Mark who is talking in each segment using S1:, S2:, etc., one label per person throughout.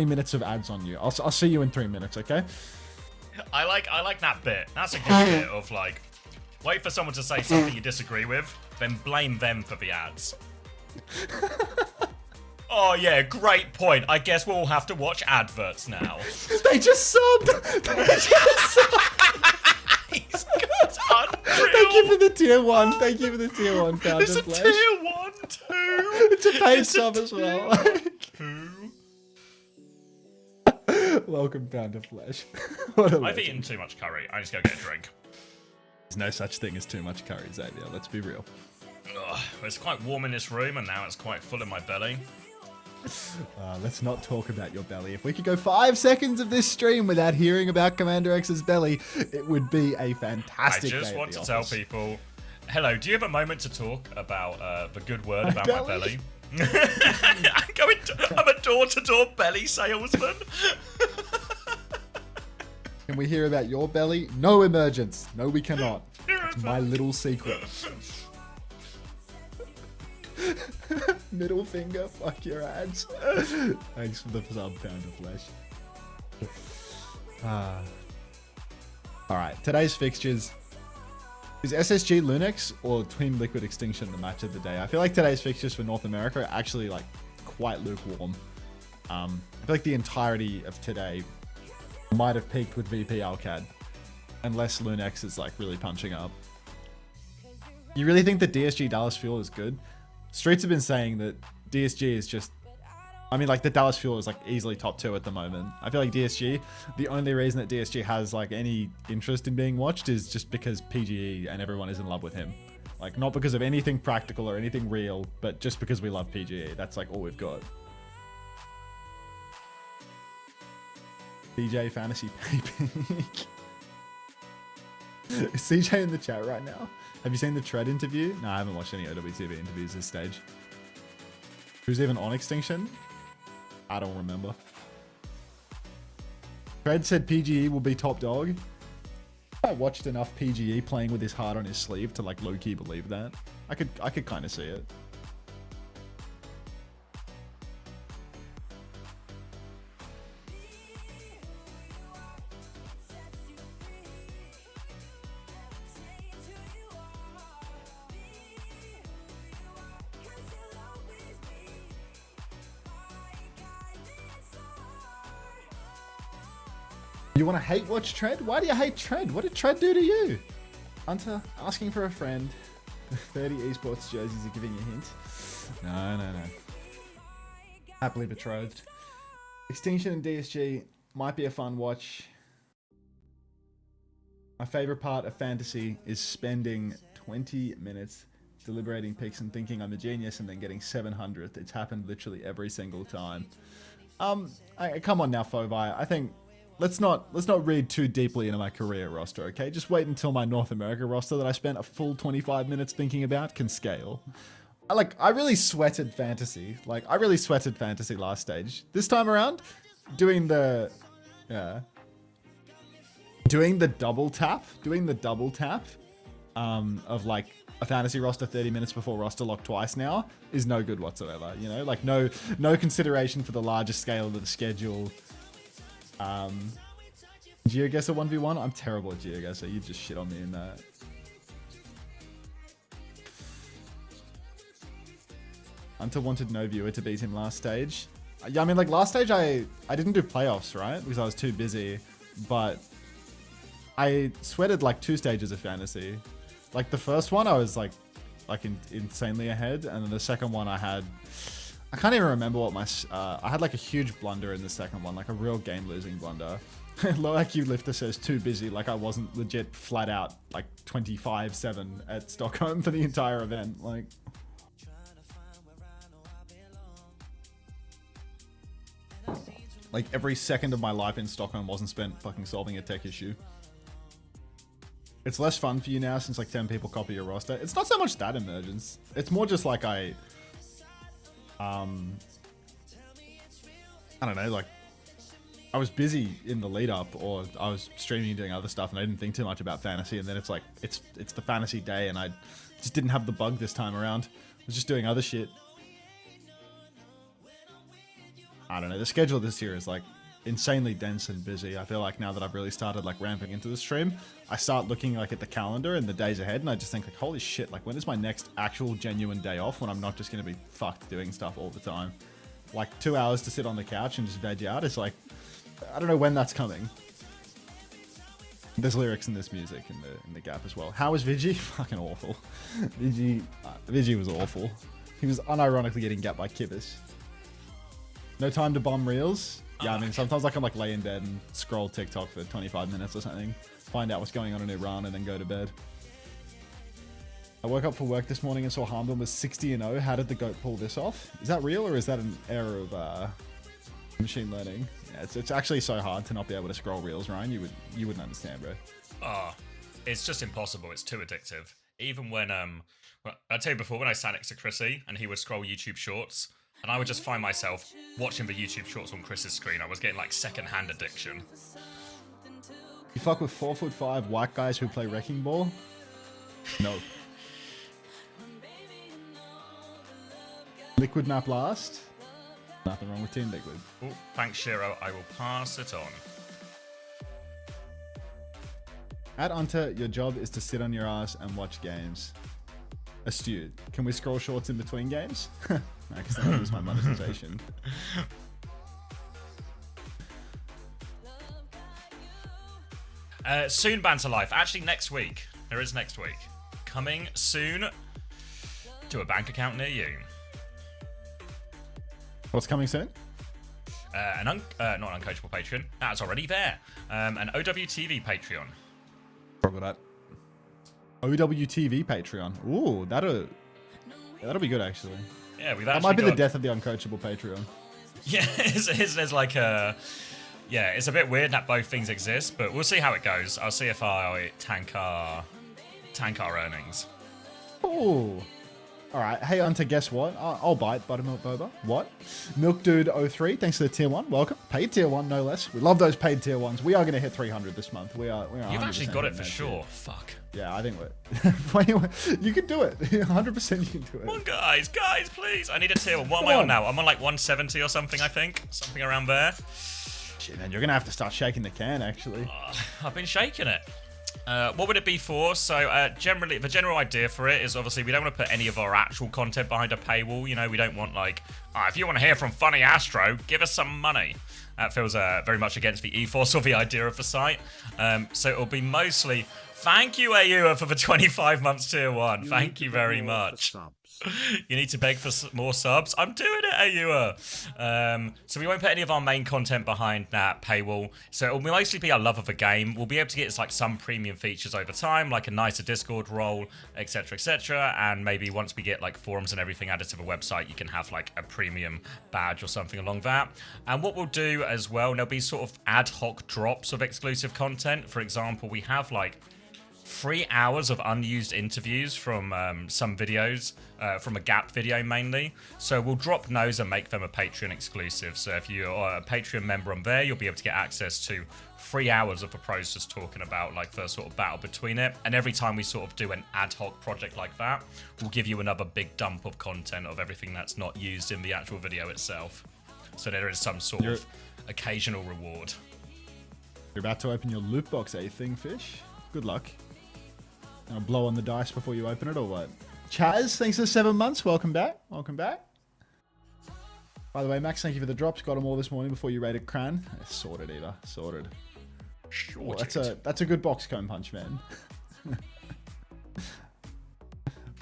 S1: 3 minutes of ads on you. I'll see you in 3 minutes, okay?
S2: I like that bit. That's a good bit of like, wait for someone to say something you disagree with, then blame them for the ads. Oh yeah, great point. I guess we'll have to watch adverts now.
S1: They just subbed! They just subbed!
S2: He's good, unreal.
S1: Thank you for the tier 1. Thank you for the tier 1 pound
S2: It's
S1: of
S2: a
S1: flesh.
S2: tier 1 too.
S1: It's a paid sub as well. Welcome, pound of flesh. What a
S2: I've
S1: legend.
S2: eaten too much curry. I just gotta get a drink.
S1: There's no such thing as too much curry, Xavier. Let's be real.
S2: Ugh, it's quite warm in this room, and now it's quite full in my belly.
S1: Let's not talk about your belly. If we could go 5 seconds of this stream without hearing about CommanderX's belly, it would be a fantastic day.
S2: I just
S1: at
S2: want
S1: the
S2: to tell
S1: office.
S2: people, hello, do you have a moment to talk about the good word about my belly? I'm a door-to-door belly salesman.
S1: Can we hear about your belly? No emergence. No, we cannot. It's my little secret. Middle finger, fuck your ads. Thanks for the sub, pound of flesh. Alright, today's fixtures. Is SSG Lunex or Team Liquid Extinction the match of the day? I feel like today's fixtures for North America are actually like quite lukewarm. I feel like the entirety of today might have peaked with VP Alcad, unless Lunex is like really punching up. You really think that DSG Dallas Fuel is good? Streets have been saying that DSG is just, I mean, like the Dallas Fuel is like easily top 2 at the moment. I feel like DSG, the only reason that DSG has like any interest in being watched is just because PGE and everyone is in love with him. Like not because of anything practical or anything real, but just because we love PGE. That's like all we've got. CJ Fantasy Baby. Is CJ in the chat right now? Have you seen the Tread interview? No, I haven't watched any OWTV interviews this stage. Who's even on Extinction? I don't remember. Tread said PGE will be top dog. I watched enough PGE playing with his heart on his sleeve to like low-key believe that. I could kind of see it. You want to hate watch Tread? Why do you hate Tread? What did Tread do to you? Hunter, asking for a friend. The 30 esports jerseys are giving you a hint. No. Happily betrothed. Extinction and DSG might be a fun watch. My favorite part of fantasy is spending 20 minutes deliberating picks and thinking I'm a genius and then getting 700th. It's happened literally every single time. Come on now, Fovi. I think let's not read too deeply into my career roster, okay? Just wait until my North America roster that I spent a full 25 minutes thinking about can scale. I really sweated fantasy. Like, I really sweated fantasy last stage. This time around, doing the double tap of like a fantasy roster 30 minutes before roster lock twice now is no good whatsoever, you know? Like, no consideration for the larger scale of the schedule. GeoGuessr 1v1? I'm terrible at GeoGuessr. You just shit on me in that. Hunter wanted no viewer to beat him last stage. Yeah, I mean, like last stage I didn't do playoffs, right? Because I was too busy. But I sweated like 2 stages of fantasy. Like the first one I was like insanely ahead, and then the second one I can't even remember what my... I had like a huge blunder in the second one, like a real game-losing blunder. Low IQ Lifter says too busy, like I wasn't legit flat out like 25-7 at Stockholm for the entire event. Like every second of my life in Stockholm wasn't spent fucking solving a tech issue. It's less fun for you now since like 10 people copy your roster. It's not so much that emergence. It's more just like I don't know, like I was busy in the lead up, or I was streaming and doing other stuff and I didn't think too much about fantasy, and then it's like it's the fantasy day and I just didn't have the bug this time around. I was just doing other shit. I don't know. The schedule this year is like insanely dense and busy. I feel like now that I've really started like ramping into the stream, I start looking like at the calendar and the days ahead, and I just think like, holy shit, like when is my next actual genuine day off when I'm not just going to be fucked doing stuff all the time? Like 2 hours to sit on the couch and just veg out. It's like, I don't know when that's coming. There's lyrics in this music in the gap as well. How was Vigi? Fucking awful. Vigi was awful. He was unironically getting gapped by Kibis. No time to bomb reels. Yeah, I mean, sometimes I can like lay in bed and scroll TikTok for 25 minutes or something, find out what's going on in Iran, and then go to bed. I woke up for work this morning and saw Harmon was 60-0. How did the GOAT pull this off? Is that real, or is that an error of machine learning? Yeah, it's actually so hard to not be able to scroll reels, Ryan. You wouldn't understand, bro.
S2: Oh, it's just impossible. It's too addictive. Even when well, I tell you before, when I sat next to Chrissy and he would scroll YouTube Shorts, and I would just find myself watching the YouTube Shorts on Chris's screen. I was getting like second-hand addiction.
S1: You fuck with 4'5" white guys who play wrecking ball? No. Liquid map last? Nothing wrong with Team Liquid.
S2: Oh, thanks, Shiro. I will pass it on.
S1: At Unter, your job is to sit on your ass and watch games. Astute. Can we scroll shorts in between games? No, because then I lose my monetization.
S2: Soon, Banter Life. Actually, next week. There is next week. Coming soon to a bank account near you.
S1: What's coming soon?
S2: Not an uncoachable Patreon. That's already there. An OWTV Patreon.
S1: Forgot that. OWTV Patreon. Ooh, that'll be good actually.
S2: Yeah, we've actually
S1: that might be the death of the uncoachable Patreon.
S2: Yeah, there's like a... Yeah, it's a bit weird that both things exist, but we'll see how it goes. I'll see if I tank our earnings.
S1: Ooh. Alright, hey Hunter, guess what? I'll bite Buttermilk Boba. What? Milk Dude 03, thanks for the tier 1. Welcome. Paid tier 1, no less. We love those paid tier 1s. We are going to hit 300 this month. We are
S2: You've actually got it for sure.
S1: Tier.
S2: Fuck.
S1: Yeah, I think we're... You can do it. 100% you can do it.
S2: Come on, guys, please. I need a tier 1. What am I on now? I'm on like 170 or something, I think. Something around there.
S1: Shit, man, you're going to have to start shaking the can, actually.
S2: I've been shaking it. What would it be for? So generally, the general idea for it is obviously we don't want to put any of our actual content behind a paywall. You know, we don't want like, if you want to hear from Funny Astro, give us some money. That feels very much against the ethos or the idea of the site. So it'll be mostly, thank you, AUA, for the 25 months tier 1. Thank you very much. You need to beg for more subs. I'm doing it, AUA. So we won't put any of our main content behind that paywall. So it will mostly be our love of the game. We'll be able to get like some premium features over time, like a nicer Discord role, etc., etc. And maybe once we get like forums and everything added to the website, you can have like a premium badge or something along that. And what we'll do as well, there'll be sort of ad hoc drops of exclusive content. For example, we have like 3 hours of unused interviews from some videos, from a Gap video mainly. So we'll drop those and make them a Patreon exclusive. So if you're a Patreon member on there, you'll be able to get access to 3 hours of the pros just talking about like the sort of battle between it. And every time we sort of do an ad hoc project like that, we'll give you another big dump of content of everything that's not used in the actual video itself. So there is some sort of occasional reward.
S1: You're about to open your loot box, thing fish? Good luck. I'll blow on the dice before you open it, or what? Chaz, thanks for the 7 months. Welcome back. Welcome back. By the way, Max, thank you for the drops. Got them all this morning before you raided Cran. Sorted, Eva. Sorted. Ooh, that's a good box cone punch, man.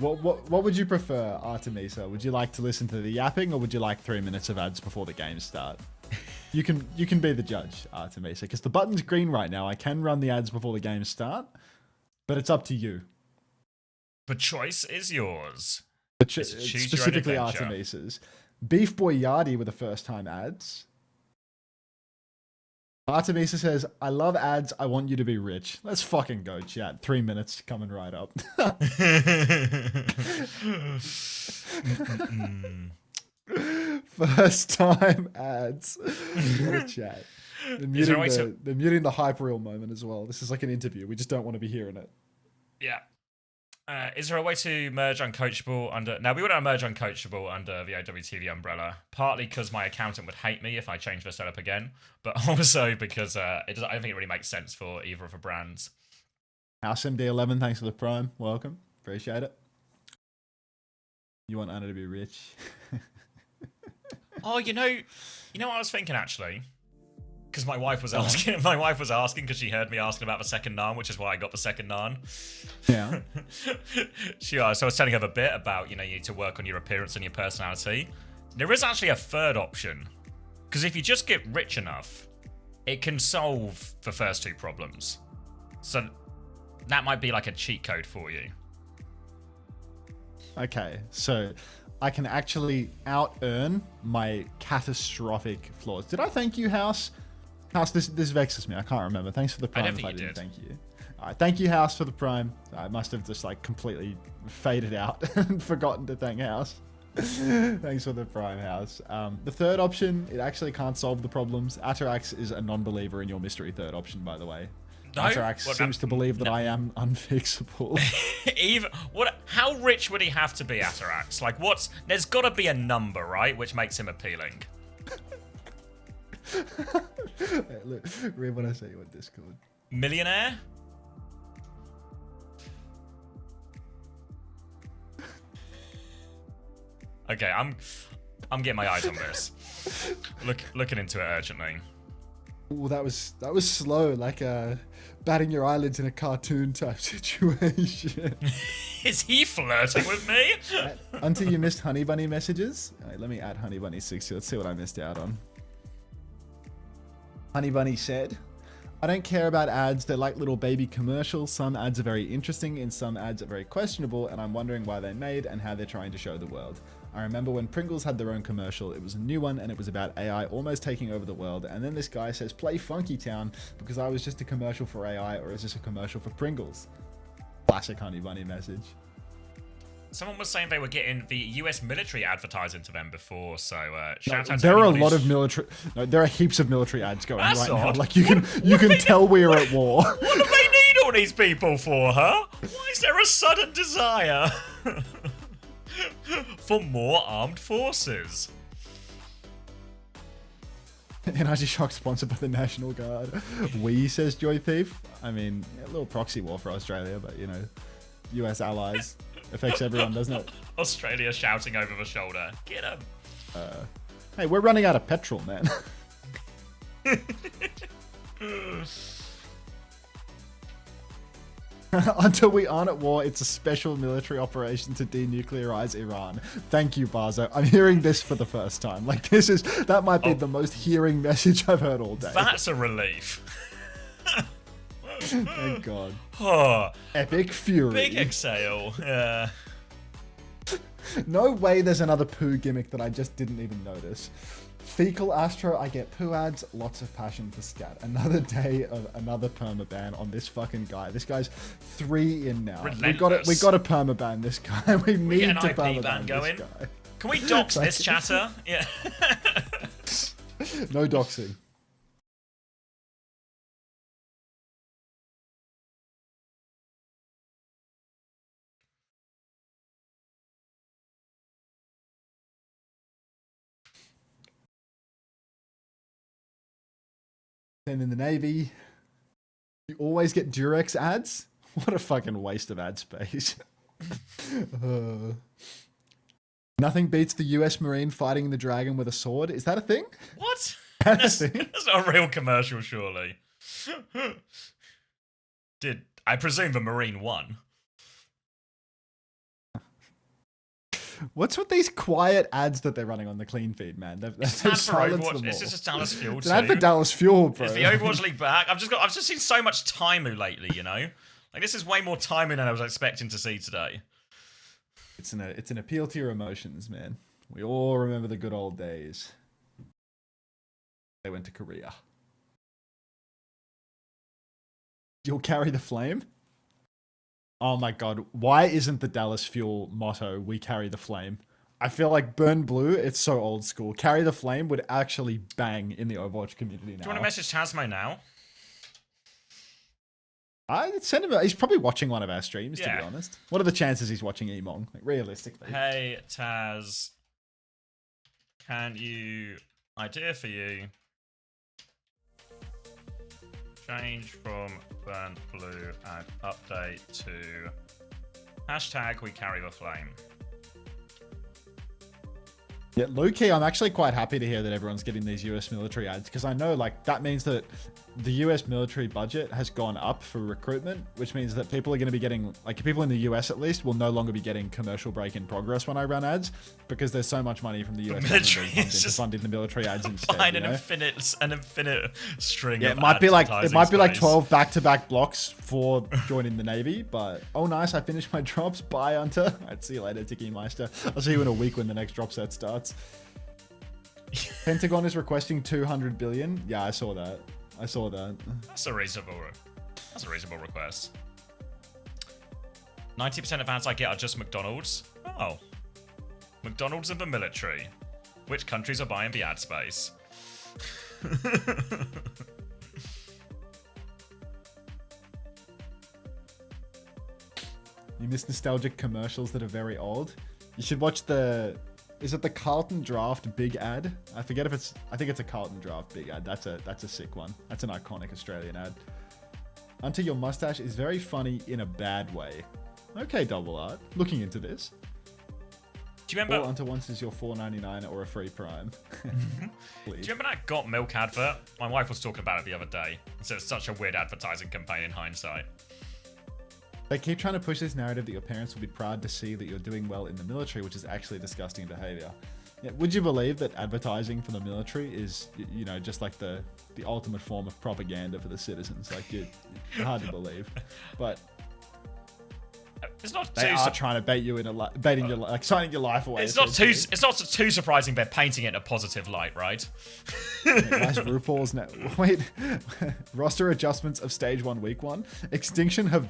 S1: What would you prefer, Artemisa? Would you like to listen to the yapping, or would you like 3 minutes of ads before the games start? You can be the judge, Artemisa, because the button's green right now. I can run the ads before the games start. But it's up to you.
S2: The choice is yours.
S1: Specifically Artemisa's. Beef Boy Yardy were the first time ads. Artemisa says, I love ads. I want you to be rich. Let's fucking go, chat. 3 minutes coming right up. First time ads. What a chat. They're muting the hype reel moment as well. This is like an interview. We just don't want to be hearing it.
S2: Yeah. Is there a way to merge Uncoachable under... No, we wouldn't merge Uncoachable under the OWTV umbrella. Partly because my accountant would hate me if I changed the setup again, but also because I don't think it really makes sense for either of the brands.
S1: House MD11, thanks for the prime. Welcome. Appreciate it. You want Anna to be rich?
S2: Oh, you know what I was thinking actually? Because my wife was asking. My wife was asking because she heard me asking about the second naan, which is why I got the second naan.
S1: Yeah.
S2: So I was telling her a bit about, you need to work on your appearance and your personality. There is actually a third option. Because if you just get rich enough, it can solve the first two problems. So that might be like a cheat code for you.
S1: Okay, so I can actually out-earn my catastrophic flaws. Did I thank you, House? House, this vexes me. I can't remember. Thanks for the prime if I didn't thank you. All right, thank you, House, for the prime. I must have just like completely faded out and forgotten to thank House. Thanks for the prime, House. The third option, it actually can't solve the problems. Atarax is a non-believer in your mystery third option, by the way. No? Atarax seems to believe that I am unfixable.
S2: How rich would he have to be, Atarax? Like, there's got to be a number, right, which makes him appealing.
S1: Hey, look, read what I say you on Discord.
S2: Millionaire? Okay, I'm getting my eyes on this. Looking into it urgently.
S1: Oh, that was slow, like batting your eyelids in a cartoon type situation.
S2: Is he flirting with me?
S1: Until you missed Honey Bunny messages. Right, let me add Honey Bunny 60. Let's see what I missed out on. Honey Bunny said, I don't care about ads. They're like little baby commercials. Some ads are very interesting and some ads are very questionable, and I'm wondering why they're made and how they're trying to show the world. I remember when Pringles had their own commercial. It was a new one and it was about AI almost taking over the world, and then this guy says play Funky Town because I was just a commercial for AI, or is this a commercial for Pringles? Classic Honey Bunny message.
S2: Someone was saying they were getting the US military advertising to them before, so shout out to
S1: there are a
S2: anyone
S1: lot of military. No, there are heaps of military ads going
S2: That's
S1: right
S2: odd.
S1: now. Like you can tell we're at war.
S2: What do they need all these people for, huh? Why is there a sudden desire for more armed forces?
S1: Energy Shock sponsored by the National Guard. We, says Joy Thief. I mean, a little proxy war for Australia, but US allies. Affects everyone, doesn't it?
S2: Australia shouting over the shoulder. Get him.
S1: Hey, we're running out of petrol, man. Until we aren't at war, it's a special military operation to denuclearize Iran. Thank you, Barzo. I'm hearing this for the first time. Like, that might be the most hearing message I've heard all day.
S2: That's a relief.
S1: Thank God.
S2: Oh,
S1: Epic fury.
S2: big exhale. Yeah.
S1: No way there's another poo gimmick that I just didn't even notice. Fecal Astro, I get poo ads, lots of passion for scat. Another day of another permaban on this fucking guy. This guy's 3 in now. We got to permaban this guy. We need
S2: get an
S1: to
S2: IP
S1: permaban
S2: ban going.
S1: this guy.
S2: Can we dox this chatter? Yeah.
S1: No doxing. And in the Navy, you always get Durex ads. What a fucking waste of ad space. Nothing beats the US Marine fighting the dragon with a sword. Is that a thing?
S2: What?
S1: That's
S2: That's not a real commercial, surely. I presume the Marine won?
S1: What's with these quiet ads that they're running on the clean feed, man? They've silenced them all.
S2: This is just Dallas Fuel.
S1: It's an ad for Dallas Fuel, bro.
S2: Is the Overwatch League back? I've just seen so much Taimu lately, Like, this is way more Taimu than I was expecting to see today.
S1: It's an appeal to your emotions, man. We all remember the good old days. They went to Korea. You'll carry the flame? Oh my God. Why isn't the Dallas Fuel motto, we carry the flame? I feel like Burn Blue, it's so old school. Carry the flame would actually bang in the Overwatch community now.
S2: Do you want to message Tasmo now?
S1: I send him. He's probably watching one of our streams.
S2: Yeah.
S1: To be honest, what are the chances he's watching Emong? Like, realistically.
S2: Hey Taz, can you idea for you? Change from burnt blue and update to hashtag we carry the flame.
S1: Yeah, low-key, I'm actually quite happy to hear that everyone's getting these US military ads, because I know like that means that the US military budget has gone up for recruitment, which means that people are going to be getting, like people in the US at least, will no longer be getting commercial break in progress when I run ads, because there's so much money from the US government being pumped into funding the military ads instead.
S2: Find an infinite string.
S1: Yeah,
S2: of
S1: it might be like
S2: space.
S1: 12 back-to-back blocks for joining the Navy, but oh nice, I finished my drops. Bye, Hunter. I'd see you later, Tiki Meister. I'll see you in a week when the next drop set starts. Pentagon is requesting 200 billion. Yeah, I saw that.
S2: That's a reasonable request. 90% of ads I get are just McDonald's. Oh. McDonald's and the military. Which countries are buying the ad space?
S1: You miss nostalgic commercials that are very old. You should watch is it the Carlton Draft big ad? I think it's a Carlton Draft big ad. That's a sick one. That's an iconic Australian ad. Until your mustache is very funny in a bad way. Okay, Double Art. Looking into this.
S2: Do you remember?
S1: All Until Once is your $4.99 or a free Prime.
S2: Do you remember that Got Milk advert? My wife was talking about it the other day. So it's such a weird advertising campaign in hindsight.
S1: They keep trying to push this narrative that your parents will be proud to see that you're doing well in the military, which is actually disgusting behavior. Yeah, would you believe that advertising for the military is, you know, just like the ultimate form of propaganda for the citizens? Like, it's hard to believe. But
S2: it's not
S1: they are trying to bait you in baiting your signing your life away.
S2: It's not too surprising they're painting it in a positive light, right?
S1: Guys, RuPaul's now. Wait, roster adjustments of Stage 1 Week 1. Extinction have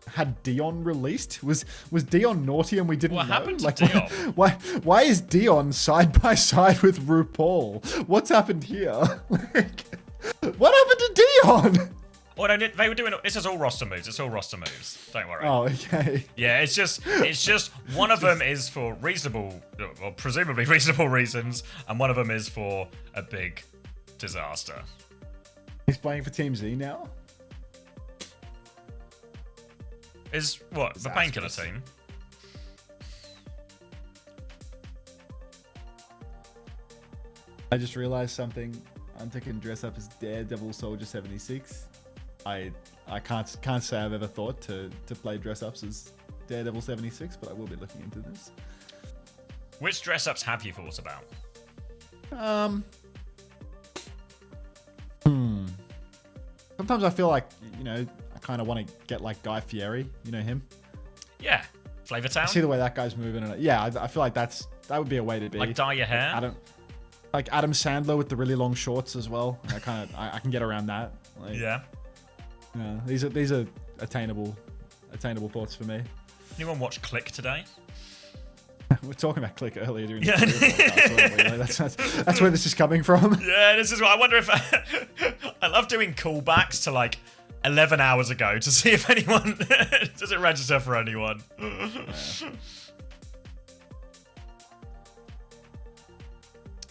S1: had Dion released? Was Dion naughty and we didn't know?
S2: What happened to Dion?
S1: Why is Dion side by side with RuPaul? What's happened here? Like, what happened to Dion?
S2: Well, no, they were doing. This is all roster moves. It's all roster moves. Don't worry.
S1: Oh, okay.
S2: Yeah, it's just one of them is for reasonable, or presumably reasonable reasons, and one of them is for a big disaster.
S1: He's playing for Team Z now.
S2: Is what the painkiller team?
S1: I just realized something. Hunter can dress up as Daredevil Soldier 76. I can't say I've ever thought to play dress ups as Daredevil 76, but I will be looking into this.
S2: Which dress ups have you thought about?
S1: Sometimes I feel like, you know, I kind of want to get like Guy Fieri. You know him?
S2: Yeah, Flavor Town.
S1: I see the way that guy's moving, and yeah, I feel like that would be a way to be.
S2: Like dye your hair.
S1: Adam Sandler with the really long shorts as well. I can get around that. Like,
S2: yeah.
S1: Yeah, these are attainable thoughts for me.
S2: Anyone watch Click today?
S1: We're talking about Click earlier during the podcast. That's where this is coming from.
S2: Yeah, this is what I wonder if I love doing callbacks to like 11 hours ago to see if anyone does it register for anyone. Yeah.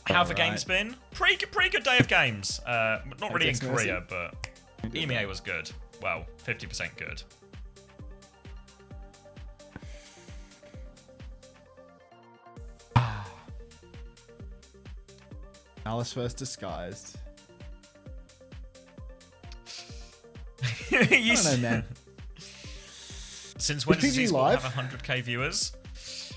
S2: How have the games been? Pretty good day of games. Not really in Korea, but EMEA was good. Well, 50% good.
S1: Alice first disguised.
S2: I
S1: don't know, man.
S2: Since when does esports have 100k viewers?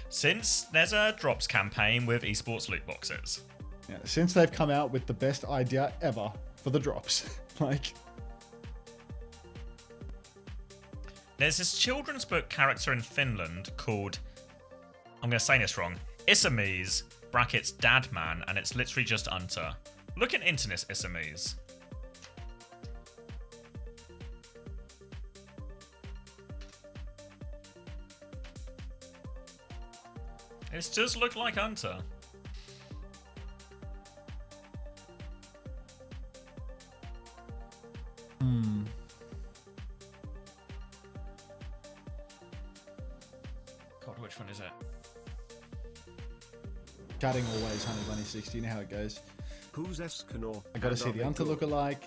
S2: Since there's a drops campaign with esports loot boxes.
S1: Yeah, since they've come out with the best idea ever for the drops. Like,
S2: there's this children's book character in Finland called, I'm going to say this wrong, Isamies, brackets Dadman, and it's literally just Unter. Look at internet Isamies. It does look like Unter. Which one is it?
S1: Cutting always, Honey Bunny 60. You know how it goes.
S3: Who's Escanor?
S1: I gotta see the Hunter lookalike.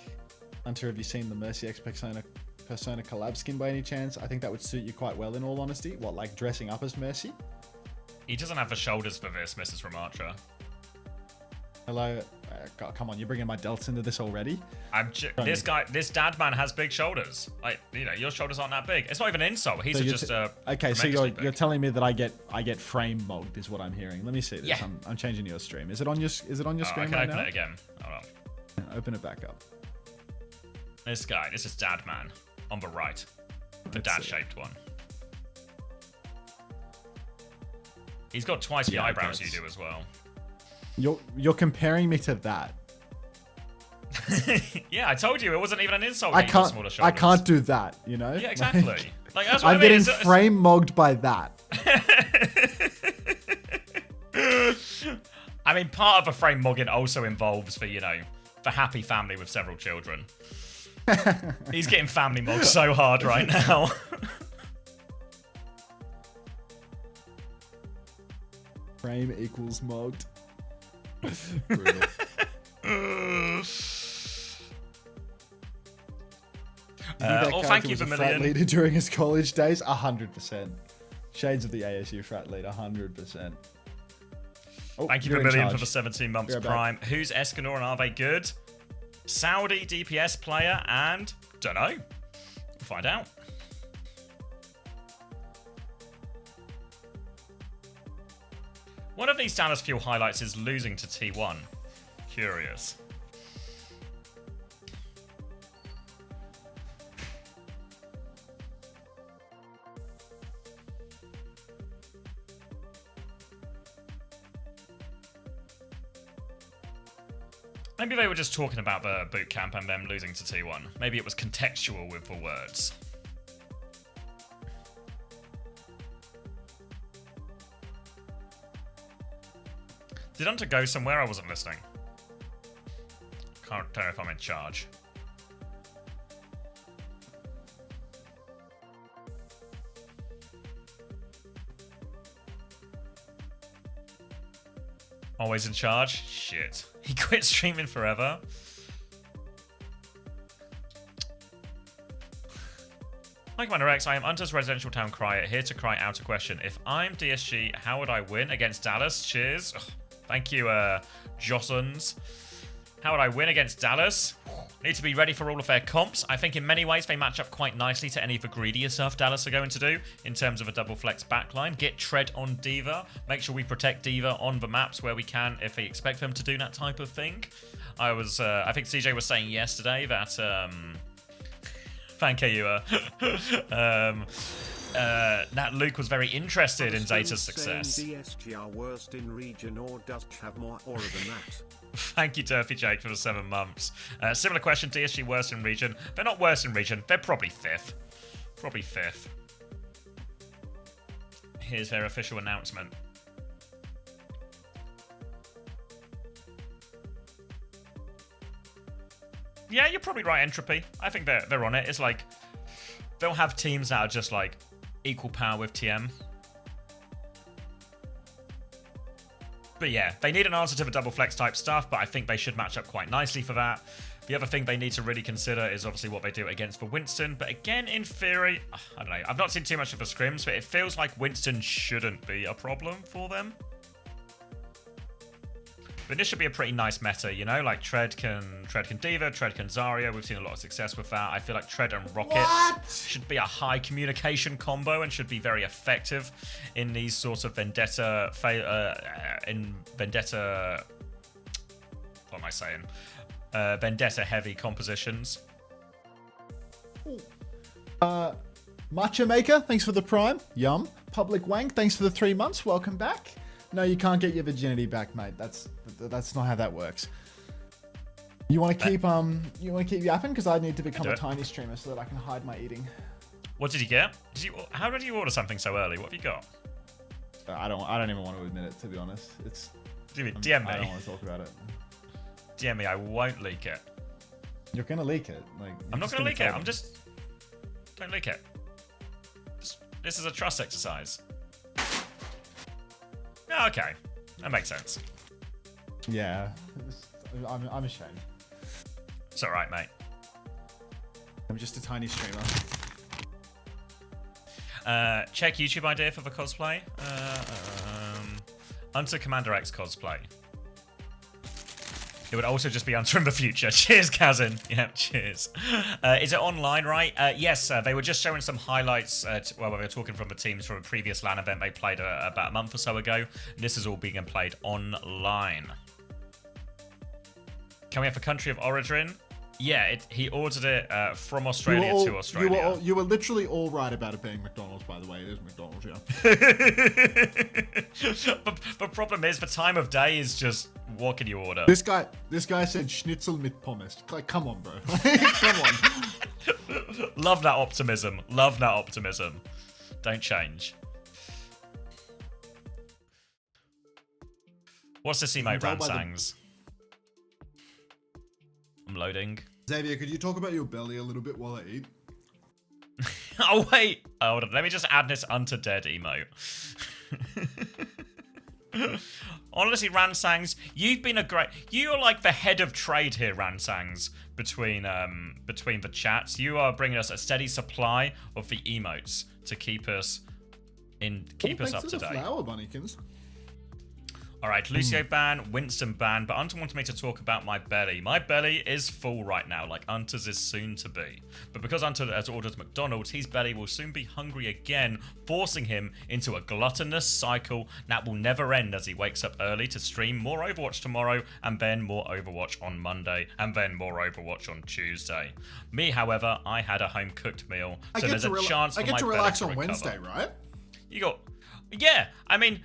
S1: Hunter, have you seen the Mercy X Persona collab skin by any chance? I think that would suit you quite well, in all honesty. What, like dressing up as Mercy?
S2: He doesn't have the shoulders for this, Mrs. Ramatra.
S1: Hello. God, come on, you're bringing my delts into this already?
S2: This dad man has big shoulders. Like, you know, your shoulders aren't that big. It's not even an insult. He's just
S1: okay. So you're telling me that I get frame mogged is what I'm hearing. Let me see this.
S2: Yeah.
S1: I'm changing your stream. Is it on your screen right now?
S2: I can open it again. Hold on.
S1: Open it back up.
S2: This guy. This is dad man on the right, the dad-shaped one. He's got twice the eyebrows you do as well.
S1: You're comparing me to that.
S2: Yeah, I told you it wasn't even an insult.
S1: I can't do that. You know.
S2: Yeah, exactly. Like that's what
S1: I'm getting frame mogged by that.
S2: I mean, part of a frame mogging also involves the happy family with several children. He's getting family mogged so hard right now.
S1: Frame equals mogged. Brutal.
S2: Thank you for
S1: frat leader during his college days. 100%. Shades of the ASU frat leader. 100%. Oh,
S2: thank you for Million for the 17 months prime. Who's Escanor and are they good? Saudi DPS player and dunno. We'll find out. One of these Dallas Fuel highlights is losing to T1. Curious. Maybe they were just talking about the boot camp and them losing to T1. Maybe it was contextual with the words. Did Hunter go somewhere? I wasn't listening. Can't tell if I'm in charge. Always in charge? Shit. He quit streaming forever. Hi, CommanderX. I am Hunter's residential town crier, here to cry out a question. If I'm DSG, how would I win against Dallas? Cheers. Ugh, thank you, Jossons. How would I win against Dallas? Need to be ready for all of their comps. I think in many ways they match up quite nicely to any of the greedier stuff Dallas are going to do in terms of a double flex backline. Get tread on D.Va. Make sure we protect D.Va on the maps where we can if we expect them to do that type of thing. I think CJ was saying yesterday that, thank you, that Luke was very interested in Zeta's success.
S3: DSG are worst in region or does have more aura than that?
S2: Thank you, Turfy Jake, for the 7 months. Similar question, DSG worst in region? They're not worst in region. They're probably 5th. Probably 5th. Here's their official announcement. Yeah, you're probably right, Entropy. I think they're on it. It's like, they'll have teams that are just like equal power with TM. But yeah, they need an answer to the double flex type stuff, but I think they should match up quite nicely for that. The other thing they need to really consider is obviously what they do against for Winston. But again, in theory, I don't know. I've not seen too much of the scrims, but it feels like Winston shouldn't be a problem for them. But this should be a pretty nice meta, you know? Like Tread can D.Va, Tread can Zarya. We've seen a lot of success with that. I feel like Tread and Rocket should be a high communication combo and should be very effective in these sorts of Vendetta. What am I saying? Vendetta heavy compositions.
S1: Matcha Maker, thanks for the prime. Yum. Public Wank, thanks for the 3 months. Welcome back. No, you can't get your virginity back, mate. That's not how that works. You want to keep yapping because I need to become a tiny streamer so that I can hide my eating.
S2: What did you get? How did you order something so early? What have you got?
S1: I don't even want to admit it, to be honest.
S2: DM me.
S1: I don't want to talk about it.
S2: DM me. I won't leak it.
S1: You're gonna leak it. Like
S2: I'm not gonna leak it. Don't leak it. This is a trust exercise. Okay, that makes sense.
S1: Yeah, I'm ashamed.
S2: It's alright, mate.
S1: I'm just a tiny streamer.
S2: Check YouTube idea for the cosplay. Unto CommanderX cosplay. It would also just be Unto in the future. Cheers, Kazin. Yeah, cheers. Is it online, right? Yes, they were just showing some highlights while we were talking from the teams from a previous LAN event they played about a month or so ago. This is all being played online. Can we have a country of origin? Yeah, he ordered it from Australia to Australia.
S1: You were literally all right about it being McDonald's, by the way. It is McDonald's, yeah.
S2: but problem is, the time of day is just, what can you order?
S1: This guy said Schnitzel mit Pommes. Like, come on, bro. Come on.
S2: Love that optimism. Love that optimism. Don't change. What's this emote, Ransangs? I'm loading.
S1: Xavier, could you talk about your belly a little bit while I eat?
S2: Oh, wait. Hold on. Let me just add this unto dead emote. Honestly, Ransangs, you've been a great... You're like the head of trade here, Ransangs, between the chats. You are bringing us a steady supply of the emotes to keep us up to date.
S1: Flower bunnykins.
S2: All right, Lucio ban, Winston ban, but Unter wanted me to talk about my belly. My belly is full right now, like Unter's is soon to be. But because Unter has ordered McDonald's, his belly will soon be hungry again, forcing him into a gluttonous cycle that will never end as he wakes up early to stream more Overwatch tomorrow, and then more Overwatch on Monday, and then more Overwatch on Tuesday. Me, however, I had a home-cooked meal, so there's a chance for my belly to recover. I get to relax on Wednesday, right? Yeah, I mean...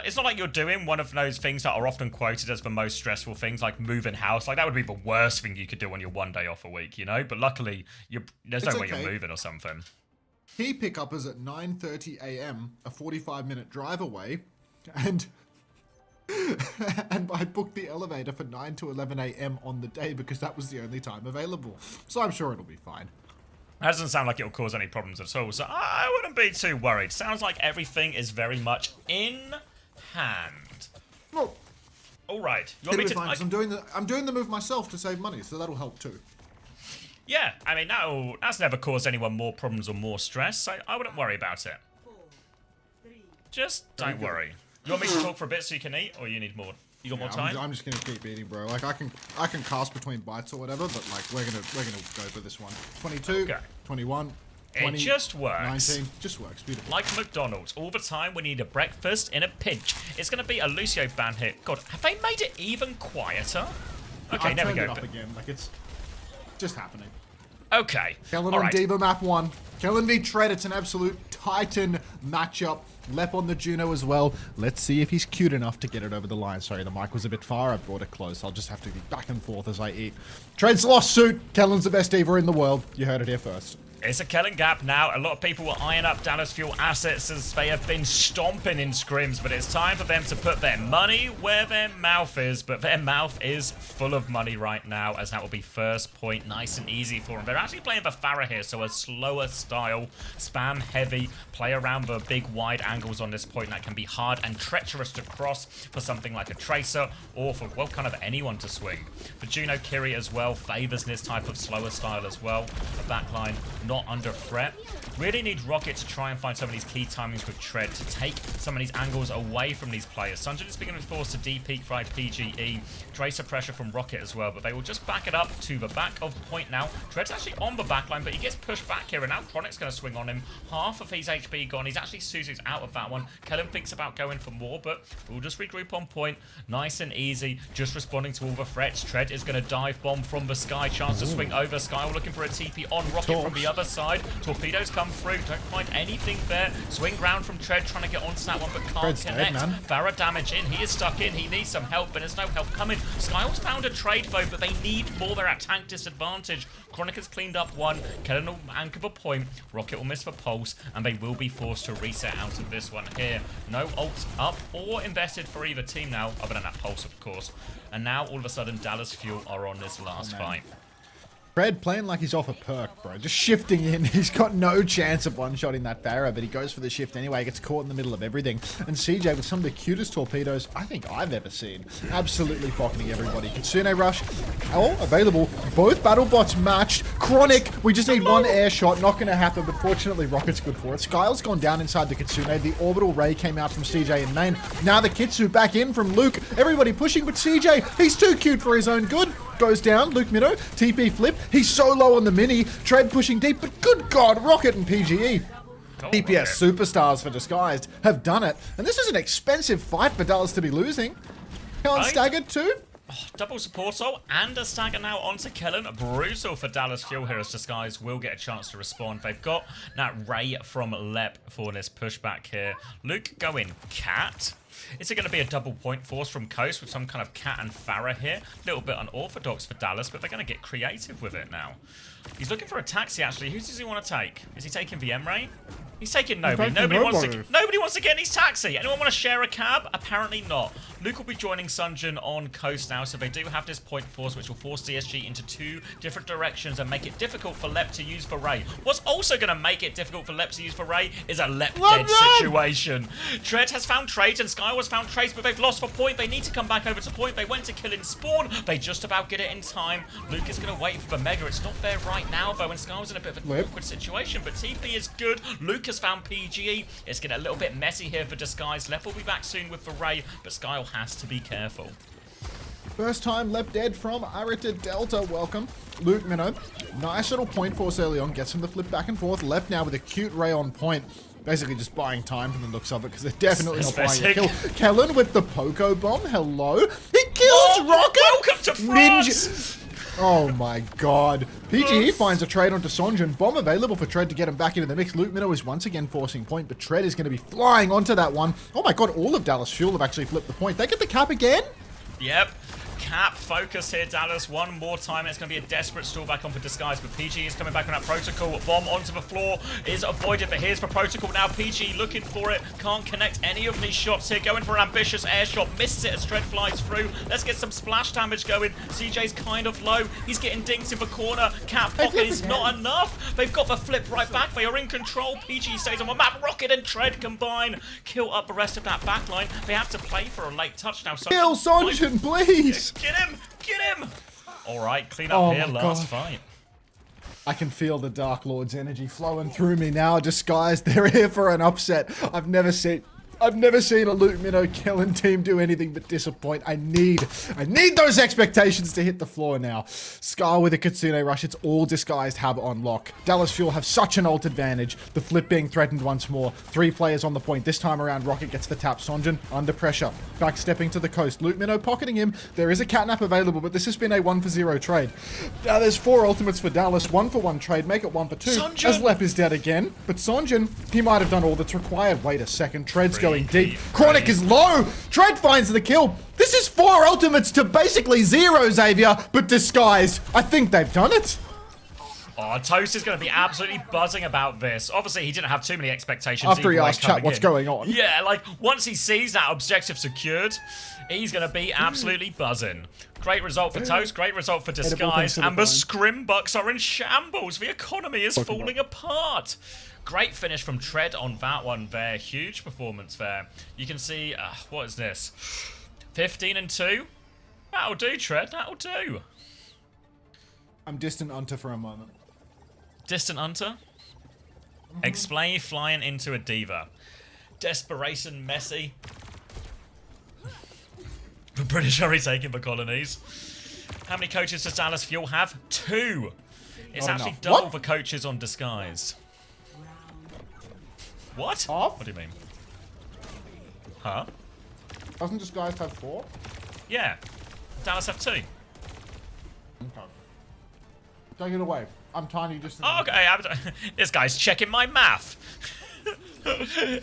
S2: It's not like you're doing one of those things that are often quoted as the most stressful things, like moving house. Like, that would be the worst thing you could do on your one day off a week, you know? But luckily, there's no way you're moving or something.
S1: Key pickup is at 9:30 a.m., a 45-minute drive away, and I booked the elevator for 9 to 11 a.m. on the day because that was the only time available. So I'm sure it'll be fine.
S2: That doesn't sound like it'll cause any problems at all, so I wouldn't be too worried. Sounds like everything is very much in... hand.
S1: Well,
S2: all right. You want me to?
S1: I'm doing the move myself to save money, so that'll help too.
S2: Yeah, I mean that's never caused anyone more problems or more stress, so I wouldn't worry about it. Just don't worry. You want me to talk for a bit so you can eat, or you need more? You got more time?
S1: I'm just gonna keep eating, bro. Like I can cast between bites or whatever, but like we're gonna go for this one. 22, okay. 21. 20,
S2: it just works.
S1: 19, just works. Beautiful.
S2: Like McDonald's, all the time we need a breakfast in a pinch. It's going to be a Lucio ban here. God, have they made it even quieter? Okay, there we go.
S1: It up again. Like it's just happening.
S2: Okay.
S1: Kellen on Diva map 1. Kellen v Tread. It's an absolute titan matchup. Lep on the Juno as well. Let's see if he's cute enough to get it over the line. Sorry, the mic was a bit far. I brought it close. I'll just have to be back and forth as I eat. Tread's lost suit. Kellen's the best diva in the world. You heard it here first.
S2: It's a Kellen gap now. A lot of people will iron up Dallas Fuel assets as they have been stomping in scrims, but it's time for them to put their money where their mouth is. But their mouth is full of money right now, as that will be first point, nice and easy for them. They're actually playing the Farah here, so a slower style, spam heavy, play around the big wide angles on this point that can be hard and treacherous to cross for something like a Tracer or for, well, kind of anyone to swing. For Juno, Kiri as well favors this type of slower style as well. A backline not under threat. Really need Rocket to try and find some of these key timings with Tread to take some of these angles away from these players. Sunjin is being forced to de-peek by PGE. Tracer pressure from Rocket as well, but they will just back it up to the back of point now. Tread's actually on the backline, but he gets pushed back here, and now Chronic's going to swing on him. Half of his HP gone. He's actually Suzu's out of that one. Kellen thinks about going for more, but we'll just regroup on point. Nice and easy, just responding to all the threats. Tread is going to dive bomb from the Sky. Chance to swing over. Sky looking for a TP on Rocket from the other side. Torpedoes come through. Don't find anything there. Swing round from Tread, trying to get onto that one, but can't connect. Farah damage in. He is stuck in. He needs some help, but there's no help coming. Skyle's found a trade, though, but they need more. They're at tank disadvantage. Chronic has cleaned up one. Kellen will anchor the point. Rocket will miss the pulse, and they will be forced to reset out of this one here. No ults up or invested for either team now, other than that pulse, of course. And now, all of a sudden, Dallas Fuel are on this last fight.
S1: Fred playing like he's off a perk, bro. Just shifting in. He's got no chance of one-shotting that Pharaoh, but he goes for the shift anyway. Gets caught in the middle of everything. And CJ with some of the cutest torpedoes I think I've ever seen. Absolutely pocketing everybody. Kitsune Rush, all available. Both battle bots matched. Chronic, we just need one air shot. Not going to happen, but fortunately Rocket's good for it. Skyle's gone down inside the Kitsune. The orbital ray came out from CJ in main. Now the Kitsu back in from Luke. Everybody pushing, but CJ, he's too cute for his own good. Goes down, Luke Minnow, TP flip. He's so low on the mini. Tread pushing deep, but good God, Rocket and PGE. DPS superstars for Disguised have done it. And this is an expensive fight for Dallas to be losing. Kellen staggered too.
S2: Oh, double support soul and a stagger now onto Kellen. Brutal for Dallas Fuel here as Disguise will get a chance to respond. They've got that Ray from Lep for this pushback here. Luke going Cat. Is it going to be a double point force from Coast with some kind of Cat and Farah here? A little bit unorthodox for Dallas, but they're going to get creative with it now. He's looking for a taxi, actually. Who does he want to take? Is he taking the M-Ray? He's taking nobody. Nobody wants to get in his taxi. Anyone want to share a cab? Apparently not. Luke will be joining Sunjin on Coast now, so they do have this point force, which will force DSG into two different directions and make it difficult for Lep to use for Ray. What's also going to make it difficult for Lep to use for Ray is a Lep dead situation. Tread has found trades and Sky was found trades, but they've lost for point. They need to come back over to point. They went to kill in spawn. They just about get it in time. Luke is going to wait for the Mega. It's not there right now, though, and Sky was in a bit of an awkward situation, but TP is good. Luke has found PGE. It's getting a little bit messy here for Disguise. Lep will be back soon with the Ray, but Sky has to be careful.
S1: First time Lep dead from Arita Delta. Welcome. Luke Minnow. Nice little point force early on. Gets him to flip back and forth. Left now with a cute Ray on point. Basically just buying time from the looks of it because they're definitely not buying a kill. Kellen with the Poco Bomb. Hello. He kills Rocket.
S2: Welcome to France.
S1: Oh my God. PGE finds a trade onto Sonjin. Bomb available for Tread to get him back into the mix. Luke Minnow is once again forcing point, but Tread is going to be flying onto that one. Oh my God, all of Dallas Fuel have actually flipped the point. They get the cap again?
S2: Yep. Cap focus here, Dallas. One more time. It's going to be a desperate stall back on for Disguise, but PG is coming back on that Protocol. Bomb onto the floor is avoided, but here's for Protocol now. PG looking for it. Can't connect any of these shots here. Going for an ambitious air shot. Misses it as Tread flies through. Let's get some splash damage going. CJ's kind of low. He's getting dinked in the corner. Cap pocket is not enough. They've got the flip right back. They are in control. PG stays on the map. Rocket and Tread combine. Kill up the rest of that backline. They have to play for a late touchdown. So
S1: kill Sonjin, please.
S2: Get him! Get him! Alright, clean up here, last fight.
S1: I can feel the Dark Lord's energy flowing through me now. Disguised, they're here for an upset. I've never seen a Luke Minnow Kellen team do anything but disappoint. I need those expectations to hit the floor now. Scar with a Kitsune Rush. It's all Disguised have on lock. Dallas Fuel have such an ult advantage. The flip being threatened once more. 3 players on the point. This time around, Rocket gets the tap. Sonjin under pressure. Backstepping to the coast. Luke Minnow pocketing him. There is a catnap available, but this has been a 1-for-0 trade. Now there's 4 ultimates for Dallas. 1-for-1 trade. Make it 1-for-2.
S2: Sonjin! As
S1: Lep is dead again. But Sonjin, he might have done all that's required. Wait a second. Tread's going deep. Chronic is low. Tread finds the kill. This is 4 ultimates to basically 0, Xavier, but Disguised. I think they've done it.
S2: Oh, Toast is going to be absolutely buzzing about this. Obviously, he didn't have too many expectations.
S1: After he asked chat what's going on.
S2: Yeah, like, once he sees that objective secured, he's going to be absolutely buzzing. Great result for Toast, great result for Disguise, and the Scrimbucks are in shambles. The economy is falling apart. Great finish from Tread on that one there. Huge performance there. You can see, what is this? 15-2? That'll do, Tread, that'll do.
S1: I'm distant Hunter for a moment.
S2: Distant Hunter? Explain flying into a diva. Desperation Messi. The British are retaking the colonies. How many coaches does Dallas Fuel have? 2. It's
S1: Not
S2: actually
S1: enough.
S2: double
S1: What?
S2: the coaches on Disguised. What?
S1: Off?
S2: What do you mean? Huh?
S1: Doesn't Disguised have 4?
S2: Yeah. Dallas have 2.
S1: Okay. Take it away. I'm tiny just.
S2: Oh, okay. This guy's checking my math.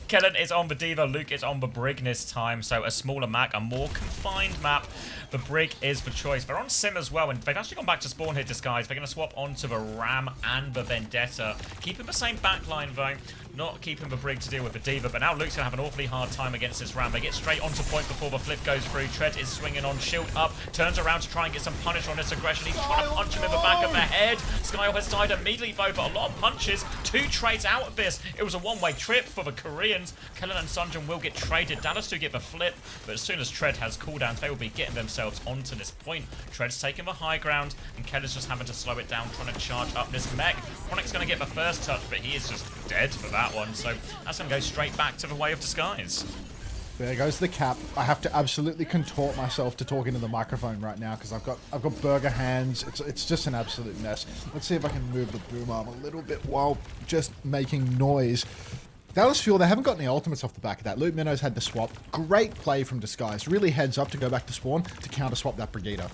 S2: Kellen is on the Diva, Luke is on the Brig this time, so a smaller map, a more confined map. The Brig is the choice. They're on Sim as well, and they've actually gone back to spawn here, Disguise. They're going to swap onto the Ram and the Vendetta. Keeping the same backline, though. Not keeping the Brig to deal with the Diva, but now Luke's going to have an awfully hard time against this Ram. They get straight onto point before the flip goes through. Tread is swinging on, shield up, turns around to try and get some punish on this aggression. He's trying to punch him in the back of the head. Skyle has died immediately, though, but a lot of punches. 2 trades out of this. It was a one-way trip for the Koreans. Kellen and Sunjin will get traded. Dallas do get the flip, but as soon as Tread has cooldowns, they will be getting themselves onto this point. Tread's taking the high ground, and Kellen's just having to slow it down, trying to charge up this mech. Chronic's going to get the first touch, but he is just dead for that one, so that's going to go straight back to the Way of Disguise.
S1: There goes the cap. I have to absolutely contort myself to talk into the microphone right now because I've got burger hands. It's just an absolute mess. Let's see if I can move the boom arm a little bit while just making noise. Dallas Fuel, they haven't got any ultimates off the back of that. Luke Minnows had the swap. Great play from Disguise. Really heads up to go back to spawn to counter swap that Brigida.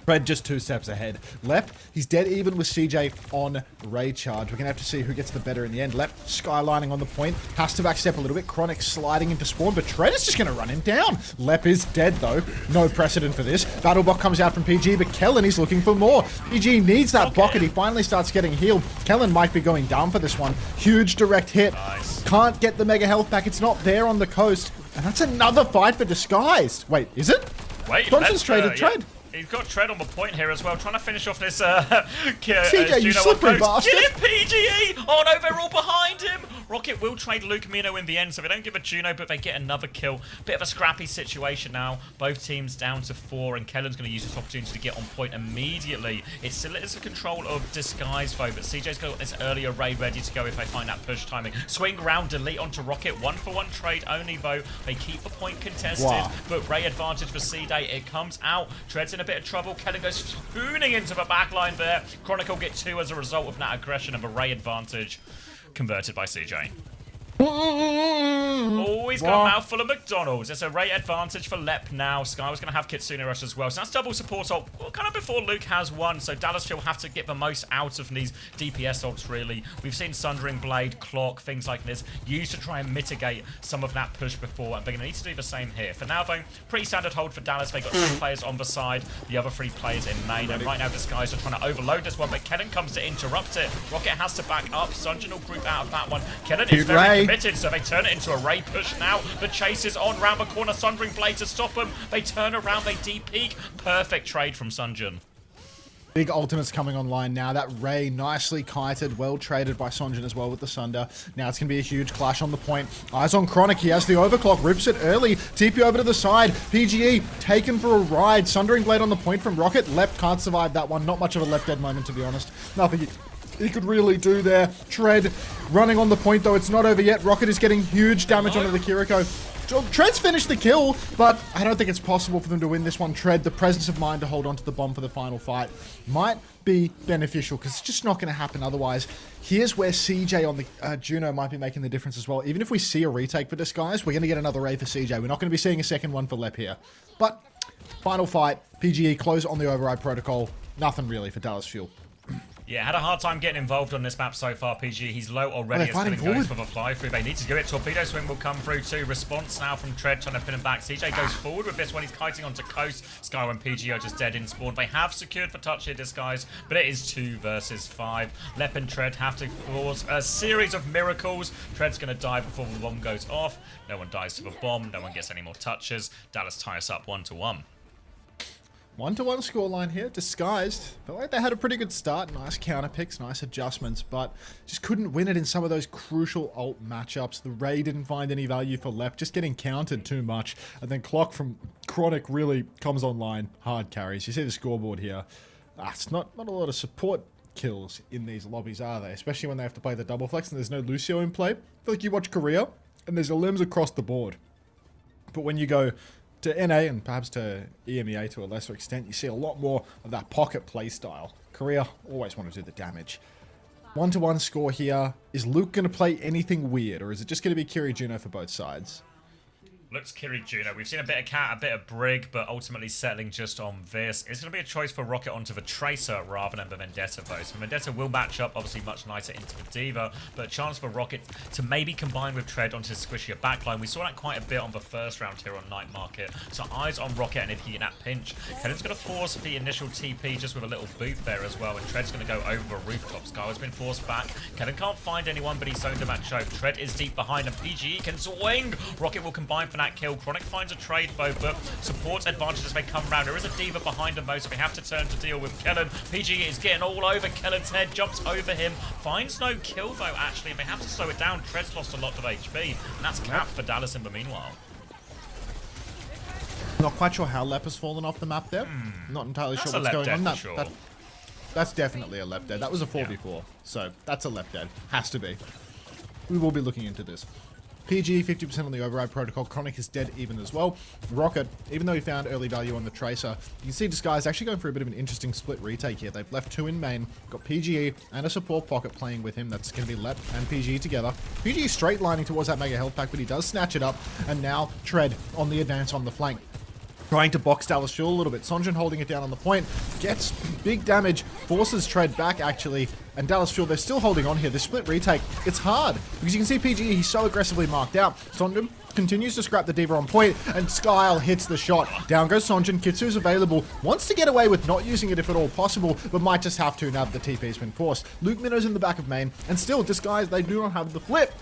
S1: Fred just 2 steps ahead. Lep, he's dead even with CJ on Ray charge. We're going to have to see who gets the better in the end. Lep skylining on the point. Has to backstep a little bit. Chronic sliding into spawn, but Tread is just going to run him down. Lep is dead though. No precedent for this. Battlebot comes out from PG, but Kellen is looking for more. PG needs that bucket. He finally starts getting healed. Kellen might be going down for this one. Huge direct hit.
S2: Nice.
S1: Can't get the mega health back. It's not there on the coast. And that's another fight for Disguised. Wait, is it?
S2: Wait,
S1: concentrated Tread.
S2: Yeah. He's got Tread on the point here as well, trying to finish off this
S1: CJ, you slippery bastard!
S2: Get him, PGE! Oh no, they're all behind him! Rocket will trade Luke Mino in the end, so they don't give a Juno, but they get another kill. Bit of a scrappy situation now. Both teams down to 4, and Kellen's going to use this opportunity to get on point immediately. It still is a control of Disguise, though, but CJ's got this earlier raid ready to go if they find that push timing. Swing round, delete onto Rocket. 1-for-1 trade only, though. They keep the point contested, but Ray advantage for C-Day. It comes out. Tread's in a bit of trouble. Kellen goes spooning into the backline there. Chronicle get 2 as a result of that aggression, and the Ray advantage converted by CJ. Oh, he's got a mouthful of McDonald's. It's a rate advantage for Lep now. Sky was going to have Kitsune Rush as well. So that's double support ult, well, kind of before Luke has one. So Dallas will have to get the most out of these DPS ults, really. We've seen Sundering Blade, Clock, things like this, used to try and mitigate some of that push before. And they're going to need to do the same here. For now, though, pretty standard hold for Dallas. They've got 2 players on the side, the other 3 players in main. And right now, Disguise are trying to overload this one, but Kellen comes to interrupt it. Rocket has to back up. Sunjin will group out of that one. Kellen is very committed, so they turn it into a Ray push now. The chase is on round the corner. Sundering Blade to stop them. They turn around, they de-peek. Perfect trade from Sunjin.
S1: Big ultimates coming online now. That Ray nicely kited, well traded by Sunjin as well with the Sunder. Now it's going to be a huge clash on the point. Eyes on Chronic. He has the overclock, rips it early. TP over to the side. PGE taken for a ride. Sundering Blade on the point from Rocket. Left can't survive that one. Not much of a left dead moment, to be honest. Nothing he could really do there. Tread running on the point, though. It's not over yet. Rocket is getting huge damage onto the Kiriko. Tread's finished the kill, but I don't think it's possible for them to win this one. Tread, the presence of mind to hold on to the bomb for the final fight might be beneficial, because it's just not going to happen otherwise. Here's where CJ on the Juno might be making the difference as well. Even if we see a retake for Disguise, we're going to get another Ray for CJ. We're not going to be seeing a second one for Lep here. But final fight, PGE close on the override protocol. Nothing really for Dallas Fuel.
S2: Yeah, had a hard time getting involved on this map so far, PG. He's low already. It's going to go for the fly-through. They need to do it. Torpedo Swing will come through too. Response now from Tread, trying to pin him back. CJ goes forward with this one. He's kiting onto Coast. Sky and PG are just dead in spawn. They have secured for touch here, Disguise, but it is 2 versus 5. Lep and Tread have to force a series of miracles. Tread's going to die before the bomb goes off. No one dies to the bomb. No one gets any more touches. Dallas tie us up 1-1.
S1: 1-1 scoreline here, Disguised. Felt like they had a pretty good start. Nice counter picks, nice adjustments, but just couldn't win it in some of those crucial ult matchups. The Ray didn't find any value for Lep, just getting countered too much. And then Clock from Chronic really comes online. Hard carries. You see the scoreboard here. It's not a lot of support kills in these lobbies, are they? Especially when they have to play the double flex and there's no Lucio in play. I feel like you watch Korea and there's a limbs across the board. But when you go to NA and perhaps to EMEA to a lesser extent, you see a lot more of that pocket play style. Korea always want to do the damage. 1-1 score here. Is Luke going to play anything weird, or is it just going to be Kiri Juno for both sides?
S2: Looks Kiri Juno. We've seen a bit of Cat, a bit of Brig, but ultimately settling just on this. It's going to be a choice for Rocket onto the Tracer rather than the Vendetta, though. So Vendetta will match up, obviously, much nicer into the Diva, but a chance for Rocket to maybe combine with Tread onto his squishier backline. We saw that quite a bit on the first round here on Night Market. So eyes on Rocket, and if he can that pinch, Kellen's going to force the initial TP just with a little boot there as well, and Tread's going to go over the rooftop. Sky's been forced back. Kellen can't find anyone, but he's zoned him at choke. Tread is deep behind, and PGE can swing. Rocket will combine for that kill. Chronic finds a trade though, but supports advantage as they come round. There is a Diva behind them though, so they have to turn to deal with Kellen. PGE is getting all over Kellen's head, jumps over him, finds no kill though actually. They have to slow it down. Tread's lost a lot of HP, and that's capped for Dallas in the meanwhile.
S1: Not quite sure how Lep has fallen off the map there. Not entirely sure what's going on. That's definitely a Lep dead. That was a 4v4, so that's a Lep dead. Has to be. We will be looking into this. PG 50% on the override protocol. Chronic is dead even as well. Rocket, even though he found early value on the Tracer, you can see Disguise actually going for a bit of an interesting split retake here. They've left 2 in main, got PGE and a support pocket playing with him. That's going to be Lep and PGE together. PGE straight lining towards that mega health pack, but he does snatch it up, and now Tread on the advance on the flank. Trying to box Dallas Fuel a little bit. Sonjin holding it down on the point. Gets big damage. Forces Tread back, actually. And Dallas Fuel, they're still holding on here. The split retake, it's hard. Because you can see PGE, he's so aggressively marked out. Sonjin continues to scrap the Diva on point. And Skyle hits the shot. Down goes Sonjin. Kitsu's available. Wants to get away with not using it if at all possible. But might just have to now that the TP's been forced. Luke Minnow's in the back of main. And still, Disguise, they do not have the flip.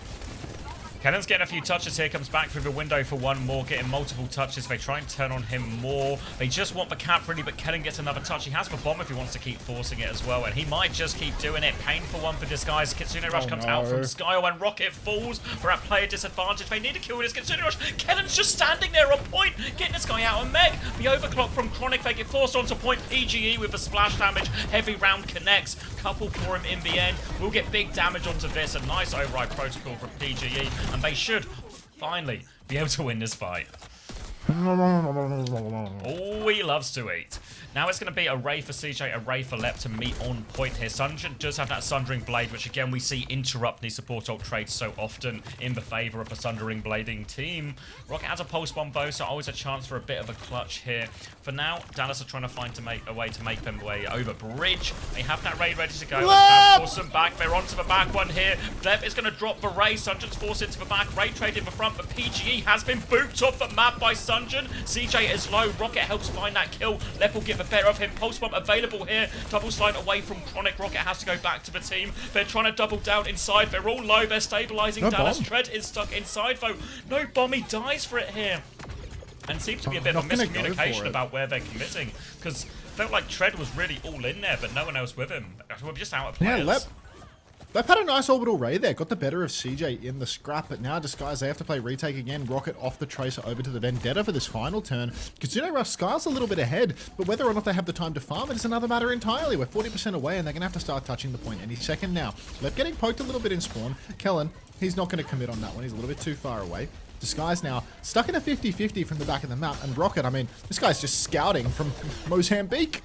S2: Cannon's getting a few touches here, comes back through the window for one more, getting multiple touches. They try and turn on him more. They just want the cap really, but Cannon gets another touch. He has the bomb if he wants to keep forcing it as well, and he might just keep doing it. Painful one for Disguise. Kitsune Rush comes out from Skyo, and Rocket falls for a player disadvantage. They need to kill this Kitsune Rush. Cannon's just standing there on point, getting this guy out of Meg. The overclock from Chronic, they get forced onto point. PGE with the splash damage. Heavy round connects. Couple for him in the end. We'll get big damage onto this. A nice override protocol from PGE. And they should finally be able to win this fight. Oh, he loves to eat. Now it's going to be a Ray for CJ, a Ray for Lep to meet on point here. Sunjin does have that Sundering Blade, which again we see interrupt these support ult trades so often in the favour of a Sundering Blading team. Rocket has a pulse bomb though, so always a chance for a bit of a clutch here. For now, Dallas are trying to find a way to make them way over bridge. They have that raid ready to go. Force them back. They're onto the back one here. Lep is going to drop the Ray. Sunjin's forced into the back. Ray trade in the front, but PGE has been booped off the map by Sunjin. CJ is low. Rocket helps find that kill. Lep will get the better of him. Pulse bomb available here. Double slide away from Chronic. Rocket has to go back to the team. They're trying to double down inside. They're all low. They're stabilizing. No Dallas. Bomb. Tread is stuck inside though. No bomb. He dies for it here. And seems to be a bit of a miscommunication about where they're committing. Because felt like Tread was really all in there, but no one else with him. We're just out of players.
S1: Yeah, Lep had a nice orbital ray there. Got the better of CJ in the scrap, but now Disguise, they have to play retake again. Rocket off the Tracer over to the Vendetta for this final turn. Kitsune Rush, Sky's a little bit ahead, but whether or not they have the time to farm it is another matter entirely. We're 40% away, and they're going to have to start touching the point any second now. Lep getting poked a little bit in spawn. Kellen, he's not going to commit on that one. He's a little bit too far away. Disguise now stuck in a 50-50 from the back of the map, and Rocket, I mean, this guy's just scouting from Mozambique.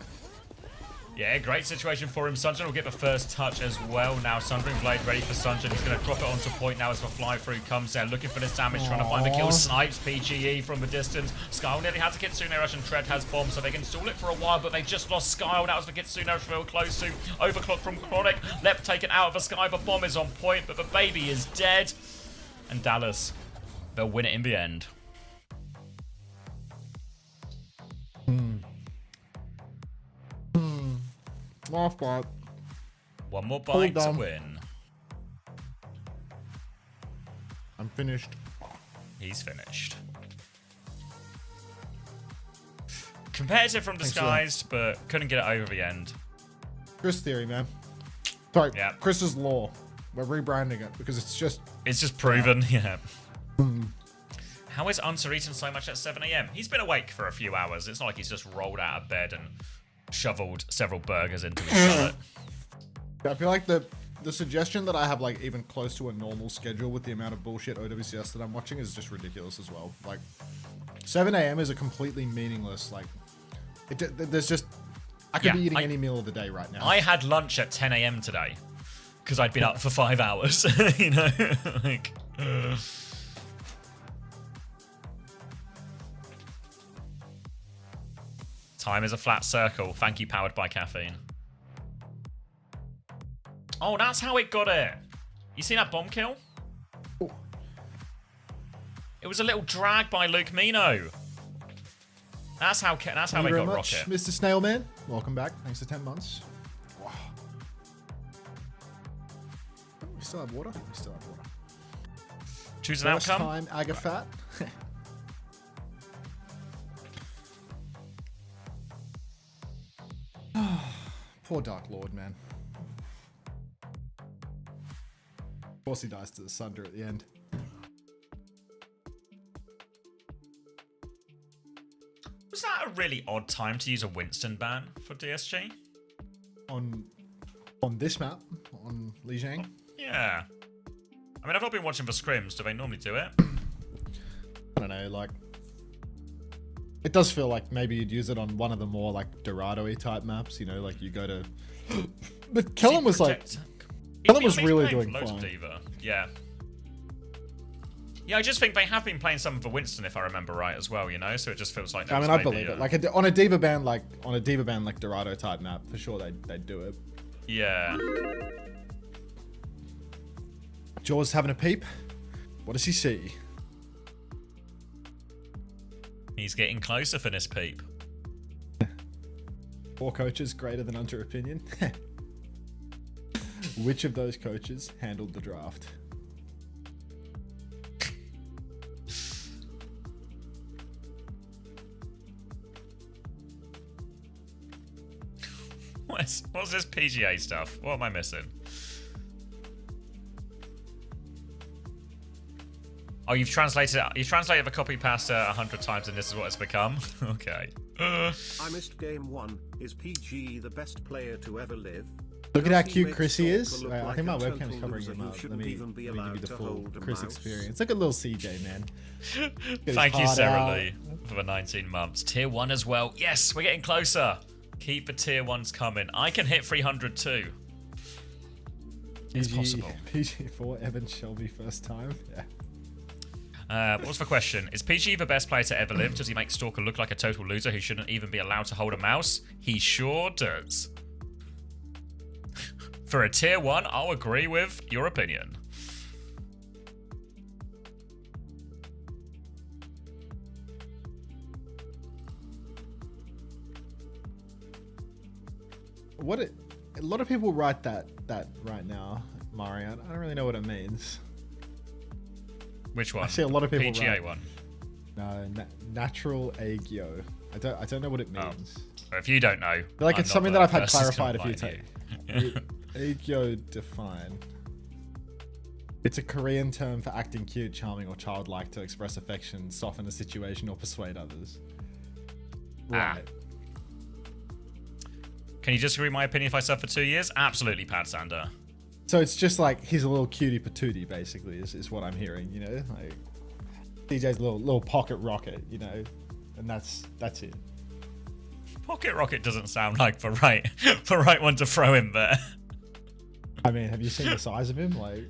S2: Yeah, great situation for him. Sunjin will get the first touch as well now. Sundering Blade ready for Sunjin. He's going to drop it onto point now as the fly through comes there. Looking for this damage, trying to find the kill. Snipes PGE from the distance. Skyle nearly has a Kitsune Rush, and Tread has bomb, so they can stall it for a while, but they just lost Skyle. That was the Kitsune Rush real close to. Overclock from Chronic. Lep taken out of the sky. The bomb is on point, but the baby is dead. And Dallas, they'll win it in the end.
S1: Last bite.
S2: One more bite to win.
S1: I'm finished.
S2: He's finished. Competitive from Disguised, but couldn't get it over the end.
S1: Chris theory, man. Sorry,
S2: yeah.
S1: Chris's law. We're rebranding it because it's just
S2: proven, yeah. How is Unser eating so much at 7 AM? He's been awake for a few hours. It's not like he's just rolled out of bed and shoveled several burgers into his stomach.
S1: I feel like the suggestion that I have like even close to a normal schedule with the amount of bullshit OWCS that I'm watching is just ridiculous as well. Like 7 AM is a completely meaningless, like there's just, I could be eating any meal of the day right now.
S2: I had lunch at 10 AM today because I'd been up for 5 hours, you know, like. Time is a flat circle. Thank you, powered by caffeine. Oh, that's how it got it. You see that bomb kill?
S1: Ooh.
S2: It was a little drag by Luke Mino. That's how they got Rocket.
S1: Mr. Snailman. Welcome back. Thanks for 10 months. Wow. We still have water? We still have water.
S2: Choose an
S1: First
S2: outcome.
S1: time Agafat. Poor Dark Lord, man. Of course he dies to the Sunder at the end.
S2: Was that a really odd time to use a Winston ban for DSG?
S1: On this map, on Lijiang.
S2: Yeah. I mean, I've not been watching for scrims. Do they normally do it?
S1: I don't know, like... It does feel like maybe you'd use it on one of the more, like, Dorado-y type maps, you know, like you go to... But Kellen was like... Kellen was really doing fine.
S2: Diva. Yeah. Yeah, I just think they have been playing some for Winston, if I remember right, as well, you know? So it just feels like...
S1: I mean, I believe it. Like, on a Diva ban, like Dorado type map, for sure they'd do it.
S2: Yeah.
S1: Jaws having a peep. What does he see?
S2: He's getting closer for this peep.
S1: 4 coaches greater than under opinion. Which of those coaches handled the draft?
S2: What's this PGA stuff? What am I missing? Oh, you've translated the copy pasta 100 times and this is what it's become? Okay.
S3: I missed game 1. Is PG the best player to ever live?
S1: Look at how cute
S3: Makes
S1: Chrissy is.
S3: Stalker
S1: I
S3: look
S1: think my
S3: like a
S1: webcam's
S3: total
S1: covering
S3: loser
S1: him
S3: who
S1: up. Let
S3: shouldn't
S1: me
S3: even be
S1: give you
S3: allowed
S1: the
S3: to
S1: full
S3: hold a
S1: Chris
S3: mouse.
S1: experience. Look at little CJ, man.
S2: Thank you,
S1: heart
S2: Sarah
S1: out.
S2: Lee, for the 19 months. Tier 1 as well. Yes, we're getting closer. Keep the tier 1s coming. I can hit 300 too. It's possible.
S1: PG4, Evan Shelby first time. Yeah.
S2: What was the question? Is PG the best player to ever live? Does he make Stalker look like a total loser who shouldn't even be allowed to hold a mouse? He sure does. For a tier 1, I'll agree with your opinion.
S1: A lot of people write that right now, Mario. I don't really know what it means.
S2: Which one?
S1: I see a lot of people
S2: PGA
S1: write,
S2: one.
S1: No, natural agio. I don't know what it means.
S2: Oh. If you don't know,
S1: Like
S2: I'm
S1: it's
S2: not
S1: something
S2: the
S1: that I've had
S2: person
S1: clarified a few
S2: to
S1: times. Agio define. It's a Korean term for acting cute, charming, or childlike to express affection, soften a situation, or persuade others. Right.
S2: Can you disagree with my opinion if I sub for 2 years? Absolutely, Pad Sander.
S1: So it's just like he's a little cutie patootie, basically, is what I'm hearing. You know, like DJ's little pocket rocket. You know, and that's it.
S2: Pocket Rocket doesn't sound like the right one to throw in there.
S1: I mean, have you seen the size of him? Like,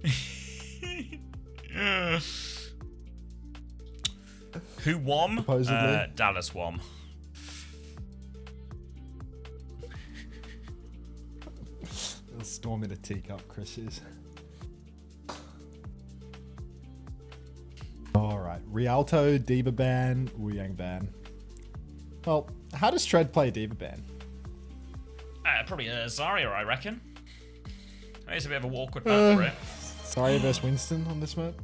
S2: who won?
S1: Supposedly.
S2: Dallas won.
S1: a storm in a teacup, Chris is. All right, Rialto, Diva ban, Wu Yang ban. Well, how does Tread play Diva ban?
S2: Probably Zarya, I reckon. It's a bit of a awkward map for it.
S1: Zarya versus Winston on this map.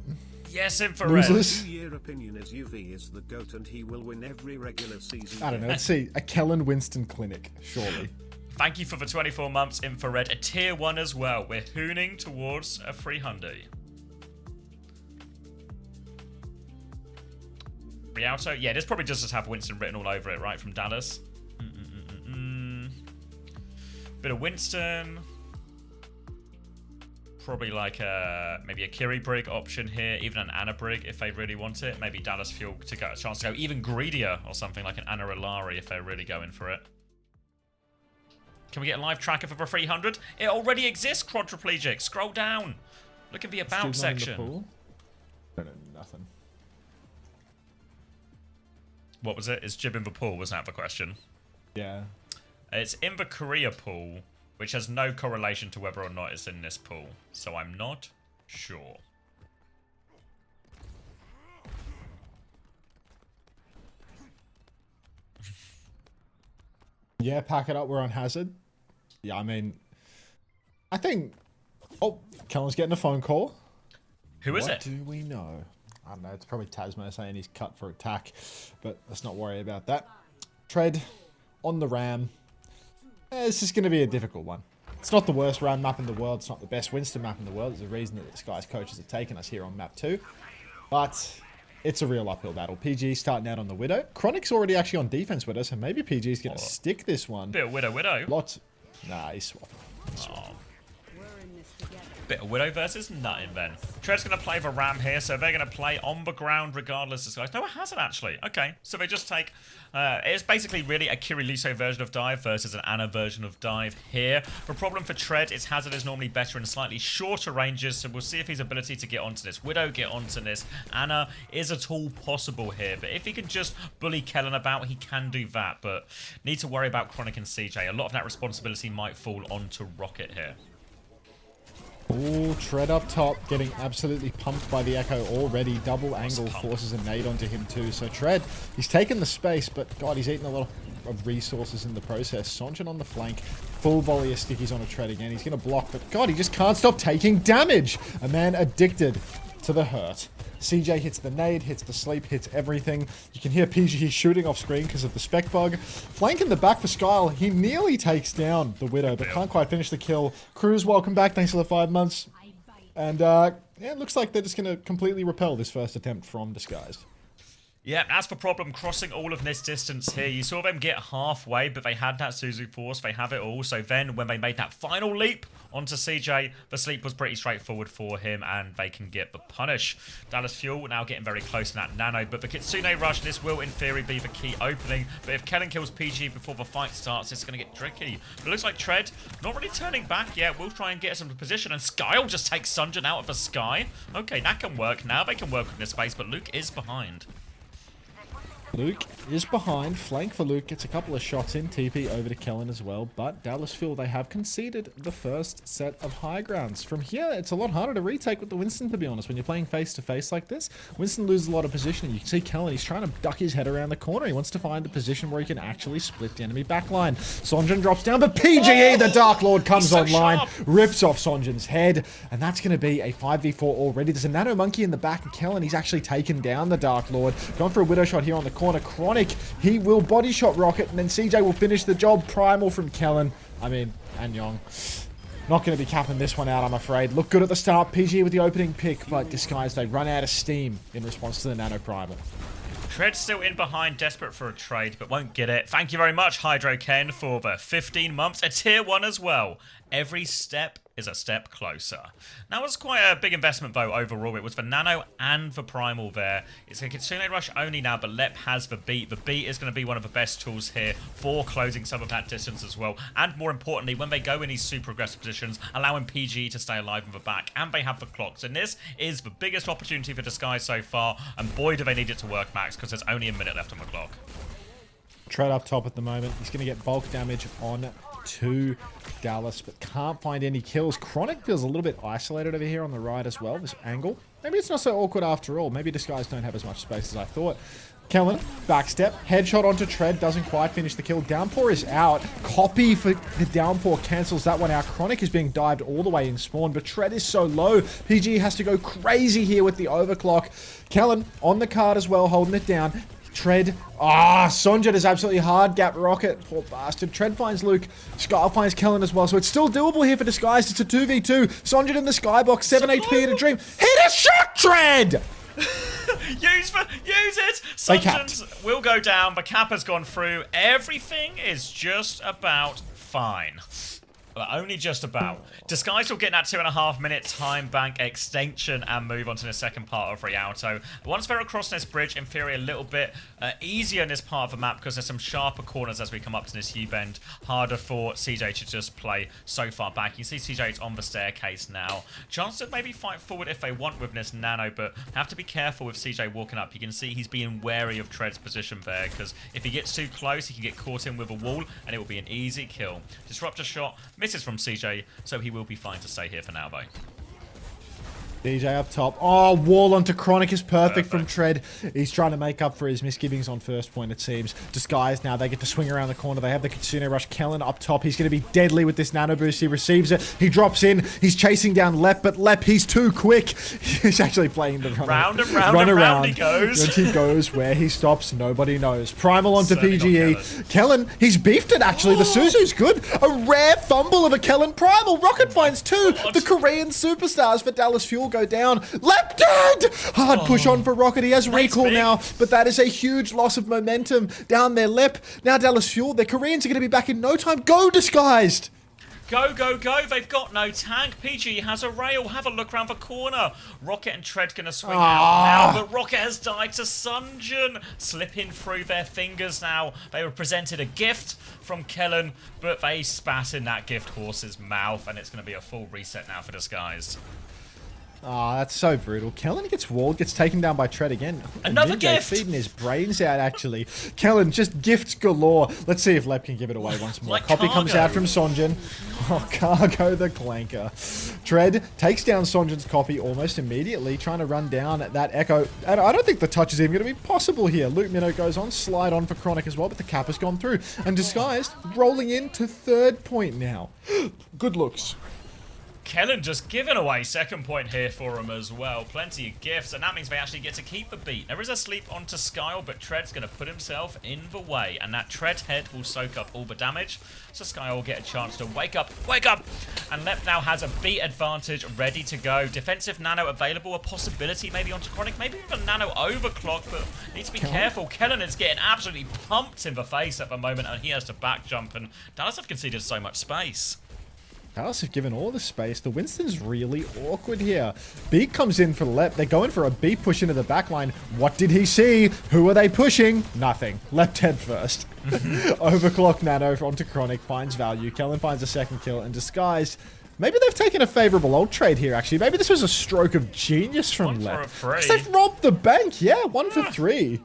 S2: Yes, infrared.
S1: Losers.
S3: Your opinion is UV is the GOAT and he will win every regular season.
S1: I don't know. Let's see. A Kellen Winston clinic, surely.
S2: Thank you for the 24 months, infrared. A tier 1 as well. We're hooning towards a 300. Rialto? Yeah, this probably just have Winston written all over it, right? From Dallas. Bit of Winston. Probably like maybe a Kiri Brig option here, even an Anna Brig if they really want it. Maybe Dallas Fuel to get a chance to go even greedier or something like an Anna Ilari if they're really going for it. Can we get a live tracker for the 300? It already exists, quadriplegic. Scroll down. Look at the about section.
S1: I don't know nothing.
S2: What was it? Is Jib in the pool? Was that the question?
S1: Yeah.
S2: It's in the Korea pool, which has no correlation to whether or not it's in this pool. So I'm not sure.
S1: Yeah, pack it up. We're on Hazard. Yeah, I mean, I think... Oh, Kellen's getting a phone call.
S2: Who is it?
S1: What do we know? I don't know. It's probably Tasmo saying he's cut for attack, but let's not worry about that. Tread on the Ram. This is going to be a difficult one. It's not the worst Ram map in the world. It's not the best Winston map in the world. There's a reason that this guy's coaches have taken us here on map 2. But it's a real uphill battle. PG starting out on the Widow. Chronic's already actually on defense with us, so maybe PG's going to stick this one.
S2: Bit of Widow.
S1: Lots. Nah, he's swapping.
S2: Oh. Bit of Widow versus nothing then. Tread's going to play the Ram here, so they're going to play on the ground regardless of guys. No, it hasn't actually. Okay, so they just take... it's basically really a Kiriliso version of dive versus an Ana version of dive here. The problem for Tread is Hazard is normally better in slightly shorter ranges, so we'll see if his ability to get onto this Widow, get onto this Ana is at all possible here. But if he can just bully Kellen about, he can do that. But need to worry about Chronic and CJ. A lot of that responsibility might fall onto Rocket here.
S1: Ooh, Tread up top, getting absolutely pumped by the Echo already. Double angle forces a nade onto him too. So Tread, he's taken the space, but God, he's eaten a lot of resources in the process. Sonjin on the flank, full volley of stickies on a Tread again. He's going to block, but God, he just can't stop taking damage. A man addicted to the hurt. CJ hits the nade, hits the sleep, hits everything. You can hear PG shooting off screen because of the spec bug. Flank in the back for Skyle. He nearly takes down the Widow, but can't quite finish the kill. Cruz, welcome back. Thanks for the 5 months. And yeah, it looks like they're just going to completely repel this first attempt from Disguised.
S2: Yeah, that's the problem, crossing all of this distance here. You saw them get halfway, but they had that Suzu Force, they have it all. So then, when they made that final leap onto CJ, the sleep was pretty straightforward for him, and they can get the punish. Dallas Fuel now getting very close to that Nano, but the Kitsune Rush, this will, in theory, be the key opening. But if Kellen kills PG before the fight starts, it's going to get tricky. But it looks like Tread not really turning back yet. We'll try and get us into position, and Skyle just takes Sunjin out of the sky. Okay, that can work. Now they can work in this space, but Luke is behind.
S1: Luke is behind. Flank for Luke. Gets a couple of shots in. TP over to Kellen as well. But Dallas Fuel, they have conceded the first set of high grounds. From here, it's a lot harder to retake with the Winston, to be honest. When you're playing face-to-face like this, Winston loses a lot of position. You can see Kellen, he's trying to duck his head around the corner. He wants to find the position where he can actually split the enemy backline. Sonjin drops down, but PGE, the Dark Lord, comes online, rips off Sonjin's head, and that's going to be a 5v4 already. There's a Nano Monkey in the back, and Kellen, he's actually taken down the Dark Lord. Gone for a Widow shot here on the corner. Chronic, he will body shot Rocket, and then CJ will finish the job. Primal from Kellen. I mean, and Yong. Not going to be capping this one out, I'm afraid. Look good at the start. PG with the opening pick, but Disguised, they run out of steam in response to the Nano Primal.
S2: Tread still in behind, desperate for a trade, but won't get it. Thank you very much, Hydro Ken, for the 15 months. A tier 1 as well. Every step is a step closer. That was quite a big investment, though, overall. It was for Nano and for Primal there. It's a Kitsune Rush only now, but Lep has the beat. The beat is going to be one of the best tools here for closing some of that distance as well. And more importantly, when they go in these super aggressive positions, allowing PG to stay alive in the back. And they have the clocks. And this is the biggest opportunity for Disguise so far. And boy, do they need it to work, Max, because there's only a minute left on the clock.
S1: Tread up top at the moment. He's going to get bulk damage on to Dallas, but can't find any kills. Chronic feels a little bit isolated over here on the right as well, this angle. Maybe it's not so awkward after all. Maybe Disguise don't have as much space as I thought. Kellen, backstep, headshot onto Tread, doesn't quite finish the kill. Downpour is out. Copy for the Downpour cancels that one out. Chronic is being dived all the way in spawn, but Tread is so low. PG has to go crazy here with the overclock. Kellen on the card as well, holding it down. Tread. Sonjin is absolutely hard. Gap Rocket. Poor bastard. Tread finds Luke. Skyle finds Kellen as well. So it's still doable here for Disguise. It's a 2v2. Sonjin in the skybox. 7 HP at a dream. Hit a shot, Tread!
S2: Use it! Sonjin's will go down. The cap has gone through. Everything is just about fine. but only just about. Disguise will get that 2.5 minute time bank extension and move on to the second part of Rialto. Once they're across this bridge, in theory, a little bit easier in this part of the map because there's some sharper corners as we come up to this U-bend. Harder for CJ to just play so far back. You see CJ's on the staircase now. Chance to maybe fight forward if they want with this nano, but have to be careful with CJ walking up. You can see he's being wary of Tread's position there because if he gets too close, he can get caught in with a wall and it will be an easy kill. Disruptor shot misses from CJ, so he will be fine to stay here for now, though.
S1: DJ up top. Oh, wall onto Chronic is perfect from Tread. He's trying to make up for his misgivings on first point, it seems. Disguise now. They get to swing around the corner. They have the Kitsune Rush. Kellen up top. He's going to be deadly with this nano boost. He receives it. He drops in. He's chasing down Lep, but Lep, he's too quick. He's actually playing the
S2: round and round he goes.
S1: And he goes. Where he stops, nobody knows. Primal onto PGE. Kellen, he's beefed it, actually. The Suzu's good. A rare fumble of a Kellen Primal. Rocket finds two. The Korean superstars for Dallas Fuel go down. Lep dead! Hard push on for Rocket. He has recall now, but that is a huge loss of momentum down there. Lep, now Dallas Fuel. The Koreans are going to be back in no time. Go, Disguised!
S2: Go, go, go. They've got no tank. PG has a rail. Have a look around the corner. Rocket and Tread going to swing out now, but Rocket has died to Sunjun. Slipping through their fingers now. They were presented a gift from Kellen, but they spat in that gift horse's mouth, and it's going to be a full reset now for Disguised.
S1: Oh, that's so brutal. Kellen gets walled, gets taken down by Tread again.
S2: Another gift!
S1: Feeding his brains out, actually. Kellen just gifts galore. Let's see if Lep can give it away once more.
S2: Like
S1: Copy
S2: Cargo.
S1: comes out from Sonjin. Oh, Cargo the Clanker. Tread takes down Sonjin's copy almost immediately, trying to run down that Echo. And I don't think the touch is even going to be possible here. Luke Minnow goes on, slide on for Chronic as well, but the cap has gone through. And Disguised rolling into third point now. Good looks.
S2: Kellen just giving away second point here for him as well. Plenty of gifts, and that means they actually get to keep the beat. There is a sleep onto Skyle, but Tread's going to put himself in the way, and that Tread head will soak up all the damage. So Skyle will get a chance to wake up, and Lep now has a beat advantage ready to go. Defensive nano available, a possibility maybe onto Chronic, maybe even nano overclock, but needs to be careful. Kellen is getting absolutely pumped in the face at the moment, and he has to back jump, and Dallas have conceded so much space.
S1: Dallas have given all the space. The Winston's really awkward here. Beak comes in for Lep. They're going for a beat push into the backline. What did he see? Who are they pushing? Nothing. Lep head first. Overclock nano onto Chronic. Finds value. Kellen finds a second kill. And Disguised. Maybe they've taken a favorable ult trade here, actually. Maybe this was a stroke of genius from Lep. Because they've robbed the bank. Yeah, 1 for 3.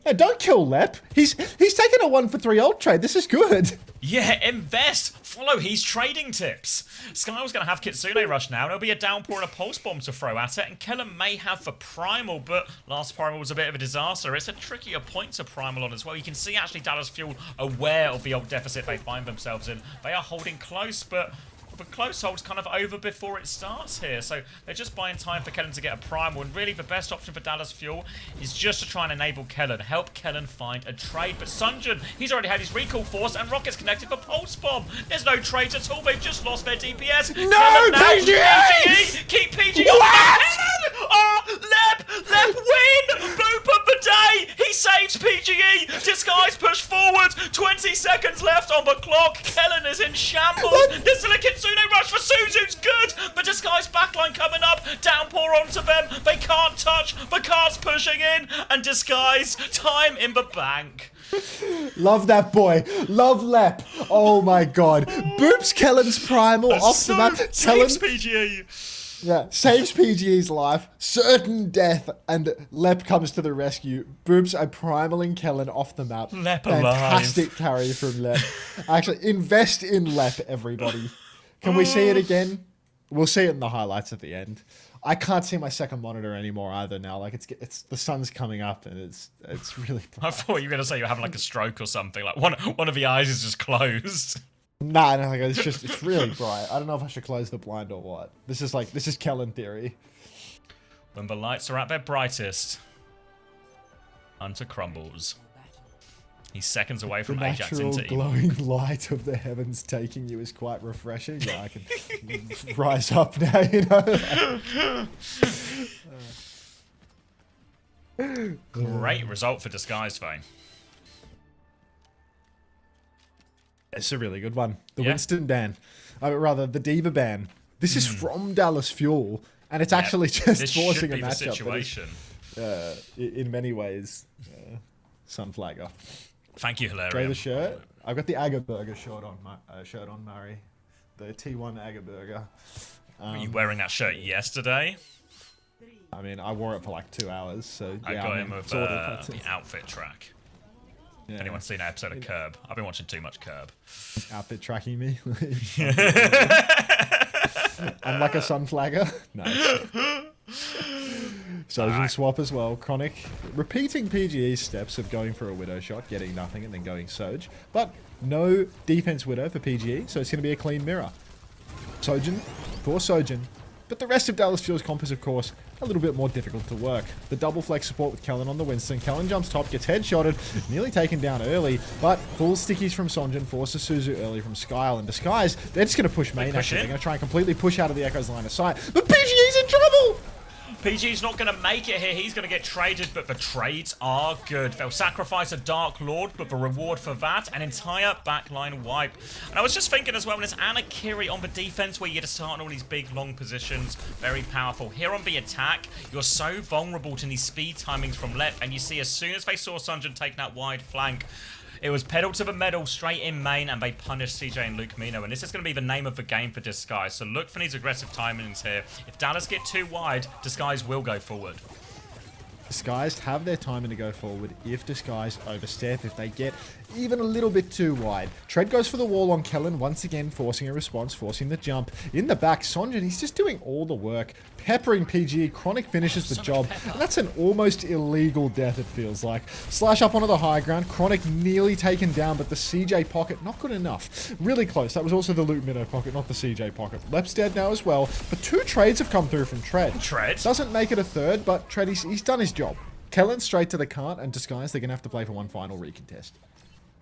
S1: Now, don't kill Lep. He's taken a 1 for 3 ult trade. This is good.
S2: Yeah, invest. Follow his trading tips. Skyle's going to have Kitsune Rush now. There'll be a downpour and a pulse bomb to throw at it. And Kellen may have the Primal, but last Primal was a bit of a disaster. It's a trickier point to Primal on as well. You can see actually Dallas Fuel aware of the old deficit they find themselves in. They are holding close, but the close hold's kind of over before it starts here. So they're just buying time for Kellen to get a Primal. And really the best option for Dallas Fuel is just to try and enable Kellen. Help Kellen find a trade. But Sunjun, he's already had his recall force and Rocket's connected for Pulse Bomb. There's no trades at all. They've just lost their DPS.
S1: No, PGE!
S2: Keep PGE on Kellen! Oh, Lep win! Bloop of the day! He saves PGE! Disguise push forward! 20 seconds left on the clock. Kellen is in shambles. There's still a Kitsune Rush for Suzu's good! But Disguise backline coming up. Downpour onto them. They can't touch. The car's pushing in. And Disguise, time in the bank.
S1: Love that boy. Love Lep. Oh my god. Boops Kellen's Primal off the map.
S2: Saves PGE.
S1: Yeah, saves PGE's life. Certain death. And Lep comes to the rescue. Boops a Primaling Kellen off the map.
S2: Lep
S1: Fantastic
S2: alive.
S1: carry from Lep. Actually, invest in Lep, everybody. Can we see it again? We'll see it in the highlights at the end. I can't see my second monitor anymore either now. Like it's the sun's coming up and it's really bright.
S2: I thought you were gonna say you're having like a stroke or something. Like one of the eyes is just closed.
S1: Nah, no, it's really bright. I don't know if I should close the blind or what. This is Kellen theory.
S2: When the lights are at their brightest, Hunter crumbles. He's seconds away from
S1: the
S2: Ajax
S1: natural
S2: and team.
S1: glowing light of the heavens taking you is quite refreshing. Yeah, I can rise up now, you know.
S2: Great result for Disguised, though.
S1: It's a really good one. The
S2: Yeah.
S1: Winston ban. Rather, the Diva ban. This is from Dallas Fuel, and it's actually just
S2: this
S1: forcing
S2: should
S1: a
S2: be the
S1: matchup.
S2: situation.
S1: In many ways, Sunflagger.
S2: Thank you,
S1: Try
S2: Hilarion.
S1: the shirt. I've got the Agerburger shirt on Murray. The T1 Agerburger.
S2: Were you wearing that shirt yesterday?
S1: I mean, I wore it for like 2 hours, so yeah.
S2: I got him with
S1: sort of,
S2: the outfit track.
S1: yeah.
S2: Anyone's seen an episode of Curb? I've been watching too much Curb.
S1: Outfit tracking me. I'm like a Sunflagger. Nice. Sojin swap as well. Chronic repeating PGE's steps of going for a Widow shot, getting nothing, and then going Soj. But no defense Widow for PGE, so it's going to be a clean mirror. Sojin for Sojin. But the rest of Dallas Fuel's comp is, of course, a little bit more difficult to work. The double flex support with Kellen on the Winston. Kellen jumps top, gets headshotted, nearly taken down early, but full stickies from Sonjin forces Suzu early from Skyle. And Disguise, they're just going to push main actually. They're going to try and completely push out of the Echo's line of sight. But PGE's in trouble!
S2: PG's not going to make it here. He's going to get traded, but the trades are good. They'll sacrifice a Dark Lord, but the reward for that, an entire backline wipe. And I was just thinking as well, when it's Anakiri on the defense, where you get to start on all these big, long positions, very powerful. Here on the attack, you're so vulnerable to these speed timings from left, and you see as soon as they saw Sunjin take that wide flank, it was pedal to the metal, straight in main, and they punished CJ and Luke Mino. And this is going to be the name of the game for Disguise. So look for these aggressive timings here. If Dallas get too wide, Disguise will go forward.
S1: Disguised have their timing to go forward if Disguised overstep, if they get even a little bit too wide. Tread goes for the wall on Kellen, once again forcing a response, forcing the jump. In the back, Sonjin, he's just doing all the work, peppering PGE. Chronic finishes the job, and that's an almost illegal death, it feels like. Slash up onto the high ground, Chronic nearly taken down, but the CJ pocket, not good enough. Really close. That was also the Luke Minnow pocket, not the CJ pocket. Lep's dead now as well, but 2 trades have come through from Tread.
S2: Tread?
S1: Doesn't make it a third, but Tread, he's done his job. Kellen straight to the cart, and Disguise, they're going to have to play for one final recontest.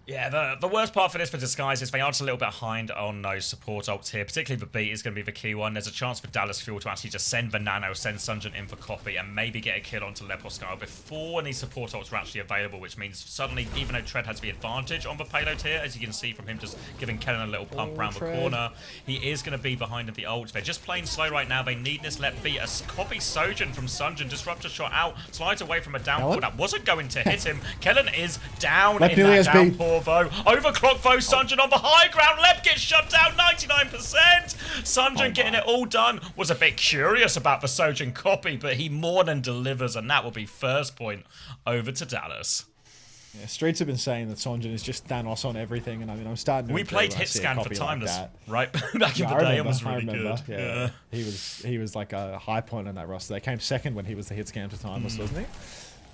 S2: Yeah, the worst part for this for Disguise is they are just a little bit behind on those support ults here. Particularly the beat is going to be the key one. There's a chance for Dallas Fuel to actually just send the Nano, send Sunjin in for copy, and maybe get a kill onto Lep or Skyle before any support ults are actually available, which means suddenly, even though Tread has the advantage on the payload here, as you can see from him just giving Kellen a little pump around the corner, he is going to be behind the ult. They're just playing slow right now. They need this Lep beat. A copy Sojin from Sunjin, disruptor shot out, slides away from a downpour. That wasn't going to hit him. Kellen is down in that downpour, though. Overclock though, Sunjin on the high ground. Lep gets shut down, 99%. Sunjin getting it all done. Was a bit curious about the Sojin copy, but he more than delivers, and that will be first point over to Dallas.
S1: Yeah, Streets have been saying that Sonjin is just Thanos on everything, and I mean, I'm starting to.
S2: We played hit scan for Timeless, right? Back in the day, it was really good.
S1: Yeah. He was like a high point on that roster. They came second when he was the hit scan for Timeless, wasn't he?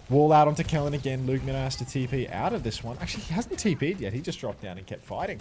S1: Wall out onto Kellen again. Luke Minnow has to TP out of this one. Actually, he hasn't TP'd yet. He just dropped down and kept fighting.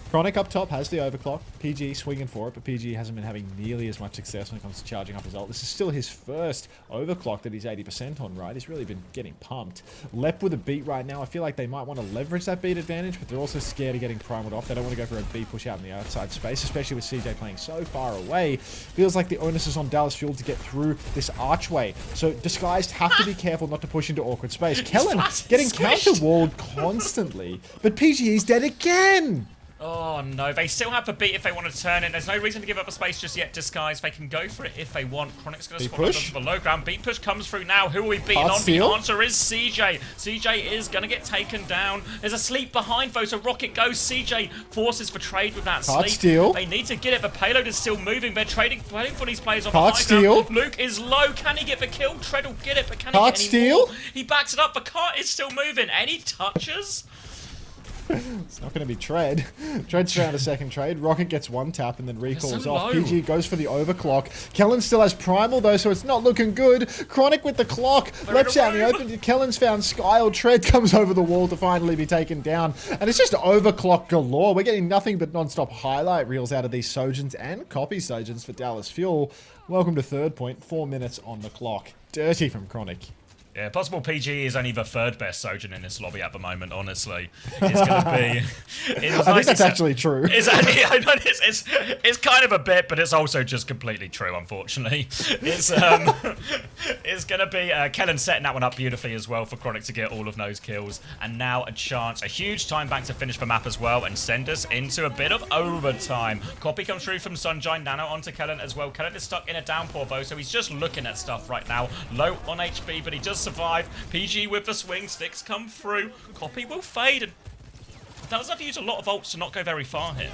S1: Chronic up top has the overclock. PG swinging for it, but PG hasn't been having nearly as much success when it comes to charging up his ult. This is still his first overclock that he's 80% on, right? He's really been getting pumped. Lep with a beat right now. I feel like they might want to leverage that beat advantage, but they're also scared of getting primed off. They don't want to go for a beat push out in the outside space, especially with CJ playing so far away. Feels like the onus is on Dallas Fuel to get through this archway. So Disguised have to be careful not to push into awkward space. Kellen getting counter-walled constantly, but PGE's dead again!
S2: Oh no, they still have the beat if they want to turn it. There's no reason to give up a space just yet, Disguise. They can go for it if they want. Chronic's going to squat onto the low ground. Beat push comes through now. Who are we beating on? The answer is CJ. CJ is going to get taken down. There's a sleep behind though, so Rocket goes. CJ forces for trade with that sleep. They need to get it. The payload is still moving. They're trading for these players on the high ground. Luke is low. Can he get the kill? Tread will get it, but can he get any more? He backs it up. The cart is still moving. Any touches?
S1: It's not going to be Tread. Tread's found a second trade. Rocket gets one tap and then recalls off. PG goes for the overclock. Kellen still has Primal though, so it's not looking good. Chronic with the clock. Leps out in the open. Kellen's found Skyle. Tread comes over the wall to finally be taken down. And it's just overclock galore. We're getting nothing but non-stop highlight reels out of these Sojins and copy Sojins for Dallas Fuel. Welcome to third point. 4 minutes on the clock. Dirty from Chronic.
S2: Yeah, possible PG is only the third best Sojourn in this lobby at the moment, honestly. It's going to be...
S1: I think that's actually true.
S2: It's kind of a bit, but it's also just completely true, unfortunately. It's going to be... Kellen setting that one up beautifully as well for Chronic to get all of those kills. And now a chance, a huge time back to finish the map as well and send us into a bit of overtime. Copy comes through from Sunshine, Nano onto Kellen as well. Kellen is stuck in a downpour, though, so he's just looking at stuff right now. Low on HP, but he does survive. PG with the swing, sticks come through. Copy will fade, and does have to use a lot of ults to not go very far here.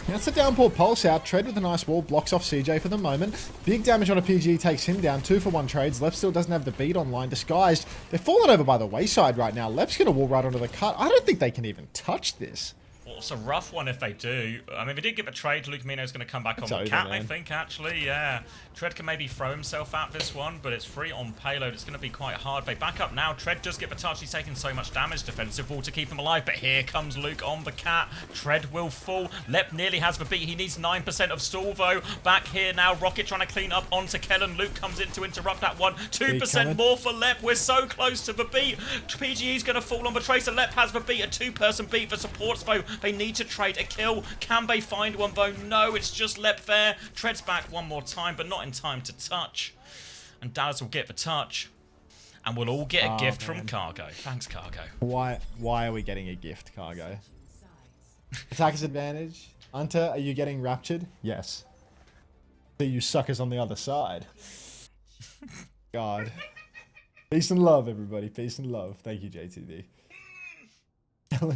S1: That's a downpour pulse out. Tread with a nice wall, blocks off CJ for the moment. Big damage on a PG takes him down. 2-for-1 trades. Lep still doesn't have the beat online. Disguised. They're falling over by the wayside right now. Lep's going to wall right onto the cut. I don't think they can even touch this.
S2: Well, it's a rough one if they do. I mean, if they did give a trade, Luke Mino's going to come back on the cat, I think, actually, yeah. Tread can maybe throw himself at this one, but it's free on payload. It's going to be quite hard. They back up now. Tread does get the touch. He's taking so much damage. Defensive wall to keep him alive, but here comes Luke on the cat. Tread will fall. Lep nearly has the beat. He needs 9% of stall, though. Back here now. Rocket trying to clean up onto Kellen. Luke comes in to interrupt that one. 2% more for Lep. We're so close to the beat. PGE's going to fall on the Tracer. Lep has the beat. A 2-person beat for supports, though. They need to trade a kill. Can they find one, though? No, it's just Lep there. Tread's back one more time, but not in time to touch. And Dallas will get the touch. And we'll all get a gift from Cargo. Thanks, Cargo.
S1: Why are we getting a gift, Cargo? Attacker's advantage. Hunter, are you getting raptured? Yes. See you suckers on the other side. God. Peace and love, everybody. Peace and love. Thank you, JTD.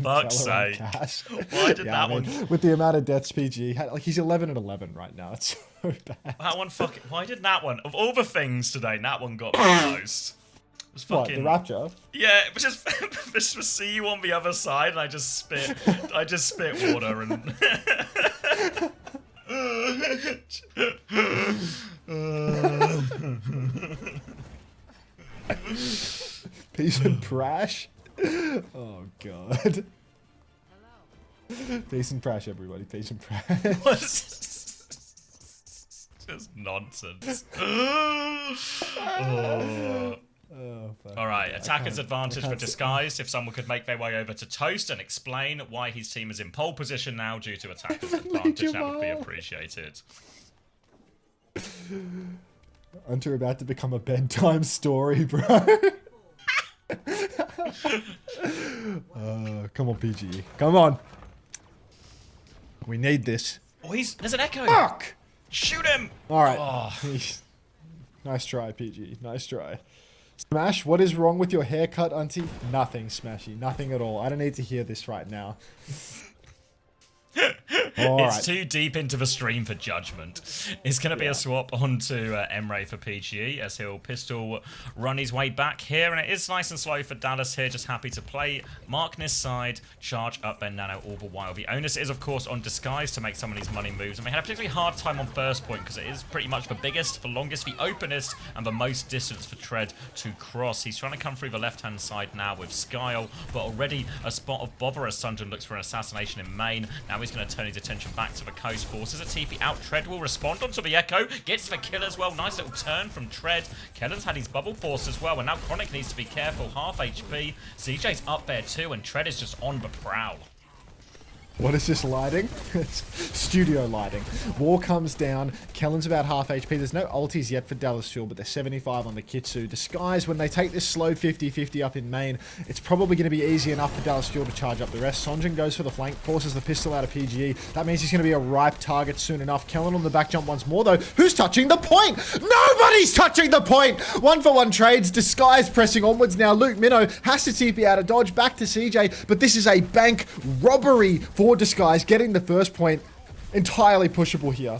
S2: Fuck's sake. Why did that one...
S1: With the amount of deaths PG had, like, he's 11-11 right now. It's so bad.
S2: That one fucking... Why did that one... Of all the things today, that one got the most. It was fucking...
S1: What, the rapture?
S2: Yeah, it was just to see you on the other side, and I just spit water and...
S1: Peace and prash? Oh god. Peace and prash, everybody. Peace and prash.
S2: Just nonsense. Oh. Alright, attacker's advantage for Disguised. If someone could make their way over to Toast and explain why his team is in pole position now due to attacker's advantage, that would be appreciated.
S1: Hunter about to become a bedtime story, bro. Come on, PG. Come on. We need this.
S2: Oh, there's an echo.
S1: Fuck!
S2: Shoot him!
S1: Alright.
S2: Oh.
S1: Nice try, PG. Nice try. Smash, what is wrong with your haircut, auntie? Nothing, Smashy. Nothing at all. I don't need to hear this right now.
S2: It's too deep into the stream for judgment. It's going to be a swap onto Emre for PGE as he'll pistol run his way back here. And it is nice and slow for Dallas here, just happy to play Markness side, charge up their Nano all the while. The onus is, of course, on Disguise to make some of these money moves. And they had a particularly hard time on first point because it is pretty much the biggest, the longest, the openest, and the most distance for Tread to cross. He's trying to come through the left-hand side now with Skyle, but already a spot of bother as Sunjun looks for an assassination in main. Now he's going to turn his attention back to the coast. Forces a TP out. Tread will respond onto the echo. Gets the kill as well. Nice little turn from Tread. Kellen's had his bubble force as well. And now Chronic needs to be careful. Half HP. CJ's up there too. And Tread is just on the prowl.
S1: What is this lighting? It's studio lighting. War comes down. Kellen's about half HP. There's no ultis yet for Dallas Fuel, but they're 75 on the Kitsu. Disguise, when they take this slowed 50-50 up in main, it's probably going to be easy enough for Dallas Fuel to charge up the rest. Sonjin goes for the flank, forces the pistol out of PGE. That means he's going to be a ripe target soon enough. Kellen on the back jump once more, though. Who's touching the point? Nobody's touching the point! 1-for-1 trades. Disguise pressing onwards now. Luke Minnow has to TP out of dodge. Back to CJ, but this is a bank robbery for Disguise, getting the first point. Entirely pushable here.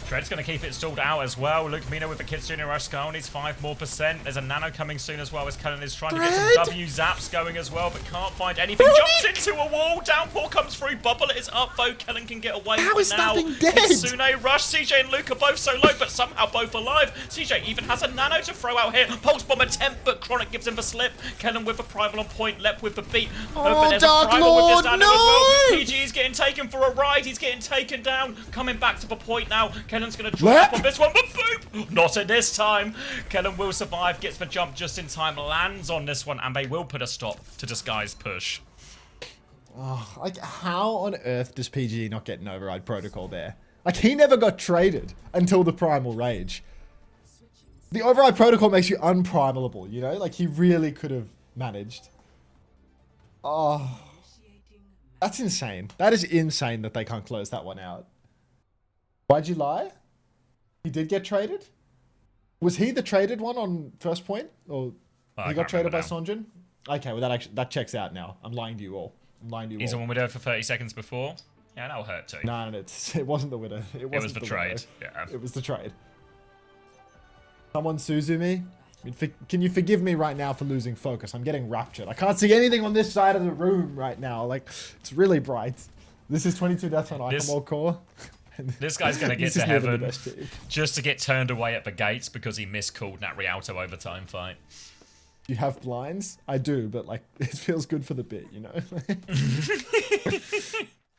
S2: Tread's going to keep it stalled out as well. Luke Mina with the Kitsune Rush Skull needs 5 more %. There's a Nano coming soon as well as Kellen is trying to get some W zaps going as well, but can't find anything. Jumps into a wall. Downpour comes through. Bubble is up though. Kellen can get away.
S1: How is
S2: now
S1: nothing dead?
S2: Kitsune Rush. CJ and Luke are both so low, but somehow both alive. CJ even has a Nano to throw out here. Pulse Bomb attempt, but Chronic gives him the slip. Kellen with a Primal on point. Lep with the beat. But there's
S1: Dark
S2: a Primal
S1: Lord,
S2: with this Nano
S1: no!
S2: as well. PG is getting taken for a ride. He's getting taken down. Coming back to the point now. Kellen's going to drop on this one, but boop! Not at this time. Kellen will survive, gets the jump just in time, lands on this one, and they will put a stop to Disguise push.
S1: Oh, like, how on earth does PGE not get an override protocol there? Like, he never got traded until the Primal Rage. The override protocol makes you unprimalable, you know? Like, he really could have managed. Oh, that's insane. That is insane that they can't close that one out. Why'd you lie? He did get traded? Was he the traded one on first point? Or he got traded by Sonjin? Okay, well, that checks out now. I'm lying to you all.
S2: He's the one widow for 30 seconds before. Yeah, that'll hurt too.
S1: No, it wasn't the widow. It was the
S2: trade. Yeah.
S1: It was the trade. Someone Suzumi, can you forgive me right now for losing focus? I'm getting raptured. I can't see anything on this side of the room right now. Like, it's really bright. This is 22 deaths on Icomol Core.
S2: This guy's going to get to heaven just to get turned away at the gates because he miscalled that Rialto overtime fight.
S1: You have blinds? I do, but like, it feels good for the bit, you know?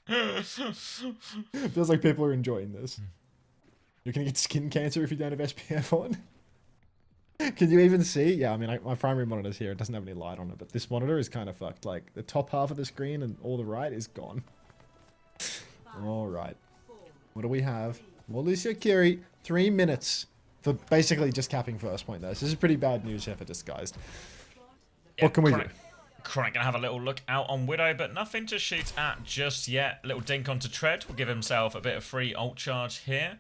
S1: It feels like people are enjoying this. You're going to get skin cancer if you don't have SPF on. Can you even see? Yeah, I mean, my primary monitor's here. It doesn't have any light on it, but this monitor is kind of fucked. Like, the top half of the screen and all the right is gone. All right. What do we have? Mauricio Kiri, 3 minutes for basically just capping first point there. So this is pretty bad news here for Disguised.
S2: Yeah,
S1: what can we do?
S2: Chronic gonna have a little look out on Widow, but nothing to shoot at just yet. Little dink onto Tread will give himself a bit of free ult charge here.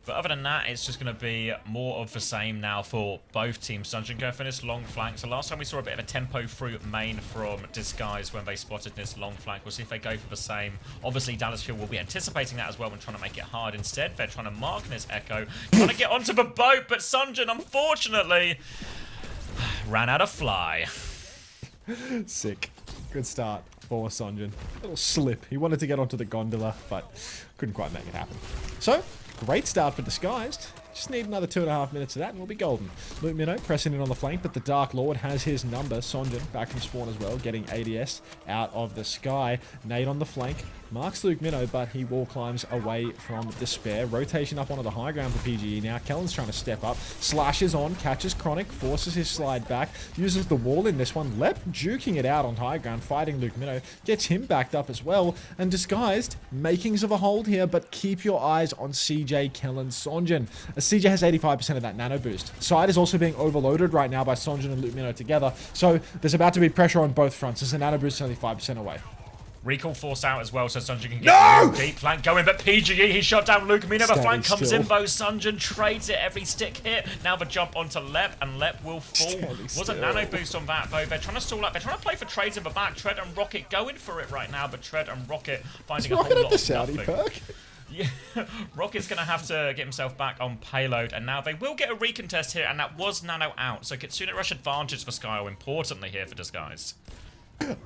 S2: But other than that, it's just going to be more of the same now for both teams. Sunjin go for this long flank. So last time we saw a bit of a tempo through main from Disguise when they spotted this long flank. We'll see if they go for the same. Obviously, Dallas Fuel will be anticipating that as well and trying to make it hard instead. They're trying to mark this Echo. Trying to get onto the boat, but Sunjin, unfortunately, ran out of fly.
S1: Sick. Good start for Sunjin. Little slip. He wanted to get onto the gondola, but couldn't quite make it happen. So, great start for Disguised. Just need another 2.5 minutes of that and we'll be golden. Luke Minnow pressing in on the flank, but the Dark Lord has his number. Sonjin back from spawn as well, getting ADS out of the sky. Nade on the flank. Marks Luke Minnow, but he wall climbs away from Despair. Rotation up onto the high ground for PGE now. Kellen's trying to step up. Slashes on, catches Chronic, forces his slide back. Uses the wall in this one. Lep juking it out on high ground, fighting Luke Minnow. Gets him backed up as well. And Disguised, makings of a hold here, but keep your eyes on CJ, Kellen, Sonjin. As CJ has 85% of that nano boost. Side is also being overloaded right now by Sonjin and Luke Minnow together. So there's about to be pressure on both fronts as the nano boost is only 5% away.
S2: Recall forced out as well, so Sunjin can get a deep flank going, but PGE, he shot down Luke Minnow. The flank comes in, though. Sunjin trades it every stick hit. Now the jump onto Lep, and Lep will fall. Wasn't nano boost on that, though. They're trying to stall up. They're trying to play for trades in the back. Tread and Rocket going for it right now, but Tread and Rocket finding a whole lot of
S1: Saudi
S2: nothing.
S1: perk?
S2: Yeah, Rocket's going to have to get himself back on payload, and now they will get a recontest here, and that was nano out. So Kitsune Rush advantage for Skyo, importantly here for Disguise.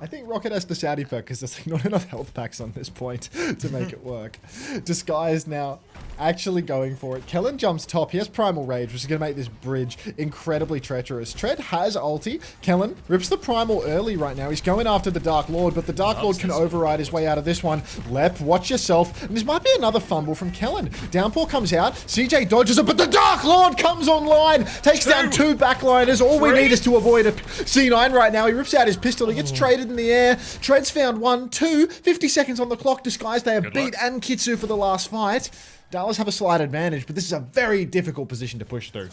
S1: I think Rocket has the Saudi perk because there's like not enough health packs on this point to make it work. Disguise now actually going for it. Kellen jumps top. He has Primal Rage, which is going to make this bridge incredibly treacherous. Tread has ulti. Kellen rips the Primal early right now. He's going after the Dark Lord, but the Dark Lord can override his way out of this one. Lep, watch yourself. And this might be another fumble from Kellen. Downpour comes out. CJ dodges it, but the Dark Lord comes online. Takes down 2 backliners. All we need is to avoid a C9 right now. He rips out his pistol. He gets traded in the air. Tread's found 1, 2. 50 seconds on the clock. Disguised, they have beat and Kitsu for the last fight. Dallas have a slight advantage, but this is a very difficult position to push through.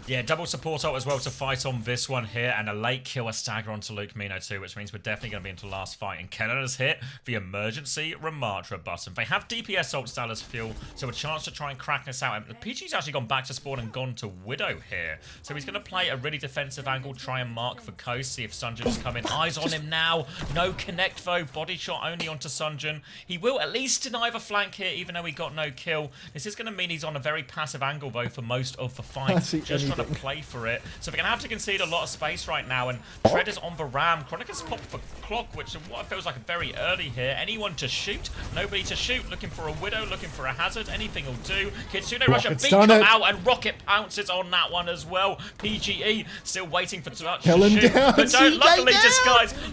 S2: Yeah, double support ult as well to fight on this one here, and a late kill, a stagger onto Luke Minnow too, which means we're definitely going to be into last fight. And Kellen has hit the emergency Ramatra button. They have DPS ult Dallas Fuel, so a chance to try and crack this out. And PG's actually gone back to spawn and gone to Widow here. So he's going to play a really defensive angle, try and mark for Coast, see if Sunjin's come in. Eyes on him now. No connect though, body shot only onto Sunjin. He will at least deny the flank here, even though he got no kill. This is going to mean he's on a very passive angle though for most of the fight. Just trying to play for it. So we're going to have to concede a lot of space right now. And Tread is on the ram. Chronicles popped for Clock, which is what feels like a very early here. Anyone to shoot? Nobody to shoot. Looking for a Widow, looking for a Hazard. Anything will do. Kitsune Russia B come out, and Rocket pounces on that one as well. PGE still waiting for Touch to shoot. But don't,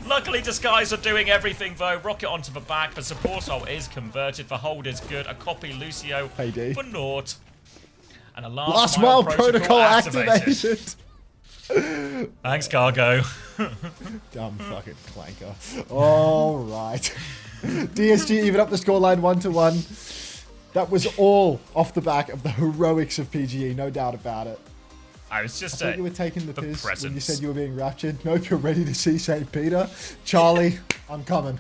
S2: luckily Disguise are doing everything though. Rocket onto the back. The support ult is converted. The hold is good. A copy Lucio for Nort. And a last mile protocol activated. Thanks, Cargo.
S1: Dumb fucking clanker. All right. DSG even up the scoreline 1-1. That was all off the back of the heroics of PGE, no doubt about it.
S2: I was just
S1: I thought you were taking the piss
S2: presence.
S1: when you said you were being raptured. Nope, you're ready to see St. Peter. Charlie, I'm coming.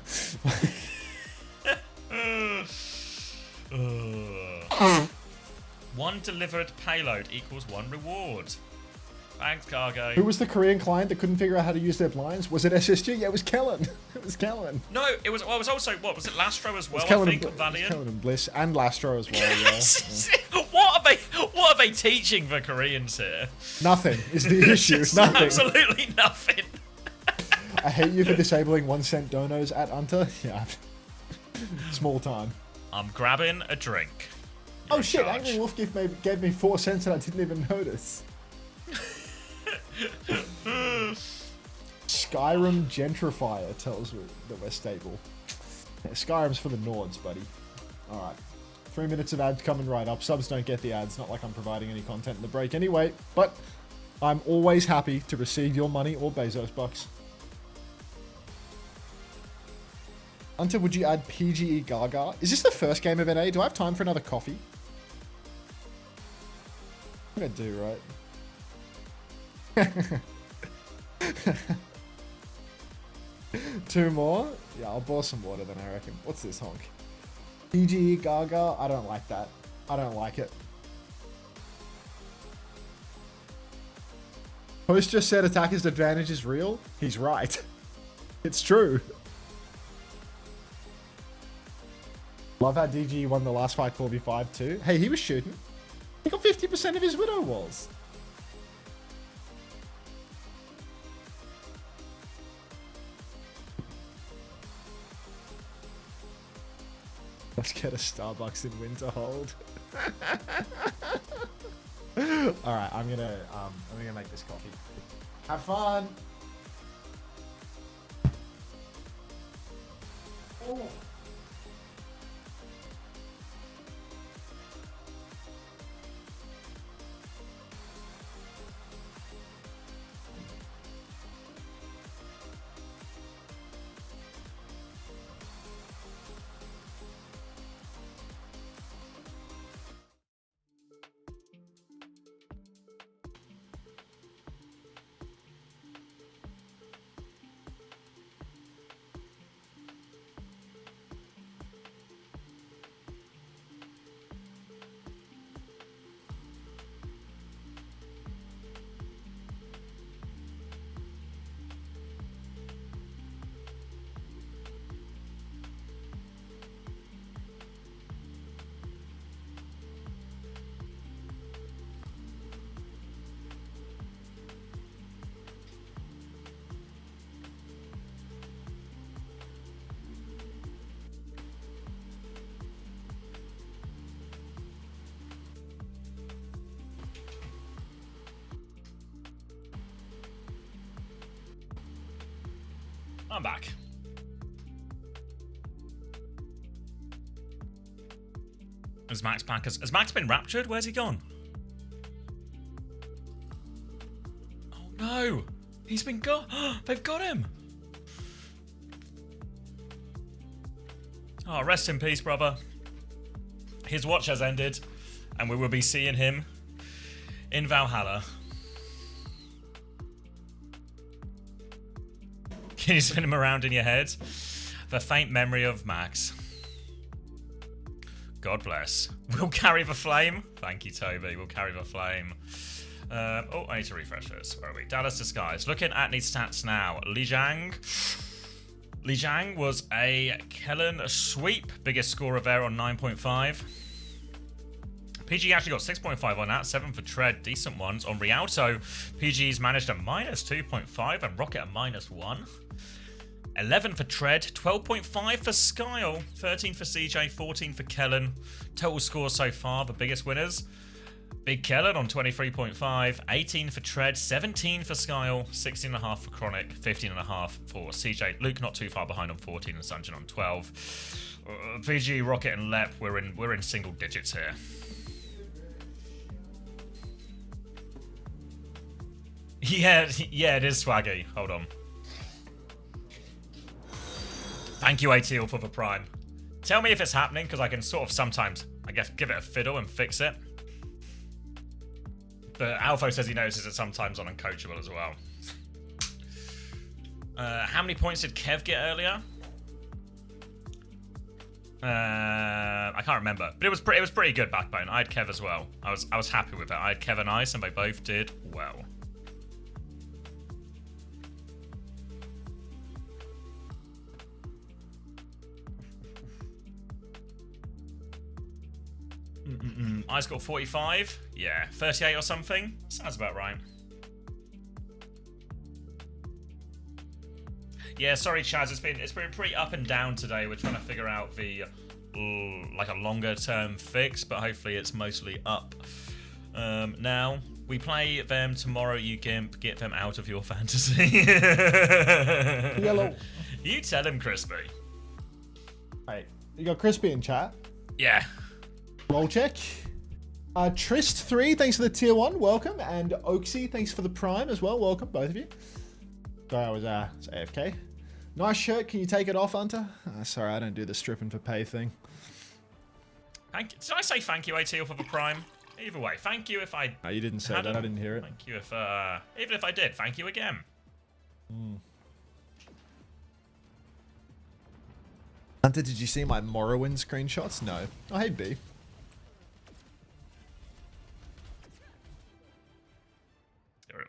S2: One delivered payload equals one reward. Thanks, Cargo.
S1: Who was the Korean client that couldn't figure out how to use their blinds? Was it SSG? Yeah, it was Kellen. It was Kellen.
S2: No, it was. Well, it was also what was it? Lastro as well.
S1: Kellen
S2: I think Valiant.
S1: Kellen and Bliss and Lastro as well. Yeah.
S2: What are they teaching the Koreans here?
S1: Nothing is the issue. Nothing.
S2: Absolutely nothing.
S1: I hate you for disabling 1 cent donos at Unter. Yeah. Small time.
S2: I'm grabbing a drink.
S1: Oh shit, Angry Wolf gave me 4 cents and I didn't even notice. Skyrim Gentrifier tells me that we're stable. Yeah, Skyrim's for the Nords, buddy. Alright. 3 minutes of ads coming right up. Subs don't get the ads. Not like I'm providing any content in the break anyway. But I'm always happy to receive your money or Bezos bucks. Hunter, would you add PGE Gaga? Is this the first game of NA? Do I have time for another coffee? I think I do, right? 2 more? Yeah, I'll boil some water then, I reckon. What's this honk? PGE Gaga? I don't like that. I don't like it. Host just said attacker's advantage is real. He's right. It's true. Love how DG won the last fight 4v5 too. Hey, he was shooting. He got 50% of his Widow walls. Let's get a Starbucks in Winterhold. All right, I'm gonna make this coffee. Have fun. Oh.
S2: I'm back. Is Max back? Has Max been raptured? Where's he gone? Oh no! He's been got. They've got him! Oh, rest in peace, brother. His watch has ended, and we will be seeing him in Valhalla. Can you spin him around in your head? The faint memory of Max. God bless. We'll carry the flame. Thank you, Toby. We'll carry the flame. Oh, I need to refresh this. Where are we? Dallas Disguise. Looking at these stats now. Li Jiang was a Kellen sweep. Biggest scorer there on 9.5. PG actually got 6.5 on that, 7 for Tread, decent ones. On Rialto, PG's managed a minus 2.5 and Rocket a minus 1. 11 for Tread, 12.5 for Skyle, 13 for CJ, 14 for Kellen. Total score so far, the biggest winners. Big Kellen on 23.5, 18 for Tread, 17 for Skyle, 16.5 for Chronic, 15.5 for CJ. Luke not too far behind on 14 and Sunjin on 12. PG, Rocket and Lep, we're in single digits here. Yeah, it is swaggy. Hold on. Thank you, ATL, for the Prime. Tell me if it's happening, because I can sort of sometimes, I guess, give it a fiddle and fix it. But Alpho says he notices it sometimes on Uncoachable as well. How many points did Kev get earlier? I can't remember, but it was pretty good, Backbone. I had Kev as well. I was happy with it. I had Kev and Ice, and they both did well. Ice got 45. Yeah, 38 or something. Sounds about right. Yeah, sorry, Chaz. It's been pretty up and down today. We're trying to figure out the like a longer term fix, but hopefully it's mostly up. Now we play them tomorrow. You Gimp, get them out of your fantasy.
S1: Yellow.
S2: You tell him, Crispy.
S1: Right, you got Crispy in chat.
S2: Yeah.
S1: Roll check. Trist3, thanks for the tier 1, welcome. And OWCS, thanks for the Prime as well, welcome, both of you. Sorry, I was AFK. Nice shirt, can you take it off, Hunter? Sorry, I don't do the stripping for pay thing.
S2: Did I say thank you, ATL, for the Prime? Either way, thank you if I...
S1: No, you didn't say that, I didn't hear it.
S2: Thank you if, even if I did, thank you again.
S1: Hunter, did you see my Morrowind screenshots? No. Oh, hey, B.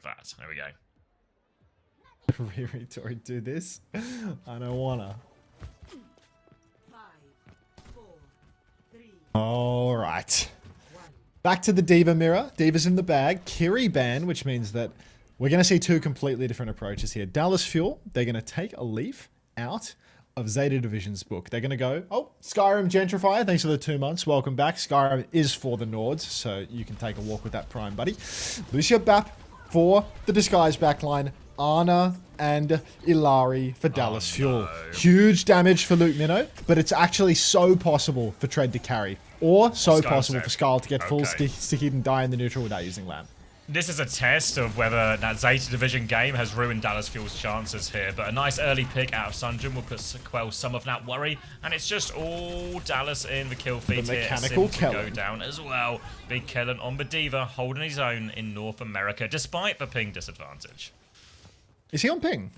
S2: That. There we go.
S1: Really, Tori, do this? I don't wanna.
S4: 5, 4, 3.
S1: All right. Back to the Diva mirror. Diva's in the bag. Kiri ban, which means that we're going to see two completely different approaches here. Dallas Fuel, they're going to take a leaf out of Zeta Division's book. They're going to go, oh, Skyrim Gentrifier, thanks for the 2 months. Welcome back. Skyrim is for the Nords, so you can take a walk with that Prime, buddy. Lucia Bap for the Disguise backline. Ana and Ilari for Dallas Fuel. Huge damage for Luke Minnow, but it's actually so possible for Tread to carry. Or so possible for Skull to get full sticky and die in the neutral without using Lamp.
S2: This is a test of whether that Zeta Division game has ruined Dallas Fuel's chances here, but a nice early pick out of Sunjin will quell some of that worry, and it's just all Dallas in the kill feed here.
S1: Mechanical
S2: Kellen go down as well. Big Kellen on the Diva, holding his own in North America, despite the ping disadvantage.
S1: Is he on ping?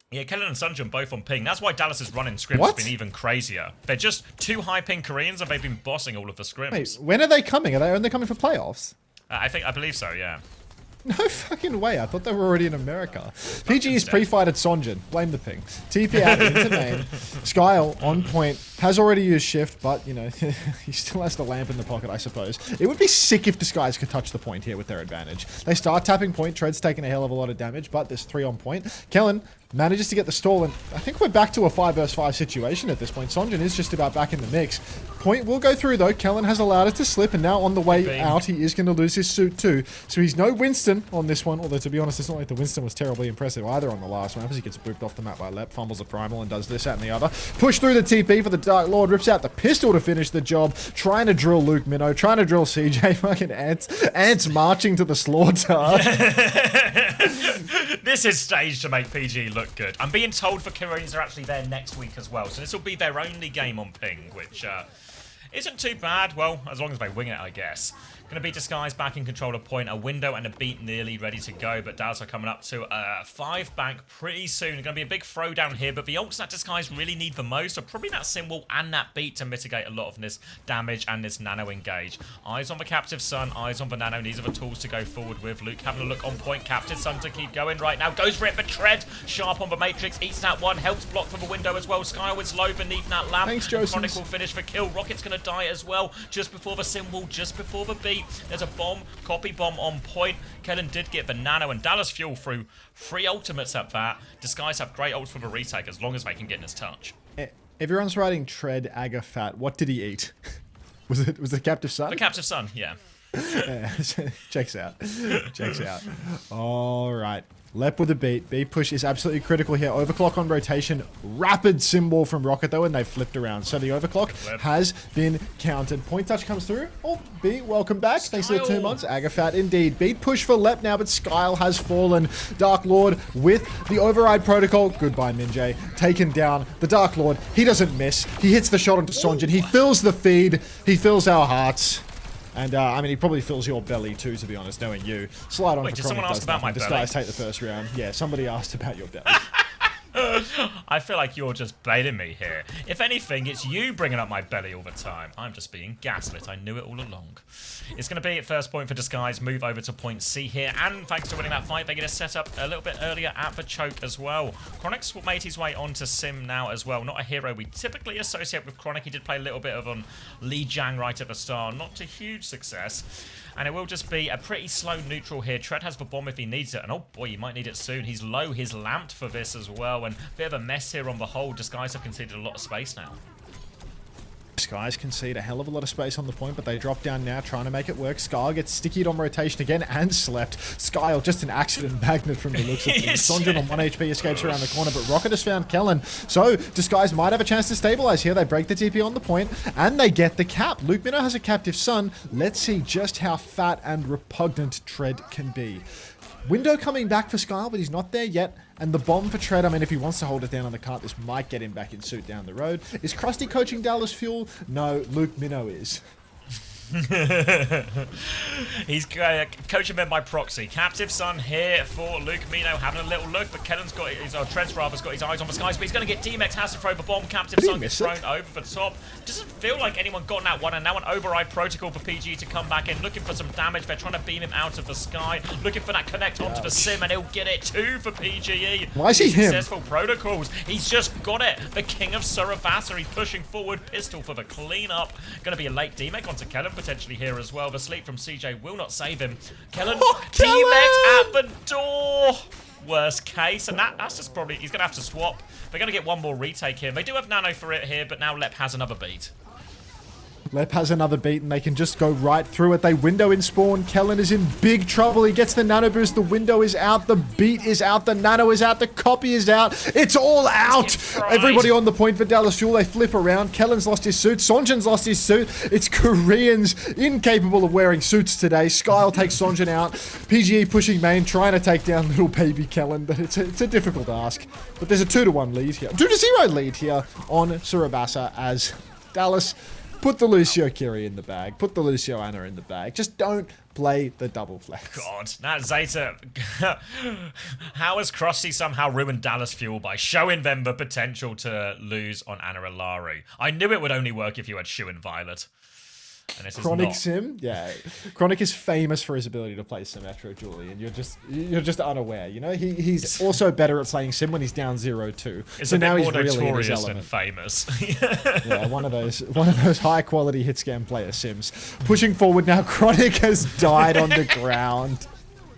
S2: Yeah, Kellen and Sunjin both on ping. That's why Dallas's running scrims has been even crazier. They're just two high ping Koreans, and they've been bossing all of the scrims.
S1: Wait, when are they coming? Are they only coming for playoffs?
S2: I believe so, yeah.
S1: No fucking way. I thought they were already in America. PG is pre-fight at Sonjin. Blame the ping. TP out into main. Skyle on point. Has already used shift, but, you know, he still has the lamp in the pocket, I suppose. It would be sick if Disguise could touch the point here with their advantage. They start tapping point. Tread's taking a hell of a lot of damage, but there's 3 on point. Kellen manages to get the stall, and I think we're back to a 5 versus 5 situation at this point. Sonjin is just about back in the mix. Point will go through, though. Kellen has allowed it to slip, and now on the way out, he is going to lose his suit, too. So he's no Winston on this one, although, to be honest, it's not like the Winston was terribly impressive either on the last map, as he gets booped off the map by Lep, fumbles a primal, and does this, that, and the other. Push through the TP for the Dark Lord, rips out the pistol to finish the job, trying to drill Luke Minnow, trying to drill CJ, fucking ants marching to the slaughter.
S2: This is staged to make PG look good. I'm being told for Koreans are actually there next week as well, so this will be their only game on ping, which isn't too bad. Well, as long as they wing it, I guess. Going to be Disguise back in control of point. A window and a beat nearly ready to go, but Dallas are coming up to 5 bank pretty soon. Going to be a big throwdown here, but the ults that Disguise really need the most are probably that symbol and that beat to mitigate a lot of this damage and this nano engage. Eyes on the Captive Sun, eyes on the nano. These are the tools to go forward with. Luke having a look on point. Captive Sun to keep going right now. Goes for it for Tread. Sharp on the Matrix. Eats that one. Helps block from the window as well. Sky was low beneath that lamp.
S1: Thanks, Joseph.
S2: Chronic will finish for kill. Rocket's going to to die as well. Just before the symbol, just before the beat. There's a bomb, copy bomb on point. Kellen did get the nano, and Dallas Fuel through 3 ultimates at that. Disguise have great ults for the retake as long as they can get in his touch.
S1: Everyone's writing Tread, Aga, Fat. What did he eat? Was it Captive Sun?
S2: The Captive Sun, yeah.
S1: Yeah, checks out. Checks out. All right. Lep with a beat. Beat push is absolutely critical here. Overclock on rotation. Rapid symbol from Rocket though, and they've flipped around. So the overclock has been counted. Point touch comes through. Oh, Beat, welcome back. Thanks for the 2 months. Agafat indeed. Beat push for Lep now, but Skyle has fallen. Dark Lord with the override protocol. Goodbye, Minjay. Taken down. The Dark Lord, he doesn't miss. He hits the shot onto Sonjin. He fills the feed. He fills our hearts. And, I mean, he probably fills your belly too, to be honest, knowing you. Slide on.
S2: Wait, did someone ask about my belly?
S1: Disguise take the first round. Yeah, somebody asked about your belly.
S2: I feel like you're just baiting me here. If anything, it's you bringing up my belly all the time. I'm just being gaslit. I knew it all along. It's going to be at first point for Disguise. Move over to point C here. And thanks to winning that fight, they get a set up a little bit earlier at the choke as well. Chronic's made his way onto Sim now as well. Not a hero we typically associate with Chronic. He did play a little bit of on Li Jiang right at the start. Not to huge success. And it will just be a pretty slow neutral here. Tread has the bomb if he needs it. And oh boy, he might need it soon. He's low. He's lamped for this as well. And a bit of a mess here on the whole. Disguise have conceded a lot of space now.
S1: Disguise concede a hell of a lot of space on the point, but they drop down now, trying to make it work. Skyle gets stickied on rotation again and slept. Skyle, just an accident magnet from the looks of things. Sonjin on 1 HP escapes around the corner, but Rocket has found Kellen. So Disguise might have a chance to stabilize here. They break the TP on the point, and they get the cap. Luke Minnow has a Captive Sun. Let's see just how fat and repugnant Tread can be. Window coming back for Skyle, but he's not there yet. And the bomb for Tread, I mean, if he wants to hold it down on the cart, this might get him back in suit down the road. Is Krusty coaching Dallas Fuel? No, Luke Minnow is.
S2: He's coaching them by proxy. Captive Sun here for Luke Minnow, having a little look, but Kellen's got his, or Tread's rather's got his eyes on the skies, but he's going to get D-Mex, has to throw the bomb. Captive Sun gets thrown over the top. Doesn't feel like anyone got that one, and now an override protocol for PG to come back in, looking for some damage. They're trying to beam him out of the sky, looking for that connect onto the sim, and he'll get it too for PGE.
S1: Why is he him?
S2: Successful protocols. He's just got it. The king of Surabasa, he's pushing forward, pistol for the cleanup. Going to be a late D-Mex onto Kellen potentially here as well. The sleep from CJ will not save him. Kellen, D-Mex at the door. Worst case, and that's just probably, he's going to have to swap. They're going to get one more retake here. They do have nano for it here, but now Lep has another beat.
S1: Lep has another beat, and they can just go right through it. They window in spawn. Kellen is in big trouble. He gets the nano boost. The window is out. The beat is out. The nano is out. The copy is out. It's all out. Everybody on the point for Dallas Fuel. They flip around. Kellen's lost his suit. Sonjin's lost his suit. It's Koreans incapable of wearing suits today. Skyle takes Sonjin out. PGE pushing main, trying to take down little baby Kellen, but it's a difficult ask. But there's a 2-1 lead here. 2-0 lead here on Surabasa as Dallas put the Lucio Kiri in the bag. Put the Lucio Anna in the bag. Just don't play the double flex.
S2: God, that Zeta. How has Krusty somehow ruined Dallas Fuel by showing them the potential to lose on Anna Alaru? I knew it would only work if you had Shu and Violet. And this
S1: Chronic
S2: is not.
S1: Sim, yeah. Chronic is famous for his ability to play Symmetro, Julie, and you're just unaware. You know, he's also better at playing Sim when he's down 0-2.
S2: It's
S1: so
S2: a bit
S1: now
S2: more
S1: he's really in his
S2: notorious than
S1: element.
S2: famous.
S1: Yeah, one of those high quality hit scam player Sims. Pushing forward now, Chronic has died on the ground.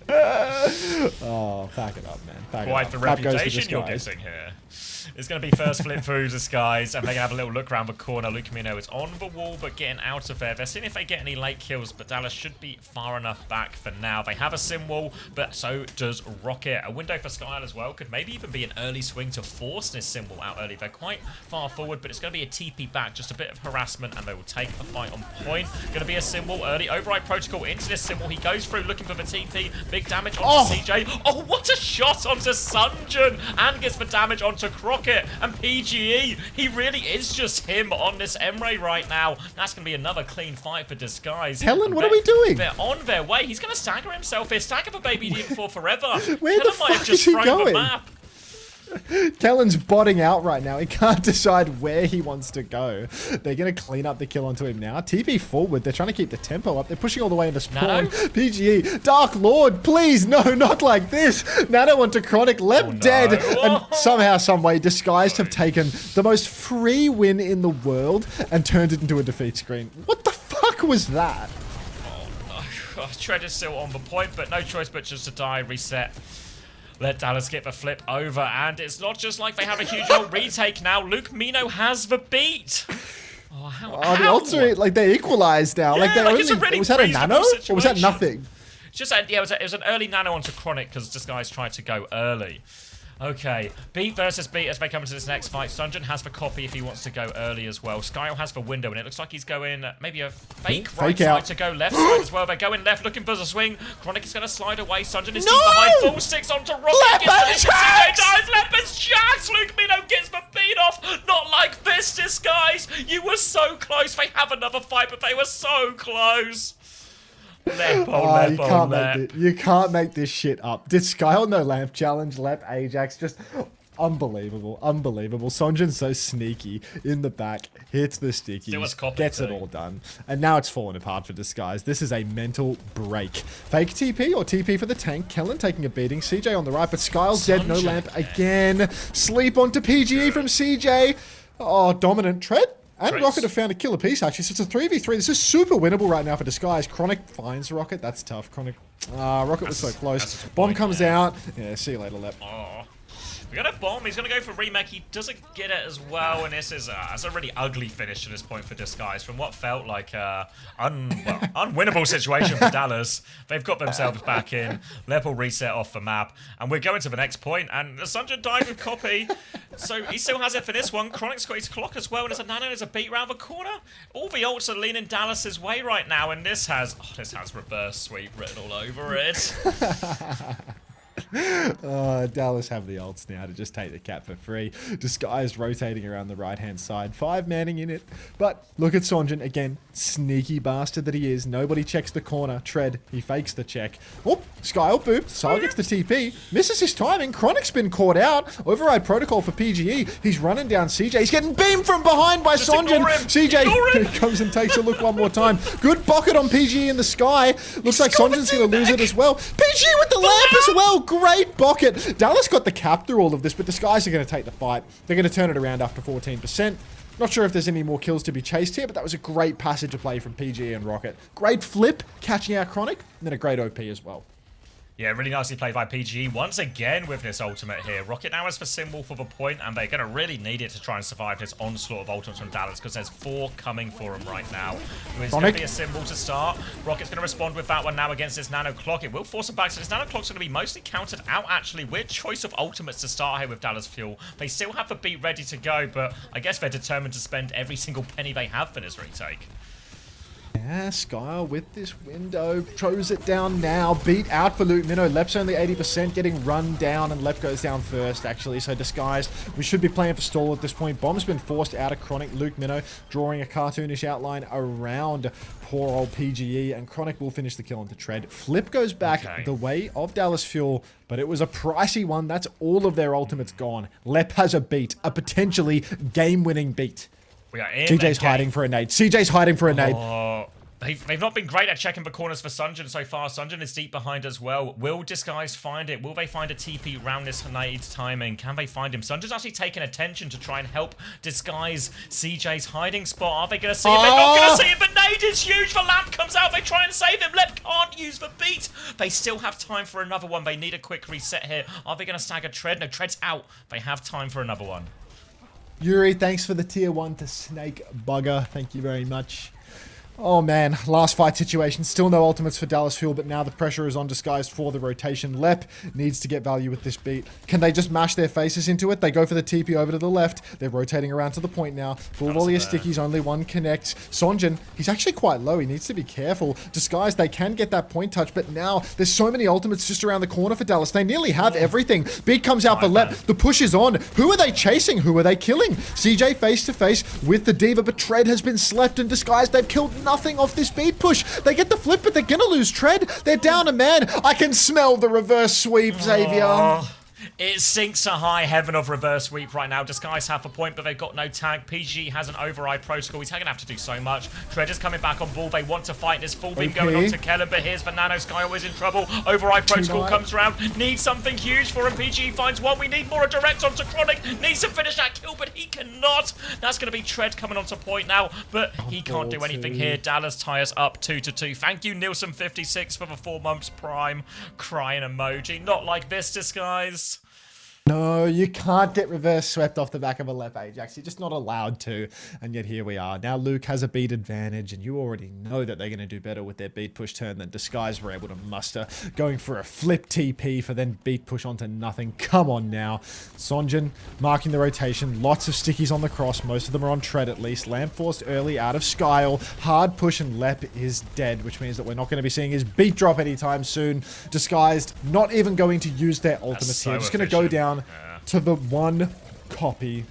S1: Oh, pack it up, man. Pack
S2: Quite
S1: it
S2: the
S1: up.
S2: reputation you're getting here. It's going to be first flip through Disguise, and they're going to have a little look around the corner. Luke Camino is on the wall, but getting out of there. They're seeing if they get any late kills, but Dallas should be far enough back for now. They have a sim wall, but so does Rocket. A window for Skyle as well. Could maybe even be an early swing to force this sim wall out early. They're quite far forward, but it's going to be a TP back. Just a bit of harassment, and they will take a fight on point. Going to be a sim wall early. Override protocol into this sim wall. He goes through looking for the TP. Big damage onto CJ. Oh, what a shot onto Sunjin! And gets the damage onto Crockett. And PGE, he really is just him on this Emre right now. That's going to be another clean fight for Disguise.
S1: Helen, what are we doing?
S2: They're on their way. He's going to stagger himself here. Stagger for Baby D4 forever.
S1: Where the fuck is he going?
S2: The map.
S1: Kellen's botting out right now. He can't decide where he wants to go. They're going to clean up the kill onto him now. TP forward. They're trying to keep the tempo up. They're pushing all the way into spawn.
S2: No.
S1: PGE. Dark Lord, please. No, not like this. Nano onto Chronic. Lep dead. And somehow, someway, Disguised have taken the most free win in the world and turned it into a defeat screen. What the fuck was that?
S2: Oh, Tread is still on the point, but no choice but just to die, reset. Let Dallas get the flip over, and it's not just like they have a huge old retake now. Luke Mino has the beat. Oh, how?
S1: The ults are, like, they equalized now.
S2: Yeah,
S1: like, they
S2: like
S1: only,
S2: it's a really
S1: was that a nano? Or was that nothing?
S2: Just yeah, it was an early nano onto Chronic because Disguise tried to go early. Okay, Beat versus Beat as they come into this next fight. Sunjin has the copy if he wants to go early as well. Skyle has the window, and it looks like he's going maybe a fake right side to go left side as well. They're going left, looking for the swing. Chronic is going to slide away. Sunjin is deep behind. Full sticks onto Rocket. Leopard's chance. Luke Mino gets the beat off. Not like this, Disguise. You were so close. They have another fight, but they were so close.
S1: You can't make this shit up. Did Skyle no lamp challenge? Lep Ajax, just unbelievable, unbelievable. Sonjin's so sneaky in the back, hits the sticky, gets it all done, and now it's fallen apart for Disguise. This is a mental break. Fake TP or TP for the tank. Kellen taking a beating. CJ on the right, but Skyle's dead. No lamp again. Sleep onto PGE from CJ. Oh, dominant Tread. And Rocket have found a killer piece, actually, so it's a 3v3. This is super winnable right now for Disguise. Chronic finds Rocket. That's tough. Rocket was so close. Bomb comes out. Yeah, see you later, Lep.
S2: Oh. We got a bomb. He's going to go for remake. He doesn't get it as well, and this is it's a really ugly finish to this point for Disguise. From what felt like unwinnable situation for Dallas, they've got themselves back in. Lep will reset off the map, and we're going to the next point, and Sunjin died with copy, so he still has it for this one. Chronic's got his clock as well, and there's a nano, there's a beat round the corner. All the ults are leaning Dallas's way right now, and this has reverse sweep written all over it.
S1: Dallas have the ults now to just take the cap for free. Disguised rotating around the right-hand side. 5-manning in it. But look at Sonjin again. Sneaky bastard that he is. Nobody checks the corner. Tread. He fakes the check. Oh, Skyle booped. Sile gets the TP. Misses his timing. Chronic's been caught out. Override protocol for PGE. He's running down CJ. He's getting beamed from behind by Sonjin. CJ comes and takes a look one more time. Good pocket on PGE in the sky. Looks like Sonjin's going to lose it as well. PGE with the lamp as well. Great bucket. Dallas got the cap through all of this, but Disguise are going to take the fight. They're going to turn it around after 14%. Not sure if there's any more kills to be chased here, but that was a great passage of play from PG and Rocket. Great flip, catching out Chronic, and then a great OP as well.
S2: Yeah, really nicely played by PGE once again with this ultimate here. Rocket now has the symbol for the point, and they're going to really need it to try and survive this onslaught of ultimates from Dallas, because there's 4 coming for him right now. It's going to be a symbol to start. Rocket's going to respond with that one now against this nano clock. It will force him back, so this nano clock's going to be mostly countered out, actually. Weird choice of ultimates to start here with Dallas Fuel. They still have the beat ready to go, but I guess they're determined to spend every single penny they have for this retake.
S1: Yeah, Skyle with this window, throws it down now. Beat out for Luke Mino. Lep's only 80%, getting run down, and Lep goes down first, actually. So Disguised, we should be playing for stall at this point. Bomb's been forced out of Chronic. Luke Mino drawing a cartoonish outline around poor old PGE, and Chronic will finish the kill onto Tread. Flip goes back the way of Dallas Fuel, but it was a pricey one. That's all of their ultimates gone. Lep has a beat, a potentially game-winning beat.
S2: We are in
S1: CJ's hiding for a nade. CJ's hiding for a nade.
S2: Oh, they've not been great at checking the corners for Sunjin so far. Sunjin is deep behind as well. Will Disguise find it? Will they find a TP round this nade timing? Can they find him? Sunjin's actually taken attention to try and help Disguise CJ's hiding spot. Are they going to see it? They're not going to see it. The nade is huge. The lamp comes out. They try and save him. Lep can't use the beat. They still have time for another one. They need a quick reset here. Are they going to stagger Tread? No, Tread's out. They have time for another one.
S1: Yuri, thanks for the tier 1 to Snake Bugger. Thank you very much. Oh man, last fight situation. Still no ultimates for Dallas Fuel, but now the pressure is on Disguised for the rotation. Lep needs to get value with this beat. Can they just mash their faces into it? They go for the TP over to the left. They're rotating around to the point now. Full volley of stickies, only one connects. Sonjin, he's actually quite low. He needs to be careful. Disguised, they can get that point touch, but now there's so many ultimates just around the corner for Dallas. They nearly have everything. Beat comes out for Lep. The push is on. Who are they chasing? Who are they killing? CJ face to face with the Diva, but Tread has been slept and Disguised. They've killed nothing off this beat push. They get the flip, but they're gonna lose Tread. They're down a man. I can smell the reverse sweep, Xavier.
S2: It sinks to high heaven of reverse sweep right now. Disguise have a point, but they've got no tag. PG has an override protocol. He's going to have to do so much. Treader's coming back on ball. They want to fight this full beam going on to Kellen, but here's the Nano Sky always in trouble. Override protocol comes around. Needs something huge for him. PG finds one. We need more direct onto Chronic. Needs to finish that kill, but he cannot. That's going to be Tread coming onto point now, but he can't do anything here. Dallas tie us up 2-2. Thank you, Nielsen56, for the 4 months prime. Crying emoji. Not like this, Disguise.
S1: No, you can't get reverse swept off the back of a left Ajax. You're just not allowed to. And yet here we are. Now Luke has a beat advantage, and you already know that they're going to do better with their beat push turn than Disguise were able to muster. Going for a flip TP for then beat push onto nothing. Come on now. Sonjin marking the rotation. Lots of stickies on the cross. Most of them are on Tread at least. Lamp forced early out of Skyle. Hard push and Lep is dead, which means that we're not going to be seeing his beat drop anytime soon. Disguised not even going to use their ultimates here. Just going to go down to the one copy.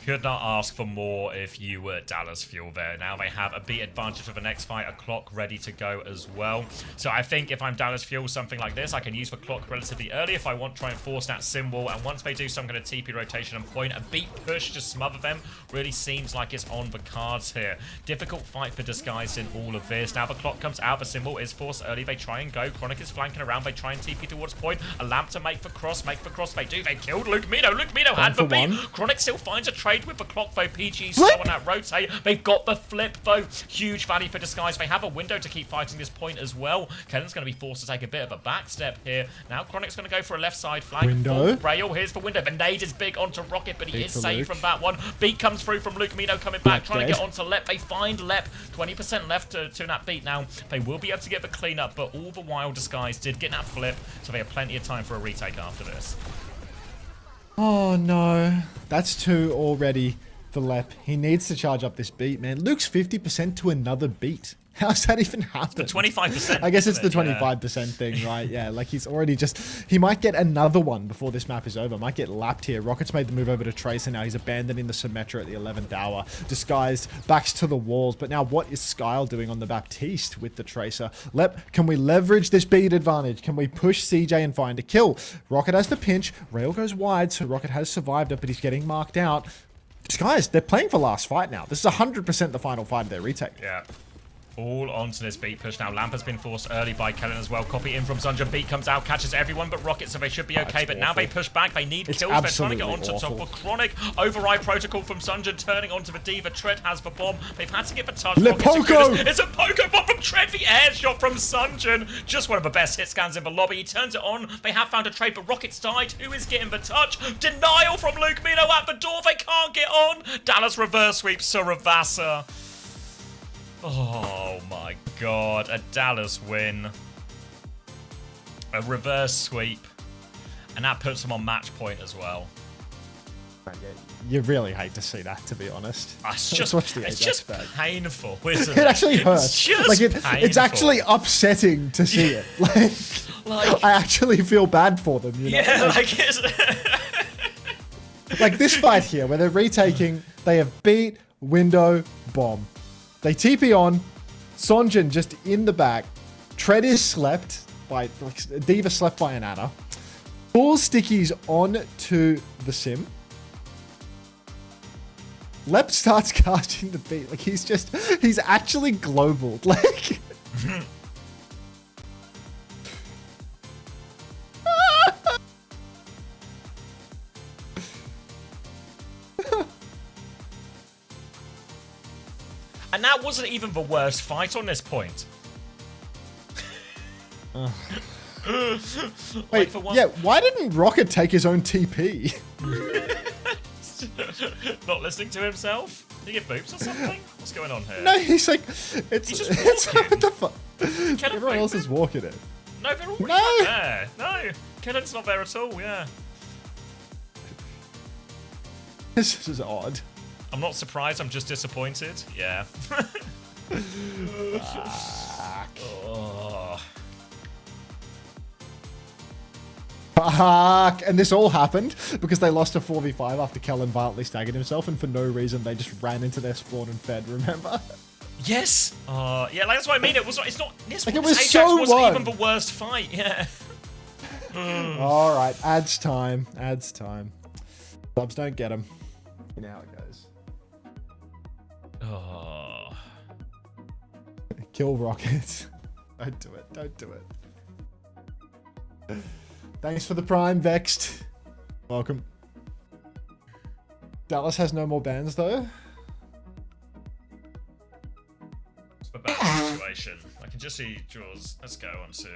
S2: Could not ask for more if you were Dallas Fuel there. Now they have a beat advantage for the next fight, a clock ready to go as well. So I think if I'm Dallas Fuel, something like this, I can use the clock relatively early if I want to try and force that symbol. And once they do some kind of TP rotation and point, a beat push to smother them really seems like it's on the cards here. Difficult fight for Disguise in all of this. Now the clock comes out, the symbol is forced early. They try and go. Chronic is flanking around. They try and TP towards point. A lamp to make for cross. They do. They killed Luke Mino. Luke Mino had the beat. Chronic still finds a trade with the clock though. PG still on that rotate. They've got the flip though. Huge value for Disguise. They have a window to keep fighting this point as well. Kellen's going to be forced to take a bit of a back step here. Now Chronic's going to go for a left side flank.
S1: Window.
S2: Rail, here's the window. The nade is big onto Rocket, but he is saved from that one. Beat comes through from Luke Mino coming back, trying to get onto Lep. They find Lep. 20% left to that beat now. They will be able to get the cleanup, but all the while Disguise did get that flip, so they have plenty of time for a retake after this.
S1: Oh no. That's 2 already for Lep. He needs to charge up this beat, man. Luke's 50% to another beat. How's that even happen?
S2: The 25%.
S1: I guess it's the 25% thing, right? Yeah, like he's already he might get another one before this map is over. Might get lapped here. Rocket's made the move over to Tracer now. He's abandoning the Symmetra at the 11th hour. Disguised, backs to the walls. But now what is Skyle doing on the Baptiste with the Tracer? Lep, can we leverage this beat advantage? Can we push CJ and find a kill? Rocket has the pinch. Rail goes wide, so Rocket has survived it, but he's getting marked out. Disguised, they're playing for last fight now. This is 100% the final fight of their retake.
S2: Yeah. All onto this beat push now. Lamp has been forced early by Kellen as well. Copy in from Sunja. Beat comes out, catches everyone but Rocket, so they should be okay. But now they push back. They need kills. They're trying to get onto top of Chronic. Override protocol from Sunja, turning onto the Diva. Tread has the bomb. They've had to get the touch. It's a Poco bomb from Tread. The air shot from Sunjin. Just one of the best hit scans in the lobby. He turns it on. They have found a trade, but Rocket's died. Who is getting the touch? Denial from Luke Mino at the door. They can't get on. Dallas reverse sweeps Suravasa. Oh my god, a Dallas win. A reverse sweep. And that puts them on match point as well.
S1: You really hate to see that, to be honest.
S2: It's just painful, isn't
S1: it? It actually hurts. It's actually upsetting to see it. Like, I actually feel bad for them, you know?
S2: Yeah,
S1: like this fight here, where they're retaking, they have beat, window, bomb. They TP on, Sonjin just in the back. Tread is slept by, Diva slept by an Ana. Full stickies on to the sim. Lep starts casting the beat. Like he's actually global. Like.
S2: And that wasn't even the worst fight on this point.
S1: Wait, yeah, why didn't Rocket take his own TP?
S2: Not listening to himself? Did he get boobs or something? What's going on here?
S1: No, he's like,
S2: he's just walking.
S1: What the fuck? Everyone else is walking it.
S2: No, they're all right there. No, Kellen's not there at all, yeah.
S1: This is odd.
S2: I'm not surprised, I'm just disappointed. Yeah. Oh.
S1: Fuck. And this all happened because they lost a 4v5 after Kellen violently staggered himself, and for no reason they just ran into their spawn and fed, remember?
S2: Yes. Yeah, like, that's what I mean. It's not. This
S1: like,
S2: one,
S1: it was
S2: Ajax
S1: so
S2: wasn't
S1: won.
S2: even the worst fight. Yeah.
S1: All right, ads time. Ads time. Subs don't get them. You know how it goes.
S2: Oh.
S1: Kill rockets. Don't do it. Don't do it. Thanks for the prime, Vexed. Welcome. Dallas has no more bans though.
S2: It's a bad situation. I can just see Jaws. Let's go on to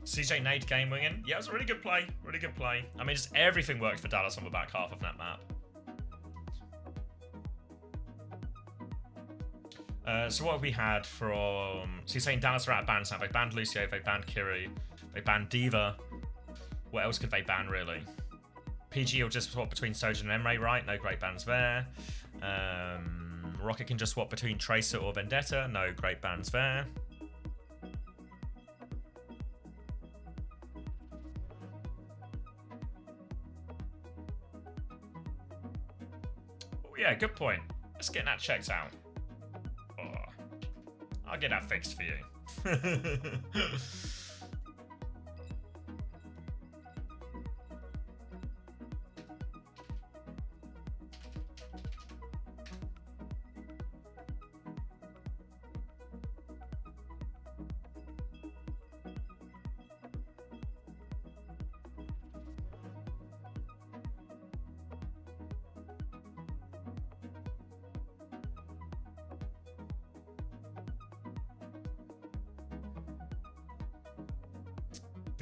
S2: CJ Nade game winging. Yeah, it was a really good play. Really good play. I mean, just everything worked for Dallas on the back half of that map. So what have we had from... So you're saying Dallas are out of bans now. They banned Lucio, they banned Kiri, they banned Diva. What else could they ban, really? PG will just swap between Sojourn and Emre, right? No great bans there. Rocket can just swap between Tracer or Vendetta. No great bans there. Oh, yeah, good point. Let's get that checked out. I'll get that fixed for you.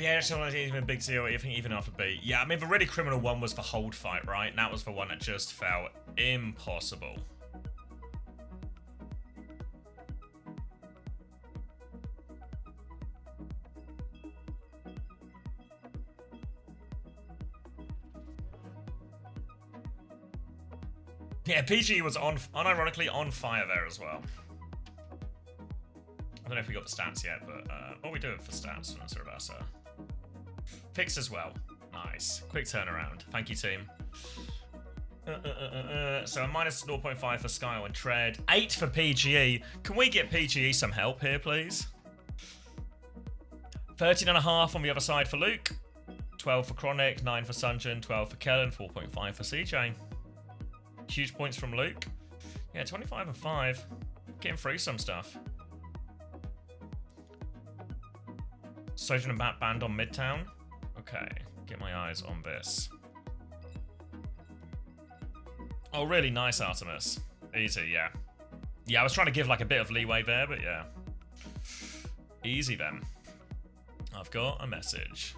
S2: Yeah, it's not even a big deal, even after B. Yeah, I mean, the really criminal one was the hold fight, right? And that was the one that just felt impossible. Yeah, PG was unironically on fire there as well. I don't know if we got the stats yet, but what we do for stats from Cervasa. Fixed as well. Nice. Quick turnaround. Thank you, team. So a minus 0.5 for Skyle and Tread. 8 for PGE. Can we get PGE some help here, please? 13.5 on the other side for Luke. 12 for Chronic. 9 for Sunjin. 12 for Kellen. 4.5 for CJ. Huge points from Luke. Yeah, 25 and 5. Getting through some stuff. Sojourn and Bat banned on Midtown. Okay, get my eyes on this. Oh, really nice, Artemis. Easy, yeah. Yeah, I was trying to give like a bit of leeway there, but yeah. Easy then. I've got a message.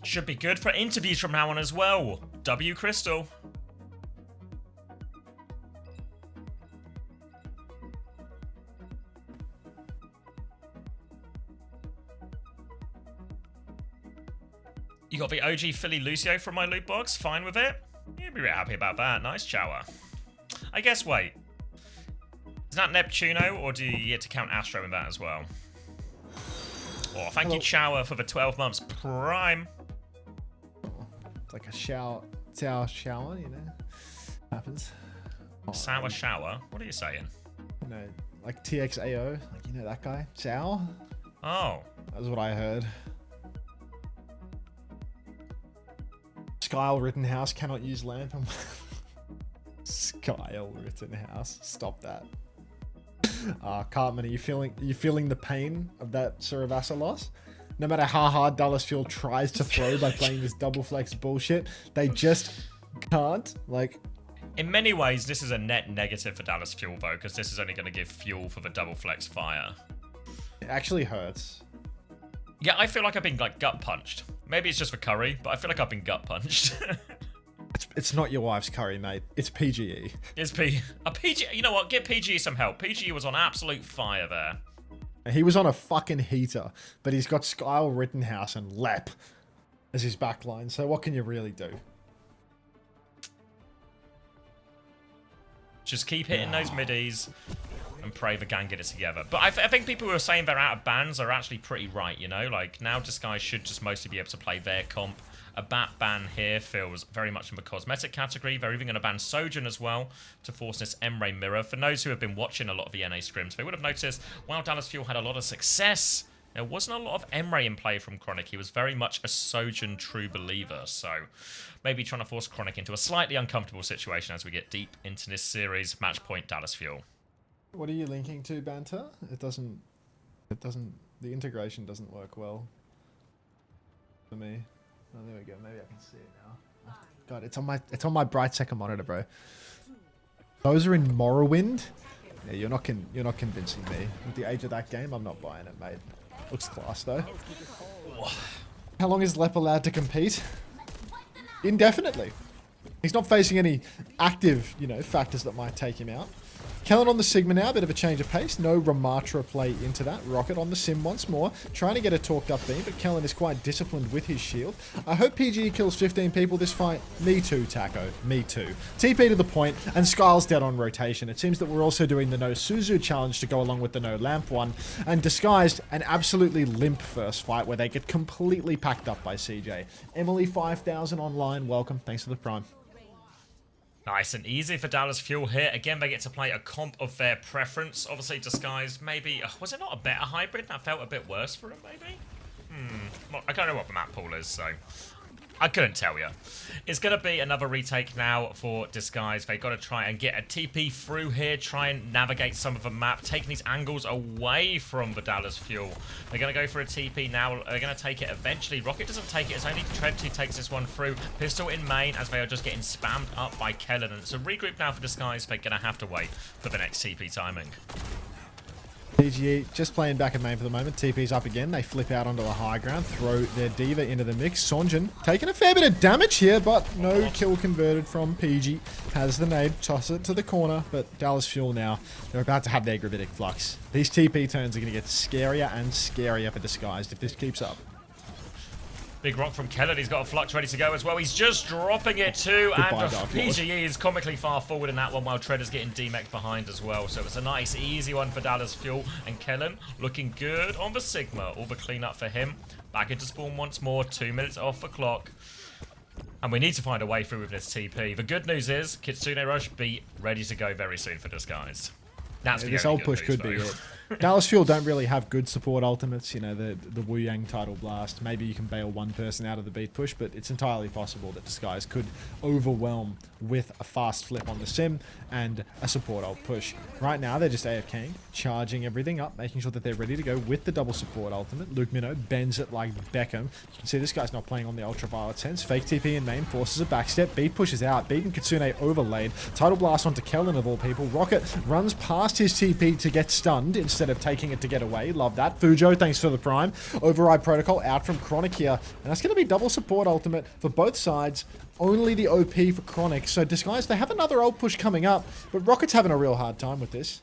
S2: Should be good for interviews from now on as well. W Crystal. You got the OG Philly Lucio from my loot box. Fine with it. You'd be really happy about that. Nice Chower. I guess, wait. Is that Neptuno, or do you get to count Astro in that as well? Oh, thank you, Chower, for the 12 months prime.
S1: It's like a sour shower, you know. Happens.
S2: Sour shower? What are you saying?
S1: You know, like TXAO, like you know that guy, sour.
S2: Oh,
S1: That's what I heard. Skyle Rittenhouse cannot use lamp. Skyle Rittenhouse, stop that. Cartman, are you feeling the pain of that Cervasa loss? No matter how hard Dallas Fuel tries to throw by playing this double flex bullshit, they just can't. Like,
S2: in many ways, this is a net negative for Dallas Fuel, though, because this is only going to give fuel for the double flex fire.
S1: it actually hurts.
S2: Yeah, I feel like I've been like gut punched. Maybe it's just for curry, but I feel like I've been gut punched.
S1: It's not your wife's curry, mate. It's PGE.
S2: It's PG. You know what? Get PGE some help. PGE was on absolute fire there.
S1: He was on a fucking heater, but he's got Skyle Rittenhouse and Lep as his backline. So what can you really do?
S2: Just keep hitting those middies. and pray the gang get it together. But I think people who are saying they're out of bans are actually pretty right, you know? Like, now Disguise should just mostly be able to play their comp. A bat ban here feels very much in the cosmetic category. They're even going to ban Sojourn as well to force this Emre mirror. For those who have been watching a lot of the NA scrims, they would have noticed while Dallas Fuel had a lot of success, there wasn't a lot of Emre in play from Chronic. He was very much a Sojourn true believer. So maybe trying to force Chronic into a slightly uncomfortable situation as we get deep into this series. Match point, Dallas Fuel.
S1: What are you linking to, Banter? It doesn't, the integration doesn't work well for me. Oh, there we go. Maybe I can see it now. God, it's on my bright second monitor, bro. Those are in Morrowind. Yeah, you're not convincing me. With the age of that game, I'm not buying it, mate. Looks class though. How long is Lep allowed to compete? Indefinitely. He's not facing any active, you know, factors that might take him out. Kellen on the Sigma now, a bit of a change of pace. No Ramatra play into that. Rocket on the Sim once more, trying to get a talked up beam, but Kellen is quite disciplined with his shield. I hope PGE kills 15 people this fight. Me too, Taco. Me too. TP to the point, and Skyle's dead on rotation. It seems that we're also doing the no Suzu challenge to go along with the no Lamp one, and Disguised an absolutely limp first fight where they get completely packed up by CJ. Emily 5000 online, welcome. Thanks for the prime.
S2: Nice and easy for Dallas Fuel here. Again, they get to play a comp of their preference. Obviously, Disguise, maybe... was it not a better hybrid? That felt a bit worse for him, maybe? Well, I don't know what the map pool is, so... I couldn't tell you. It's going to be another retake now for Disguise. They've got to try and get a TP through here, try and navigate some of the map, taking these angles away from the Dallas Fuel. They're going to go for a TP now. They're going to take it eventually. Rocket doesn't take it. It's only Tread who takes this one through. Pistol in main as they are just getting spammed up by Kellen. And it's a regroup now for Disguise. They're going to have to wait for the next TP timing.
S1: PGE just playing back in main for the moment. TP's up again. They flip out onto the high ground, throw their Diva into the mix. Sonjin taking a fair bit of damage here, but no kill converted from PG. Has the nade, toss it to the corner, but Dallas Fuel now, they're about to have their Gravitic Flux. These TP turns are going to get scarier and scarier for Disguised if this keeps up.
S2: Big rock from Kellen. He's got a flux ready to go as well. He's just dropping it too.
S1: Goodbye,
S2: and
S1: Dark Lord.
S2: PGE is comically far forward in that one while Treader's getting DMEC behind as well. So it's a nice, easy one for Dallas Fuel. And Kellen looking good on the Sigma. All the cleanup for him. Back into spawn once more. 2 minutes off the clock. And we need to find a way through with this TP. The good news is Kitsune Rush be ready to go very soon for Disguised. That's
S1: Yeah,
S2: the
S1: this
S2: only
S1: old
S2: good
S1: push
S2: news,
S1: could be
S2: though.
S1: it. Dallas Fuel don't really have good support ultimates. You know, the Wu Yang Tidal Blast. Maybe you can bail one person out of the beat push, but it's entirely possible that Disguise could overwhelm with a fast flip on the Sim and a support ult push. Right now, they're just AFKing, charging everything up, making sure that they're ready to go with the double support ultimate. Luke Minnow bends it like Beckham. You can see this guy's not playing on the ultraviolet sense. Fake TP in main, forces a backstep. Beat pushes out. Beat and Kitsune overlaid. Tidal Blast onto Kellen of all people. Rocket runs past his TP to get stunned instead of taking it to get away. Love that. Fujo, thanks for the prime. Override Protocol out from Chronic here. And that's going to be double support ultimate for both sides. Only the OP for Chronic. So Disguise, they have another ult push coming up, but Rocket's having a real hard time with this.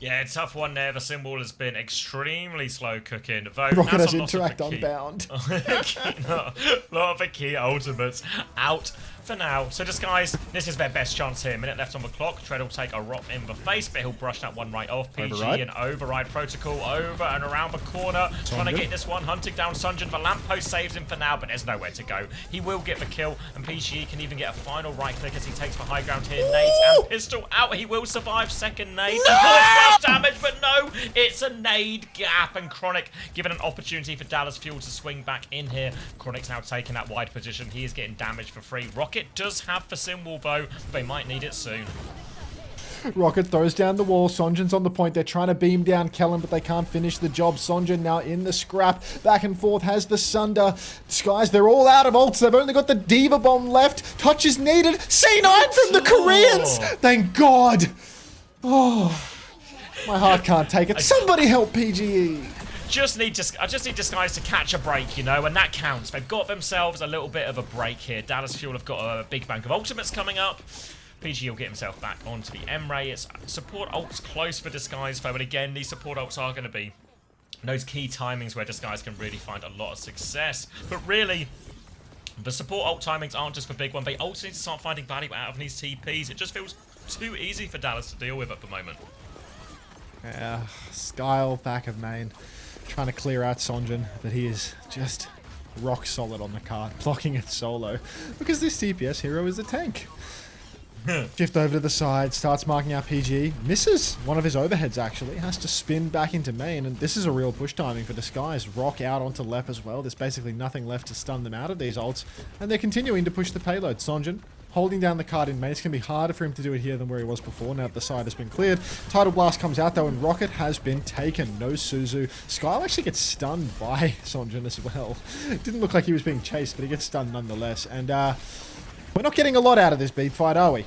S2: Yeah, tough one there. The symbol has been extremely slow cooking. Though
S1: Rocket
S2: that's
S1: has
S2: a lot of
S1: interact
S2: the key-
S1: unbound.
S2: A lot of the key ultimates out for now. So Disguise, this is their best chance here. Minute left on the clock. Tread will take a rock in the face, but he'll brush that one right off. PG
S1: Override.
S2: and Override Protocol over and around the corner. Trying to get this one, hunting down Sunjin. The lamppost saves him for now, but there's nowhere to go. He will get the kill, and PGE can even get a final right click as he takes the high ground here. Nades and pistol out. He will survive. Second nade. Splash damage, but no, it's a nade gap, and Chronic given an opportunity for Dallas Fuel to swing back in here. Chronic's now taking that wide position. He is getting damage for free. Rocket does have the symbol though. They might need it soon.
S1: Rocket throws down the wall. Sonjin's on the point. They're trying to beam down Kellen, but they can't finish the job. Sonjin now in the scrap. Back and forth has the Sunder. Disguise, they're all out of ults. They've only got the Diva Bomb left. Touch is needed. C9 from the Koreans. Thank God. Oh, my heart can't take it. Somebody help PGE.
S2: I just need Disguise to catch a break, you know, and that counts. They've got themselves a little bit of a break here. Dallas Fuel have got a big bank of ultimates coming up. PG will get himself back onto the Emre. It's support ults close for Disguise, though, and again, these support ults are going to be those key timings where Disguise can really find a lot of success. But really, the support ult timings aren't just for big one. They also need to start finding value out of these TPs. It just feels too easy for Dallas to deal with at the moment.
S1: Yeah, Skyle back of main, trying to clear out Sonjin, but he is just rock solid on the cart, blocking it solo, because this CPS hero is a tank. Shift over to the side, starts marking out PG, misses one of his overheads actually, has to spin back into main, and this is a real push timing for Disguise. Rock out onto Lep as well, there's basically nothing left to stun them out of these ults, and they're continuing to push the payload. Sonjin holding down the card in main. It's going to be harder for him to do it here than where he was before, now that the side has been cleared. Tidal Blast comes out though, and Rocket has been taken. No Suzu. Skyle actually gets stunned by Sonjin as well. Didn't look like he was being chased, but he gets stunned nonetheless, and we're not getting a lot out of this beat fight, are we?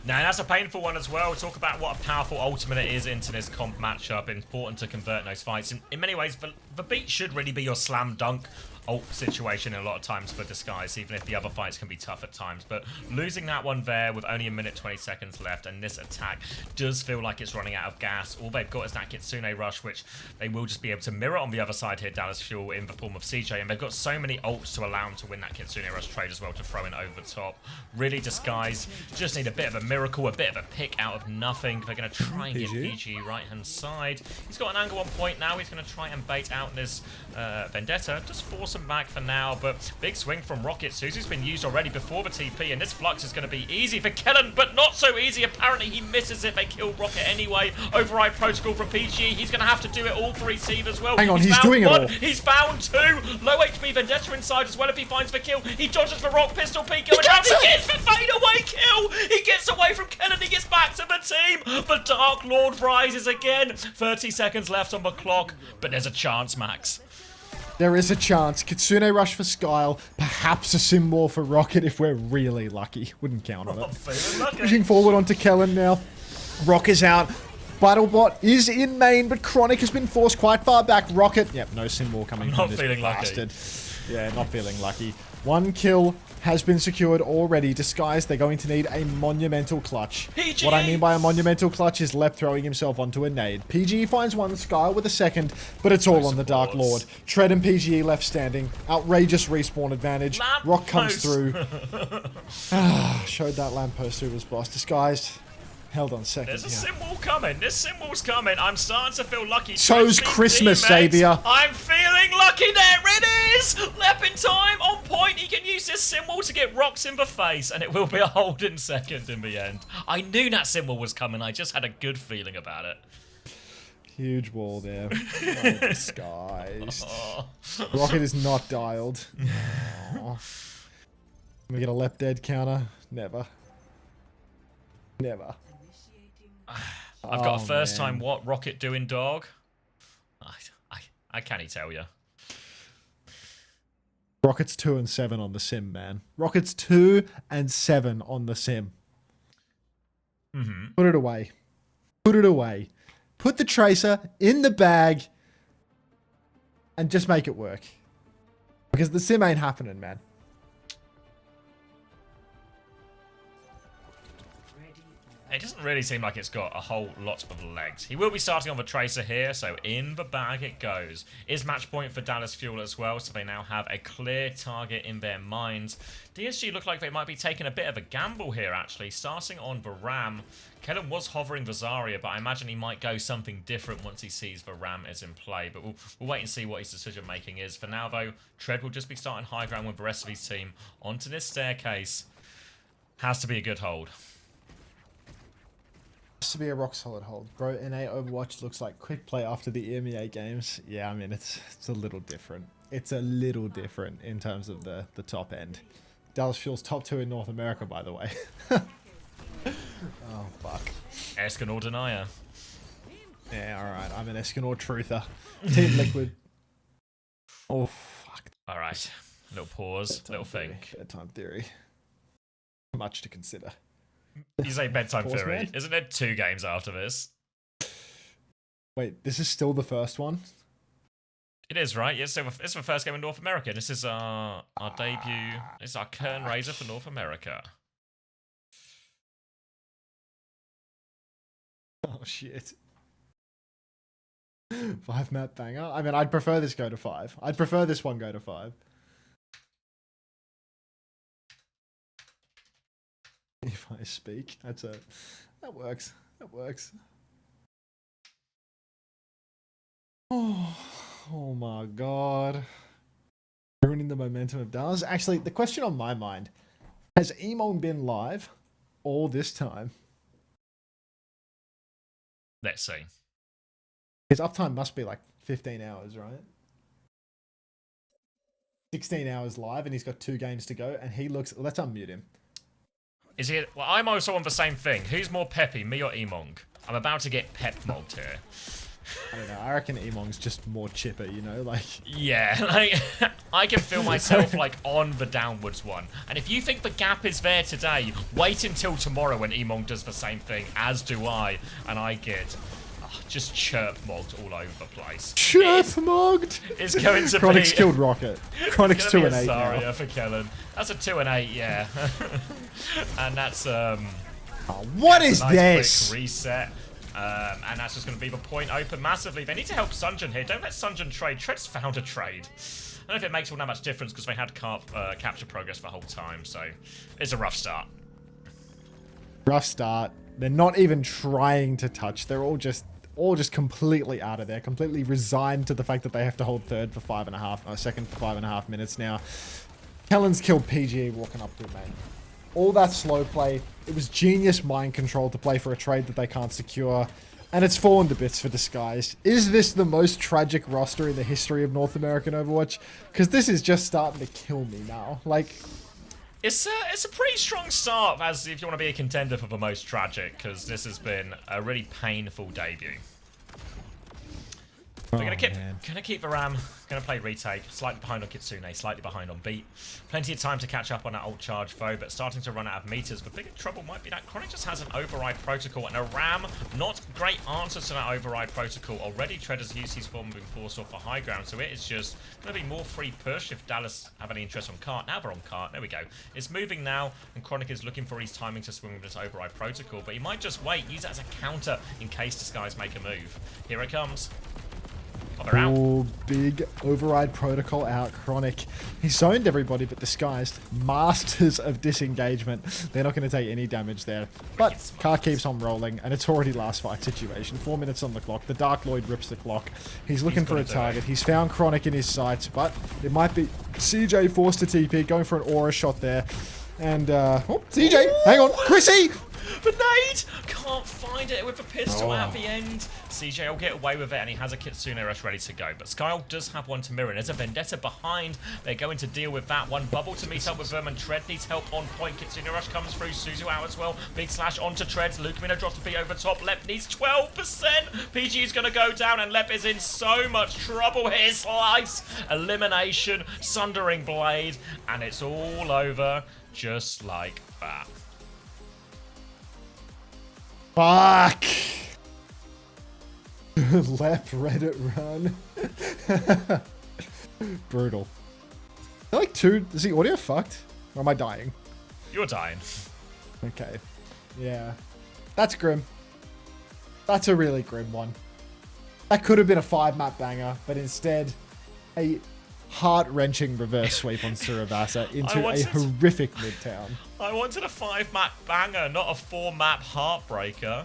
S2: No, that's a painful one as well. Talk about what a powerful ultimate it is into this comp matchup. Important to convert in those fights. In many ways, the beat should really be your slam dunk ult situation a lot of times for Disguise, even if the other fights can be tough at times. But losing that one there with only a minute 20 seconds left, and this attack does feel like it's running out of gas. All they've got is that Kitsune Rush, which they will just be able to mirror on the other side here, Dallas Fuel, in the form of CJ. And they've got so many ults to allow them to win that Kitsune Rush trade as well, to throw in over the top. Really, Disguise just need a bit of a miracle, a bit of a pick out of nothing. They're going to try and get PG right-hand side. He's got an angle on point now. He's going to try and bait out this Vendetta. Just force him back for now, but big swing from Rocket. Suzu's been used already before the TP, and this Flux is going to be easy for Kellen, but not so easy. Apparently, he misses it. They kill Rocket anyway. Override protocol from PG. He's going to have to do it all for Receive as well.
S1: Hang on, he's doing
S2: one.
S1: it all.
S2: He's found two. Low HP Vendetta inside as well if he finds the kill. He dodges the Rock Pistol Peek going down. He gets the fadeaway kill. He gets away from Kellen. He gets back to the team. The Dark Lord rises again. 30 seconds left on the clock, but there's a chance, Max.
S1: There is a chance. Kitsune Rush for Skyle. Perhaps a Symbol for Rocket if we're really lucky. Wouldn't count on it. Pushing forward onto Kellen now. Rock is out. Battlebot is in main, but Chronic has been forced quite far back. Rocket. Yep, no Symbol coming from this bastard. Yeah, not feeling lucky. One kill has been secured already. Disguise, they're going to need a monumental clutch. PG! What I mean by a monumental clutch is Lep throwing himself onto a nade. PG finds one, Skyle with a second, but it's all on the Dark Lord. Tread and PG left standing. Outrageous respawn advantage. Rock comes through. Showed that lamppost who was boss. Disguised. Held on second.
S2: There's a symbol coming. This symbol's coming. I'm starting to feel lucky.
S1: So's Christmas, Xavier.
S2: I'm feeling lucky. There it is. Lep in time. On point. He can use this symbol to get rocks in the face, and it will be a holding second in the end. I knew that symbol was coming. I just had a good feeling about it.
S1: Huge wall there. Oh, Disguised. Rocket is not dialed. Oh. Can we get a Lep dead counter? Never. Never.
S2: I've got a first time what Rocket doing, dog. I can't tell you.
S1: Rocket's 2 and 7 on the sim, man. Rocket's 2 and 7 on the sim. Put it away. Put it away. Put the Tracer in the bag and just make it work. Because the sim ain't happening, man.
S2: It doesn't really seem like it's got a whole lot of legs. He will be starting on the Tracer here, so in the bag it goes. Is match point for Dallas Fuel as well, so they now have a clear target in their minds. DSG look like they might be taking a bit of a gamble here, actually. Starting on the Ram. Kellen was hovering the Zarya, but I imagine he might go something different once he sees the Ram is in play. But we'll wait and see what his decision-making is. For now, though, Tread will just be starting high ground with the rest of his team onto this staircase. Has to be a good hold.
S1: To be a rock solid hold. Bro, NA Overwatch looks like quick play after the EMEA games. Yeah, I mean, it's a little different. It's a little different in terms of the top end. Dallas Fuel's top 2 in North America, by the way. Oh, fuck.
S2: Escanor denier.
S1: Yeah, alright. I'm an Escanor truther. Team Liquid. Oh, fuck.
S2: Alright. Little pause. Little think.
S1: Bedtime theory. Much to consider.
S2: You say bedtime
S1: Pause,
S2: theory.
S1: man.
S2: Isn't there 2 games after this?
S1: Wait, this is still the first one?
S2: It is, right? Yes, so it's the first game in North America. This is our debut. It's our curtain raiser for North America.
S1: Oh, shit. 5 map banger? I mean, I'd prefer this go to 5. I'd prefer this one go to 5. If I speak, that works. That works. Oh my god. Ruining the momentum of Dallas. Actually, the question on my mind, has Emong been live all this time?
S2: Let's see.
S1: His uptime must be like 15 hours, right? 16 hours live, and he's got 2 games to go, and he looks... Let's unmute him.
S2: Is he? Well, I'm also on the same thing. Who's more peppy, me or Emong? I'm about to get pep mogged here.
S1: I don't know. I reckon Emong's just more chipper, you know? Like...
S2: Yeah, like, I can feel myself, like, on the downwards one. And if you think the gap is there today, wait until tomorrow when Emong does the same thing, as do I, and I get... just chirp mogged all over the place.
S1: Chirp mogged?
S2: It's going to
S1: Chronic's
S2: be...
S1: killed Rocket. Chronic's 2 and 8
S2: Sorry
S1: now.
S2: for Kellen. That's a 2 and 8, yeah. And that's
S1: What is
S2: a nice
S1: this?
S2: quick reset. And that's just going to be the point open massively. They need to help Sunjun here. Don't let Sunjun trade. Tread's found a trade. I don't know if it makes all that much difference because they had capture progress the whole time. So it's a rough start.
S1: Rough start. They're not even trying to touch. They're all just completely out of there, completely resigned to the fact that they have to hold second for 5.5 minutes now. Kellen's killed PGE walking up to him, man. All that slow play, it was genius mind control to play for a trade that they can't secure, and it's fallen to bits for Disguised. Is this the most tragic roster in the history of North American Overwatch? Because this is just starting to kill me now. Like...
S2: It's a pretty strong start as if you want to be a contender for the most tragic, because this has been a really painful debut. We're gonna keep the Ram, gonna play retake, slightly behind on Kitsune, slightly behind on Beat. Plenty of time to catch up on that ult charge though, but starting to run out of meters. The bigger trouble might be that Chronic just has an override protocol, and a Ram, not great answer to that override protocol. Already Tread has used his form moving force off the high ground, so it is just gonna be more free push if Dallas have any interest on Cart. Now they're on Cart, there we go. It's moving now, and Chronic is looking for his timing to swing with this override protocol, but he might just wait, use it as a counter in case Disguise make a move. Here it comes.
S1: Oh, big override protocol out. Chronic. He's zoned everybody but Disguised. Masters of disengagement. They're not going to take any damage there. But car keeps on rolling, and it's already last fight situation. 4 minutes on the clock. The Dark Lloyd rips the clock. He's looking for a target. He's found Chronic in his sights, but it might be CJ forced to TP, going for an aura shot there. And, oh, CJ, hang on. Chrissy!
S2: The nade! Can't find it with the pistol at the end. CJ will get away with it, and he has a Kitsune rush ready to go. But Skyle does have one to mirror, and there's a Vendetta behind. They're going to deal with that one. Bubble to meet up with them, and Tread needs help on point. Kitsune rush comes through. Suzu out as well. Big slash onto Tread. Lukamina drops to be over top. Lep needs 12%. PG is going to go down, and Lep is in so much trouble here. Slice. Elimination. Sundering Blade. And it's all over just like that.
S1: Fuck! Left Reddit run. Brutal. They're like 2. Is the audio fucked? Or am I dying?
S2: You're dying.
S1: Okay. Yeah. That's grim. That's a really grim one. That could have been a 5-map banger, but instead, a heart-wrenching reverse sweep on Suravasa into a horrific midtown.
S2: I wanted a 5-map banger, not a 4-map heartbreaker.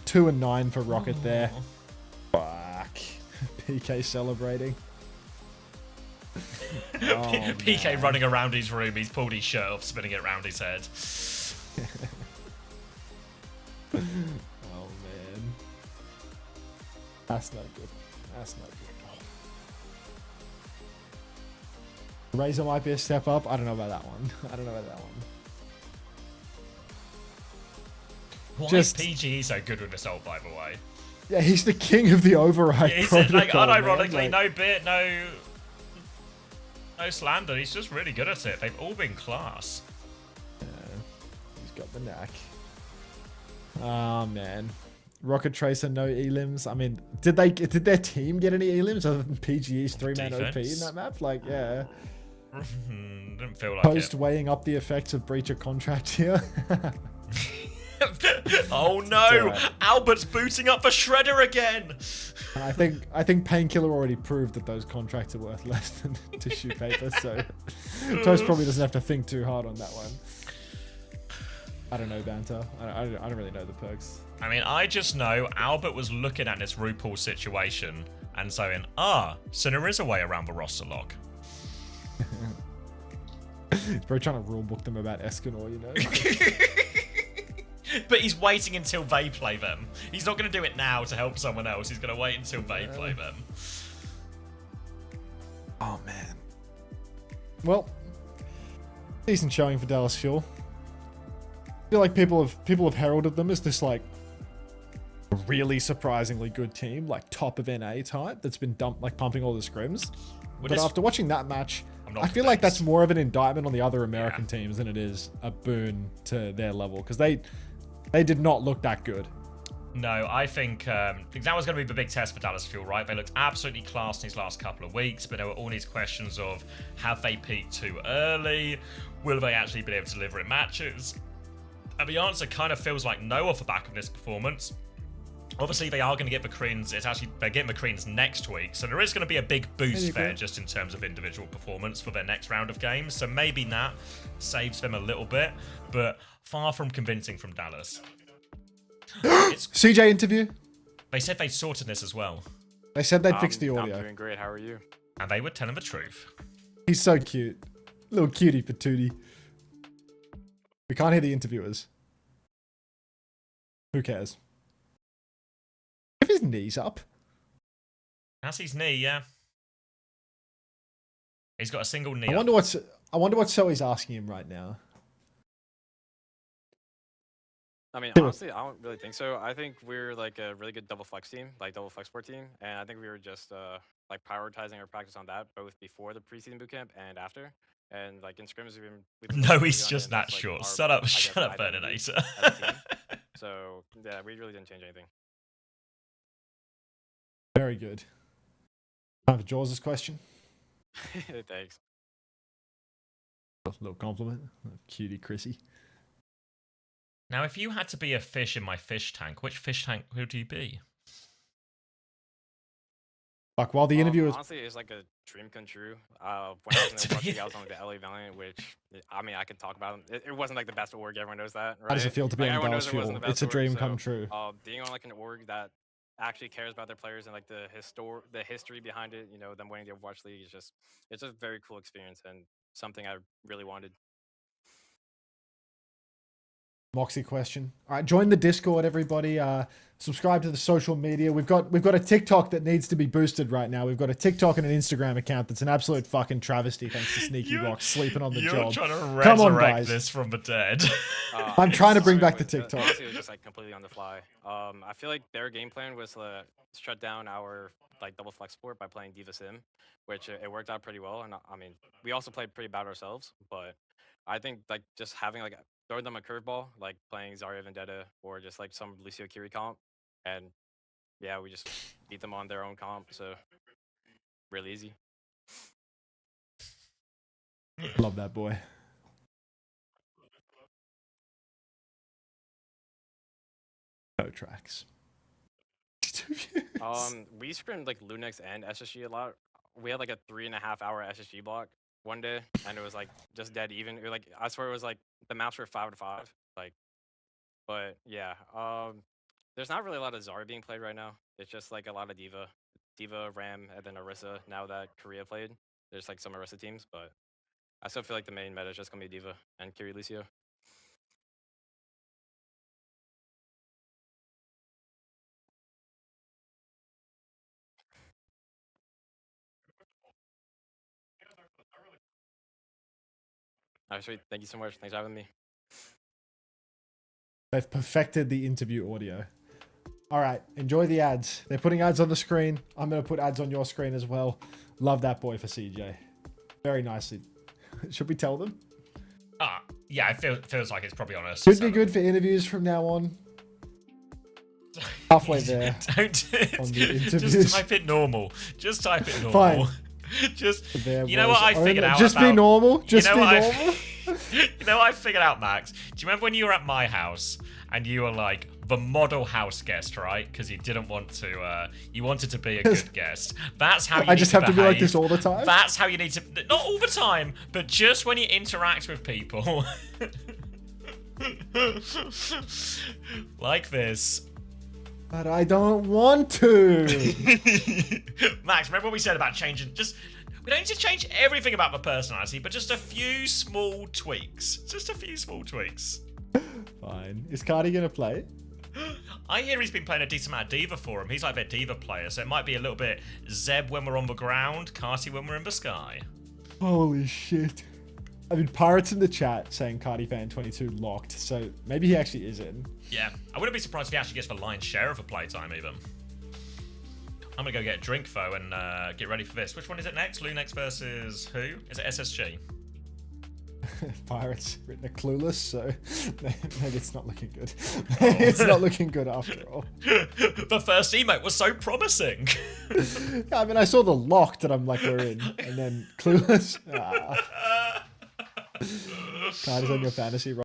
S1: 2 and 9 for Rocket there. Fuck. PK celebrating.
S2: PK man. Running around his room, he's pulled his shirt off, spinning it around his head.
S1: Oh man. That's not good. That's not good. Razor might be a step up. I don't know about that one. I don't know about that one.
S2: Why is PGE so good with this ult, by the way?
S1: Yeah, he's the king of the override protocol.
S2: Like, unironically, no bit, no slander. He's just really good at it. They've all been class.
S1: Yeah, he's got the knack. Oh man, Rocket Tracer no elims. I mean, did their team get any elims other than PGE's 3-man OP in that map? Like, yeah.
S2: Didn't feel like
S1: Post
S2: it.
S1: weighing up the effects of breach of contract here.
S2: Oh no! Right. Albert's booting up for Shredder again.
S1: I think Painkiller already proved that those contracts are worth less than tissue paper, so Toast probably doesn't have to think too hard on that one. I don't know, Banter. I don't really know the perks.
S2: I mean, I just know Albert was looking at this RuPaul situation And so so there is a way around the roster lock.
S1: He's probably trying to rule book them about Escanor, you know?
S2: But he's waiting until they play them. He's not going to do it now to help someone else. He's going to wait until they play them.
S1: Oh, man. Well, decent showing for Dallas Fuel. I feel like people have heralded them as this, like, really surprisingly good team, like top of NA type, that's been pumping all the scrims. But after watching that match, I feel like that's more of an indictment on the other American teams than it is a boon to their level, because they did not look that good.
S2: No, I think that was going to be the big test for Dallas Fuel, right? They looked absolutely class in these last couple of weeks, but there were all these questions of, have they peaked too early? Will they actually be able to deliver in matches? And the answer kind of feels like no off the back of this performance. Obviously, they are going to get the Koreans. They're getting the Koreans next week, so there is going to be a big boost there just in terms of individual performance for their next round of games. So maybe that saves them a little bit, but far from convincing from Dallas.
S1: CJ interview.
S2: They said they sorted this as well.
S1: They said they'd fix the audio.
S5: I'm doing great. How are you?
S2: And they were telling the truth.
S1: He's so cute. Little cutie patootie. We can't hear the interviewers. Who cares? If his knees up.
S2: That's his knee, yeah. He's got a single knee.
S1: I wonder what Zoe's asking him right now.
S5: I mean, honestly, I don't really think so. I think we're like a really good double flex team, like double flex sport team, and I think we were just like prioritizing our practice on that both before the preseason bootcamp and after. And like in scrims, we've been
S2: no, he's just
S5: it,
S2: that
S5: like,
S2: short.
S5: our,
S2: Shut up, Bernadator.
S5: So yeah, we really didn't change anything.
S1: Very good. Time for Jaws' question.
S5: Thanks.
S1: A little compliment. Cutie Chrissy.
S2: Now, if you had to be a fish in my fish tank, which fish tank would you be?
S1: Like, while the interview was...
S5: Honestly, it's like a dream come true. When I was in the Rush, I was on the LA Valiant, which, I mean, I could talk about it. It wasn't like the best org, everyone knows that, right?
S1: How does it feel to be
S5: like,
S1: on Dallas Fuel? It's a dream come true.
S5: Being on like an org that actually cares about their players and like the history behind it, you know, them winning the Overwatch League is it's a very cool experience and something I really wanted.
S1: Moxie question. All right, join the Discord, everybody. Subscribe to the social media. We've got a TikTok that needs to be boosted right now. We've got a TikTok and an Instagram account that's an absolute fucking travesty thanks to Sneaky Box sleeping on the job.
S2: You're trying to
S1: Come on,
S2: resurrect
S1: guys.
S2: this from the dead.
S1: I'm trying to bring back the TikTok.
S5: Honestly, it was just like completely on the fly. I feel like their game plan was to shut down our like double flex sport by playing Diva Sim, which it worked out pretty well. And I mean, we also played pretty bad ourselves, but I think like just having like throwing them a curveball, like playing Zarya Vendetta or just like some Lucio Kiri comp, and yeah, we just beat them on their own comp, so really easy.
S1: Love that boy. No tracks.
S5: We scrimmed like Lunex and SSG a lot. We had like a 3.5 hour SSG block one day, and it was like just dead even. It was, like I swear it was like the maps were 5-5. Like, but yeah, there's not really a lot of Zarya being played right now. It's just like a lot of Diva, Ram, and then Orisa. Now that Korea played, there's like some Orisa teams, but I still feel like the main meta is just gonna be Diva and Kiri Lucio. All right, sweet. Thank you so much. Thanks for having me.
S1: They've perfected the interview audio. All right, enjoy the ads. They're putting ads on the screen. I'm going to put ads on your screen as well. Love that boy for CJ. Very nicely. Should we tell them?
S2: Yeah, it feels like it's probably on us.
S1: Should be good for interviews from now on. Halfway there.
S2: Don't
S1: on the interviews.
S2: Just type it normal. Just type it normal.
S1: Fine.
S2: Just
S1: there
S2: you know what I figured out.
S1: Just be normal. Just be normal.
S2: You know what I figured out, Max? Do you remember when you were at my house and you were like the model house guest, right? Because you didn't want to. You wanted to be a good guest. That's how you.
S1: I just have to be like this all the time.
S2: That's how you need to. Not all the time, but just when you interact with people. Like this.
S1: But I don't want to.
S2: Max, remember what we said about changing? We don't need to change everything about the personality, but just a few small tweaks. Just a few small tweaks.
S1: Fine. Is Cardi gonna play?
S2: I hear he's been playing a decent amount of Diva for him. He's like their Diva player, so it might be a little bit Zeb when we're on the ground, Carti when we're in the sky.
S1: Holy shit. I mean, Pirates in the chat saying Cardi fan 22 locked, so maybe he actually is in.
S2: Yeah, I wouldn't be surprised if he actually gets the lion's share of the playtime even. I'm gonna go get a drink though and get ready for this. Which one is it next? Lunex versus who? Is it SSG?
S1: Pirates written a clueless, so maybe it's not looking good. It's not looking good after all.
S2: The first emote was so promising.
S1: Yeah, I mean, I saw the locked and I'm like, we're in. And then clueless. Cardi's on your fantasy, right?